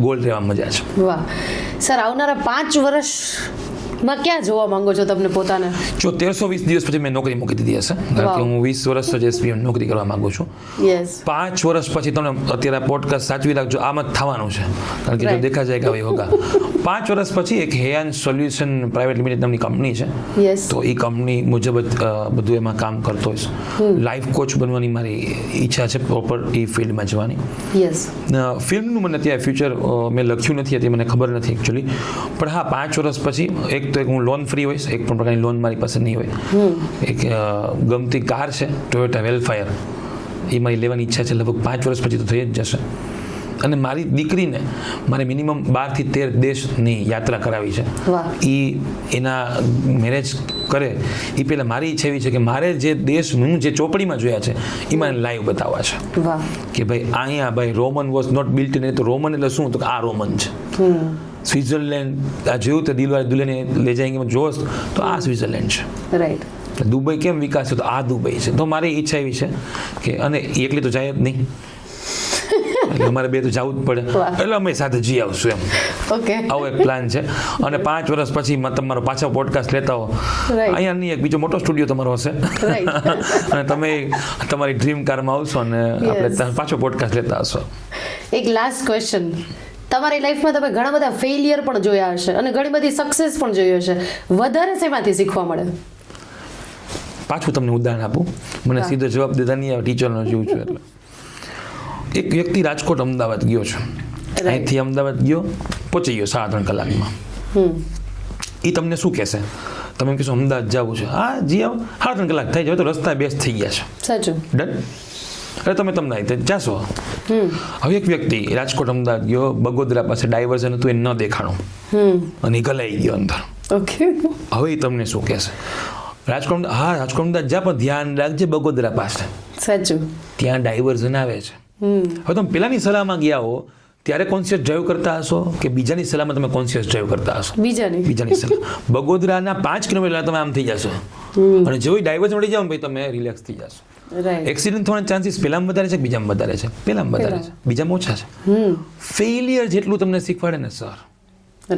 Speaker 2: ગોલ્ડ રહેવા મજા છે.
Speaker 1: વાહ સર, આવનારા 5 વર્ષમાં ક્યાં જોવા માંગો છો તમને પોતાને?
Speaker 2: જો 1320 દિવસ પછી મેં નોકરી મૂકી દીધી હશે, કારણ કે હું 20 વર્ષ જ SBM નોકરી કરવા માંગુ છું. 5 વર્ષ પછી તમને અત્યારે પોડકાસ્ટ સાચવી રાખજો, આમ જ થવાનું છે, કારણ કે જો દેખા જાય કે હવે હોગા. 5 વર્ષ પછી એક હેયાન સોલ્યુશન પ્રાઇવેટ લિમિટેડ નામની કંપની છે, તો એ કંપની મુજબ જ બધું એમાં કામ કરતો હોઈશ. લાઈફ કોચ બનવાની મારી ઈચ્છા છે, પ્રોપર એ ફિલ્ડમાં જવાની. ફિલ્મનું મને ત્યાં ફ્યુચર મેં લખ્યું નથી, હતી મને ખબર નથી એકચ્યુઅલી, પણ હા 5 વર્ષ પછી એક એક તો એક હું લોન ફ્રી હોઈશ, એક પણ પ્રકારની લોન મારી પાસે નહીં હોય. એક ગમતી કાર છે ટોયોટા વેલફાયર, એ મારી લેવાની ઈચ્છા છે, લગભગ 5 વર્ષ પછી તો થઈ જ જશે. અને મારી દીકરીને મારે મિનિમમ 12 થી 13 દેશની યાત્રા કરાવી છે. એ એના મેરેજ કરે એ પહેલાં મારી ઈચ્છા એવી છે કે મારે જે દેશ હું જે ચોપડીમાં જોયા છે એ મને લાઈવ બતાવવા છે. કે ભાઈ અહીંયા ભાઈ Roman was not built in, તો રોમન એટલે શું, તો આ રોમન છે. સ્વિટ્ઝરલેન્ડ આ જોયું તો દિલવારે દુલ્હને લઈ જાય જોશ તો આ સ્વિટ્ઝરલેન્ડ છે.
Speaker 1: રાઈટ.
Speaker 2: દુબઈ કેમ વિકાસ છે, તો આ દુબઈ છે. તો મારી ઈચ્છા એવી છે કે, અને એકલી તો જાય જ નહીં, એટલે અમારે બે તો જવું જ પડે, એટલે અમે સાથે જઈ આવશું એમ.
Speaker 1: ઓકે,
Speaker 2: આવો એક પ્લાન છે. અને 5 વર્ષ પછી તમારો પાછો પોડકાસ્ટ લેતા હો, અહીંયા નહીં એક બીજો મોટો સ્ટુડિયો તમારો હશે, અને તમે તમારી ડ્રીમ કારમાં આવશો અને આપણે પાછો પોડકાસ્ટ લેતા હશો.
Speaker 1: એક લાસ્ટ ક્વેશ્ચન, તમારી લાઈફમાં તમે ઘણા બધા ફેલિયર પણ જોયા હશે અને ઘણી બધી સક્સેસ પણ જોઈ હશે, વધારે શેમાંથી શીખવા મળે?
Speaker 2: પાછું તમને ઉદાહરણ આપું, મને સીધો જવાબ દેતા નહીં આવે, ટીચરનો જોઉં છું એટલે. એક વ્યક્તિ રાજકોટ અમદાવાદ ગયો છે, અહીંથી અમદાવાદ ગયો, પહોંચી ગયો 3.5 કલાકમાં. એ તમને શું કહેશે? તમે એમ કહેશો અમદાવાદ જવું છે, હા જી આવો, 3.5 કલાક થઈ જાય તો રસ્તા બેસ્ટ થઈ ગયા છે.
Speaker 1: સાચું.
Speaker 2: ડન. એટલે તમે તમને જાશો. હવે એક વ્યક્તિ રાજકોટ અમદાવાદ ગયો, બગોદરા પાસે ડાયવર્ઝન હતું, એ ન દેખાણું અને એ ગલાઈ ગયો અંદર.
Speaker 1: ઓકે.
Speaker 2: હવે એ તમને શું કહેશે? રાજકોટ, હા રાજકોટ અમદાવાદ જા, પણ ધ્યાન રાખજે બગોદરા પાસે.
Speaker 1: સાચું.
Speaker 2: ત્યાં ડાયવર્ઝન આવે છે. હવે તમે પેલાની સલાહમાં ગયા હો ત્યારે કોન્શિયસ ડ્રાઈવ કરતા હશો કે બીજાની સલાહમાં તમે કોન્શિયસ ડ્રાઈવ કરતા હશો? બીજાની સલાહ. બગોદરાના 5 કિલોમીટર તમે આમ થઈ જશો, અને જેવું ડાયવર્ઝન મળી જાવ ભાઈ તમે રિલેક્સ થઈ જશો. એક્સિડન્ટ થવાના ચાન્સીસ પેલામાં વધારે છે, બીજામાં વધારે છે? પેલામાં વધારે છે, બીજામાં ઓછા છે. ફેલિયર જેટલું તમને શીખવાડે ને સર,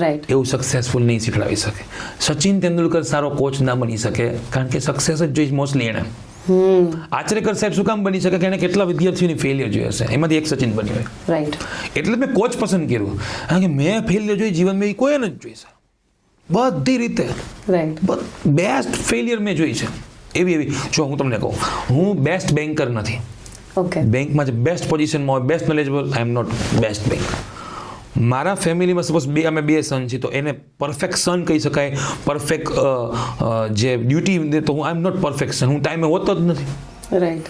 Speaker 1: રાઈટ,
Speaker 2: એવું સક્સેસફુલ નહીં શીખડાવી શકે. સચિન તેંડુલકર સારો કોચ ના બની શકે કારણ કે સક્સેસ જ જોઈ મોસ્ટલી એને. આચરેકર સાહેબ શું કામ બની શકે કે એને કેટલા વિદ્યાર્થીઓની ફેલિયર જોઈ હશે, એમાંથી એક સચિન બની હોય.
Speaker 1: રાઈટ.
Speaker 2: એટલે મેં કોચ પસંદ કર્યું કારણ કે મેં ફેલિયર જોઈ જીવનમાં, એ કોઈ નથી જોઈ છે બધી રીતે.
Speaker 1: રાઈટ.
Speaker 2: બેસ્ટ ફેલિયર મેં જોઈ છે એવી. જો હું તમને કહું, હું બેસ્ટ બેન્કર નથી.
Speaker 1: ઓકે.
Speaker 2: બેંકમાં જે બેસ્ટ પોઝિશનમાં હોય, best knowledgeable, I am not best banker. મારા ફેમિલીમાં સપોઝ અમે 2 સન છીએ, તો એને પરફેક્ટ સન કહી શકાય, પરફેક્ટ જે ડ્યુટી, તો હું આઈ એમ નોટ પરફેક્ટ સન, હું ટાઈમે હોતો જ નથી.
Speaker 1: રાઈટ.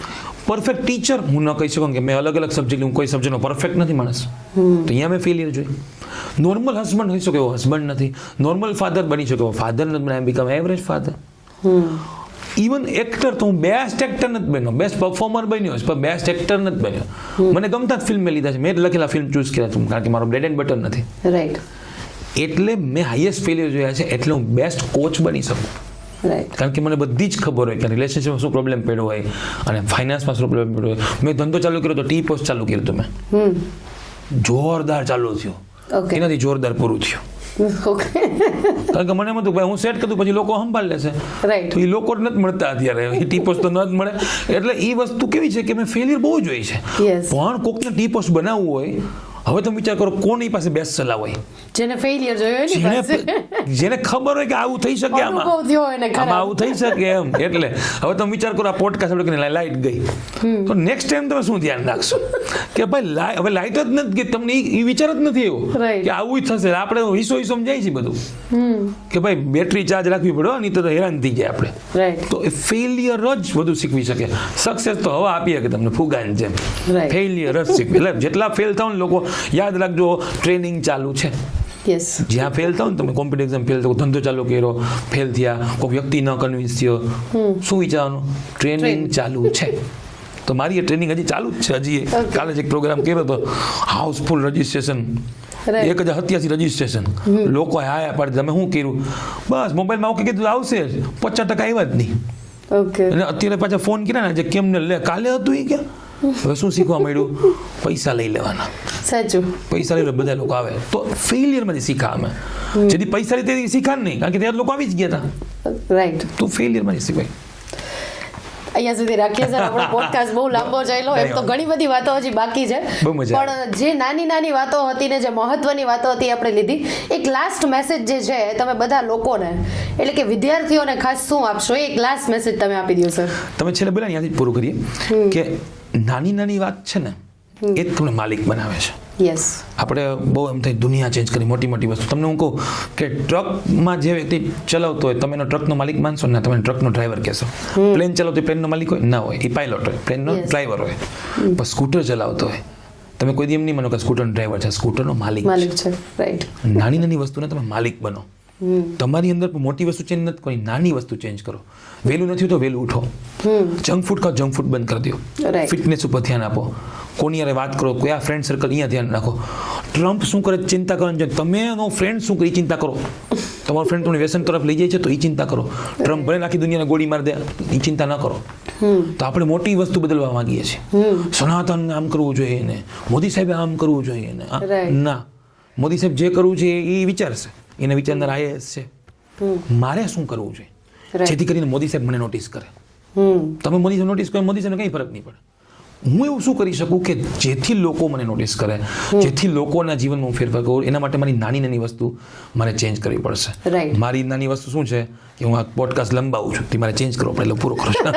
Speaker 2: પરફેક્ટ ટીચર હું ન કહી શકું કે મેં અલગ અલગ સબ્જેક્ટ, હું કોઈ સબ્જેક્ટનો પરફેક્ટ નથી માણસ, તો અહીંયા મેં ફેલિયર જોઈ. નોર્મલ હસબન્ડ થઈ શકે એવો હસબન્ડ નથી, નોર્મલ ફાધર બની શકે એવો ફાધર નથી બન્યા, become average father. Even actor તો હું બેસ્ટ એક્ટર નથી બન્યો, બેસ્ટ પરફોર્મર બન્યો છે, પણ બેસ્ટ એક્ટર નથી બન્યો. મને ગમતા જ ફિલ્મ મેં લીધા છે, મેં લખેલા ફિલ્મ ચૂઝ કર્યા છે કારણ કે મારો બ્રેડ એન્ડ બટર નથી.
Speaker 1: રાઈટ.
Speaker 2: એટલે મેં હાઈએસ્ટ ફેલિયર જોયા છે, એટલે હું બેસ્ટ કોચ બની શકું.
Speaker 1: રાઈટ.
Speaker 2: કારણ કે મને બધી જ ખબર હોય કે રિલેશનશિપમાં શું પ્રોબ્લેમ પડ્યો હોય અને ફાઇનાન્સમાં શું પ્રોબ્લેમ પડ્યો હોય. મેં ધંધો ચાલુ કર્યો તો ટી પોસ્ટ ચાલુ કર્યું તો મેં જોરદાર ચાલુ થયો, એનાથી જોરદાર પૂરું થયું. કારણ કે મને એમ હતું ભાઈ હું સેટ કરું પછી લોકો સંભાળ લેશે, તો એ લોકો જ નથી મળતા અત્યારે, એ ટી પોસ્ટ તો ન જ મળે. એટલે એ વસ્તુ કેવી છે કે મેં ફેલિયર બહુ જોઈ છે, પણ કોકને ટી પોસ્ટ બનાવવું હોય, હવે તમે વિચાર કરો કોની પાસે બેસ્ટ સલાહ હોય?
Speaker 1: જેને ફેલિયર જોયો એની પાસે,
Speaker 2: જેને ખબર હોય કે આવું થઈ શકે, આમાં આવું થઈ શકે એમ. એટલે હવે તમે વિચાર કરો, આ પોડકાસ્ટ આપણે લાઈટ ગઈ, તો નેક્સ્ટ ટાઈમ તમે શું ધ્યાન રાખશો કે ભાઈ હવે લાઈટ જ નથી ગઈ, તમને એ વિચાર જ નથી એવો કે આવું જ થશે. આપણે હિસ્સો જાય છે બધું કે ભાઈ બેટરી ચાર્જ રાખવી પડે, નહીં તો હેરાન થઈ જાય આપણે. તો એ ફેલિયર જ બધું શીખવી શકે. સક્સેસ તો હવા આપીએ કે તમને ફુગાન જેમ, ફેલિયર જ શીખવી. એટલે જેટલા ફેલ થાવ ને લોકો યાદ રાખજો, ટ્રેનિંગ ચાલુ છે. જ્યાં ફેલ થાવ ને તમે, કોમ્પિટિવ એક્ઝામ ફેલ થયો, ધંધો ચાલુ કર્યો, ફેલ થયા, કોઈ વ્યક્તિ ન કન્વિન્સ થયો, શું વિચારવાનું? ટ્રેનિંગ ચાલુ છે. તો મારી એ ટ્રેનિંગ હજી ચાલુ જ છે. હજી કાલે જ એક પ્રોગ્રામ કર્યો હતો, હાઉસફુલ રજીસ્ટ્રેશન, 1087 રજીસ્ટ્રેશન. લોકો હાયા પાડે, તમે શું કર્યું? બસ મોબાઈલમાં ઓકે કીધું આવશે, 50% આવ્યા જ નહીં. અને અત્યારે પાછા ફોન કર્યા ને, જે કેમ ને લે, કાલે હતું એ ક્યાં? હવે શું શીખવા મળ્યું? પૈસા લઈ લેવાના. સાચું, પૈસા લઈ લે બધા લોકો આવે. તો ફેલિયરમાંથી શીખા અમે, જેથી પૈસા લે તેથી શીખા નહીં, કારણ કે ત્યારે લોકો આવી જ ગયા હતા. રાઈટ. તો ફેલિયરમાંથી શીખાય.
Speaker 1: અહીંયા સુધી રાખીએ સર, આપણો પોડકાસ્ટ બહુ લાંબો ચાલ્યો. એમ તો ઘણી બધી વાતો હજી બાકી છે, પણ જે નાની નાની વાતો હતી ને જે મહત્વની વાતો હતી આપણે લીધી. એક લાસ્ટ મેસેજ જે છે તમે બધા લોકોને, એટલે કે વિદ્યાર્થીઓને ખાસ શું આપશો? એક લાસ્ટ મેસેજ તમે આપી દો સર. તમે છેલ્લે બોલ્યા ત્યાંથી પૂરું કરીએ કે નાની નાની વાત છે ને એ જ તમને માલિક બનાવે છે. યસ.
Speaker 2: આપણે બહુ એમ થાય દુનિયા ચેન્જ કરી મોટી મોટી વસ્તુ. તમને હું કહું કે ટ્રકમાં જે વ્યક્તિ ચલાવતો હોય તમે એનો ટ્રકનો માલિક માનશો ને તમે ટ્રકનો ડ્રાઈવર કહેશો. પ્લેન ચલાવતો પ્લેનનો માલિક હોય ના હોય, એ પાયલોટ હોય, પ્લેનનો ડ્રાઈવર હોય. પણ સ્કૂટર ચલાવતો હોય તમે કોઈ દી એમ નહીં માનો કે સ્કૂટરનો ડ્રાઈવર છે, સ્કૂટરનો માલિક
Speaker 1: છે. રાઈટ.
Speaker 2: નાની નાની વસ્તુને તમે માલિક બનો. તમારી અંદર મોટી વસ્તુ ચેન્જ નથી કોઈ, નાની વસ્તુ ચેન્જ કરો. વહેલું નથી તો વહેલું ઉઠો. જંક ફૂડ ખાઓ, જંક ફૂડ બંધ કરી દો. ફિટનેસ ઉપર ધ્યાન આપો. કોની યારે વાત કરો, કયા ફ્રેન્ડ સર્કલ, અહીંયા ધ્યાન રાખો. ટ્રમ્પ શું કરે ચિંતા કરવાની છે, તમે એનો ફ્રેન્ડ શું કરી ચિંતા કરો. તમારો ફ્રેન્ડ તમને વ્યસન તરફ લઈ જાય છે તો એ ચિંતા કરો. ટ્રમ્પ ભલે આખી દુનિયાને ગોળી મારી દે એ ચિંતા ન કરો. તો આપણે મોટી વસ્તુ બદલવા માંગીએ છીએ. સનાતન આમ કરવું જોઈએ ને મોદી સાહેબે આમ કરવું જોઈએ ને. ના, મોદી સાહેબ જે કરવું છે એ વિચારશે, એને વિચારનાર IAS છે. મારે શું કરવું જોઈએ જેથી કરીને મોદી સાહેબ મને નોટિસ કરે. તમે મોદી સાહેબ નોટિસ કરો, મોદી સાહેબને કંઈ ફરક નહીં પડે. હું એવું શું કરી શકું કે જેથી લોકો મને નોટિસ કરે, જેથી લોકોના જીવનમાં હું ફેરફાર કરું. એના માટે મારી નાની નાની વસ્તુ મારે ચેન્જ કરવી પડશે. મારી નાની વસ્તુ શું છે કે હું આ પોડકાસ્ટ લંબાવું છું તે મારે ચેન્જ કરવો પડે એટલે પૂરો કરું છું.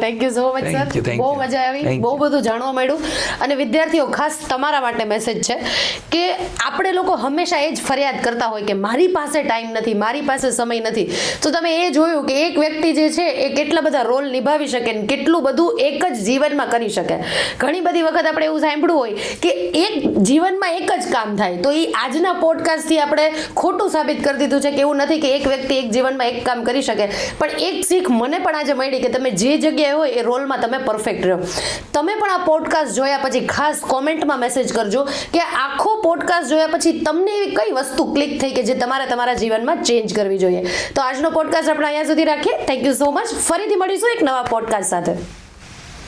Speaker 1: Thank you so much sir, બહુ મજા આવી, બહુ બધું જાણવા મળ્યું. અને વિદ્યાર્થીઓ ખાસ તમારા માટે મેસેજ છે કે આપણે લોકો હંમેશા એ જ ફરિયાદ કરતા હોય કે મારી પાસે ટાઈમ નથી, મારી પાસે સમય નથી. તો તમે એ જોયું કે એક વ્યક્તિ જે છે એ કેટલા બધા રોલ નિભાવી શકે ને કેટલું બધું એક જ જીવનમાં કરી શકે. ઘણી બધી વખત આપણે એવું સાંભળ્યું હોય કે એક જીવનમાં એક જ કામ થાય, તો એ આજના પોડકાસ્ટથી આપણે ખોટું સાબિત કરી દીધું છે કે એવું નથી કે એક વ્યક્તિ એક જીવનમાં એક કામ કરી શકે. પણ એક શીખ મને પણ આજે મળી કે તમે જે જગ્યાએ હોય એ રોલમાં તમે પરફેક્ટ રહો. તમે પણ આ પોડકાસ્ટ જોયા પછી ખાસ કોમેન્ટમાં મેસેજ કરજો કે આખો પોડકાસ્ટ જોયા પછી તમને એવી કઈ વસ્તુ ક્લિક થઈ કે જે તમારે તમારા જીવનમાં ચેન્જ કરવી જોઈએ. તો આજનો પોડકાસ્ટ આપણે અહીંયા સુધી રાખીએ. Thank you so much. ફરીથી મળીશું એક નવા પોડકાસ્ટ સાથે.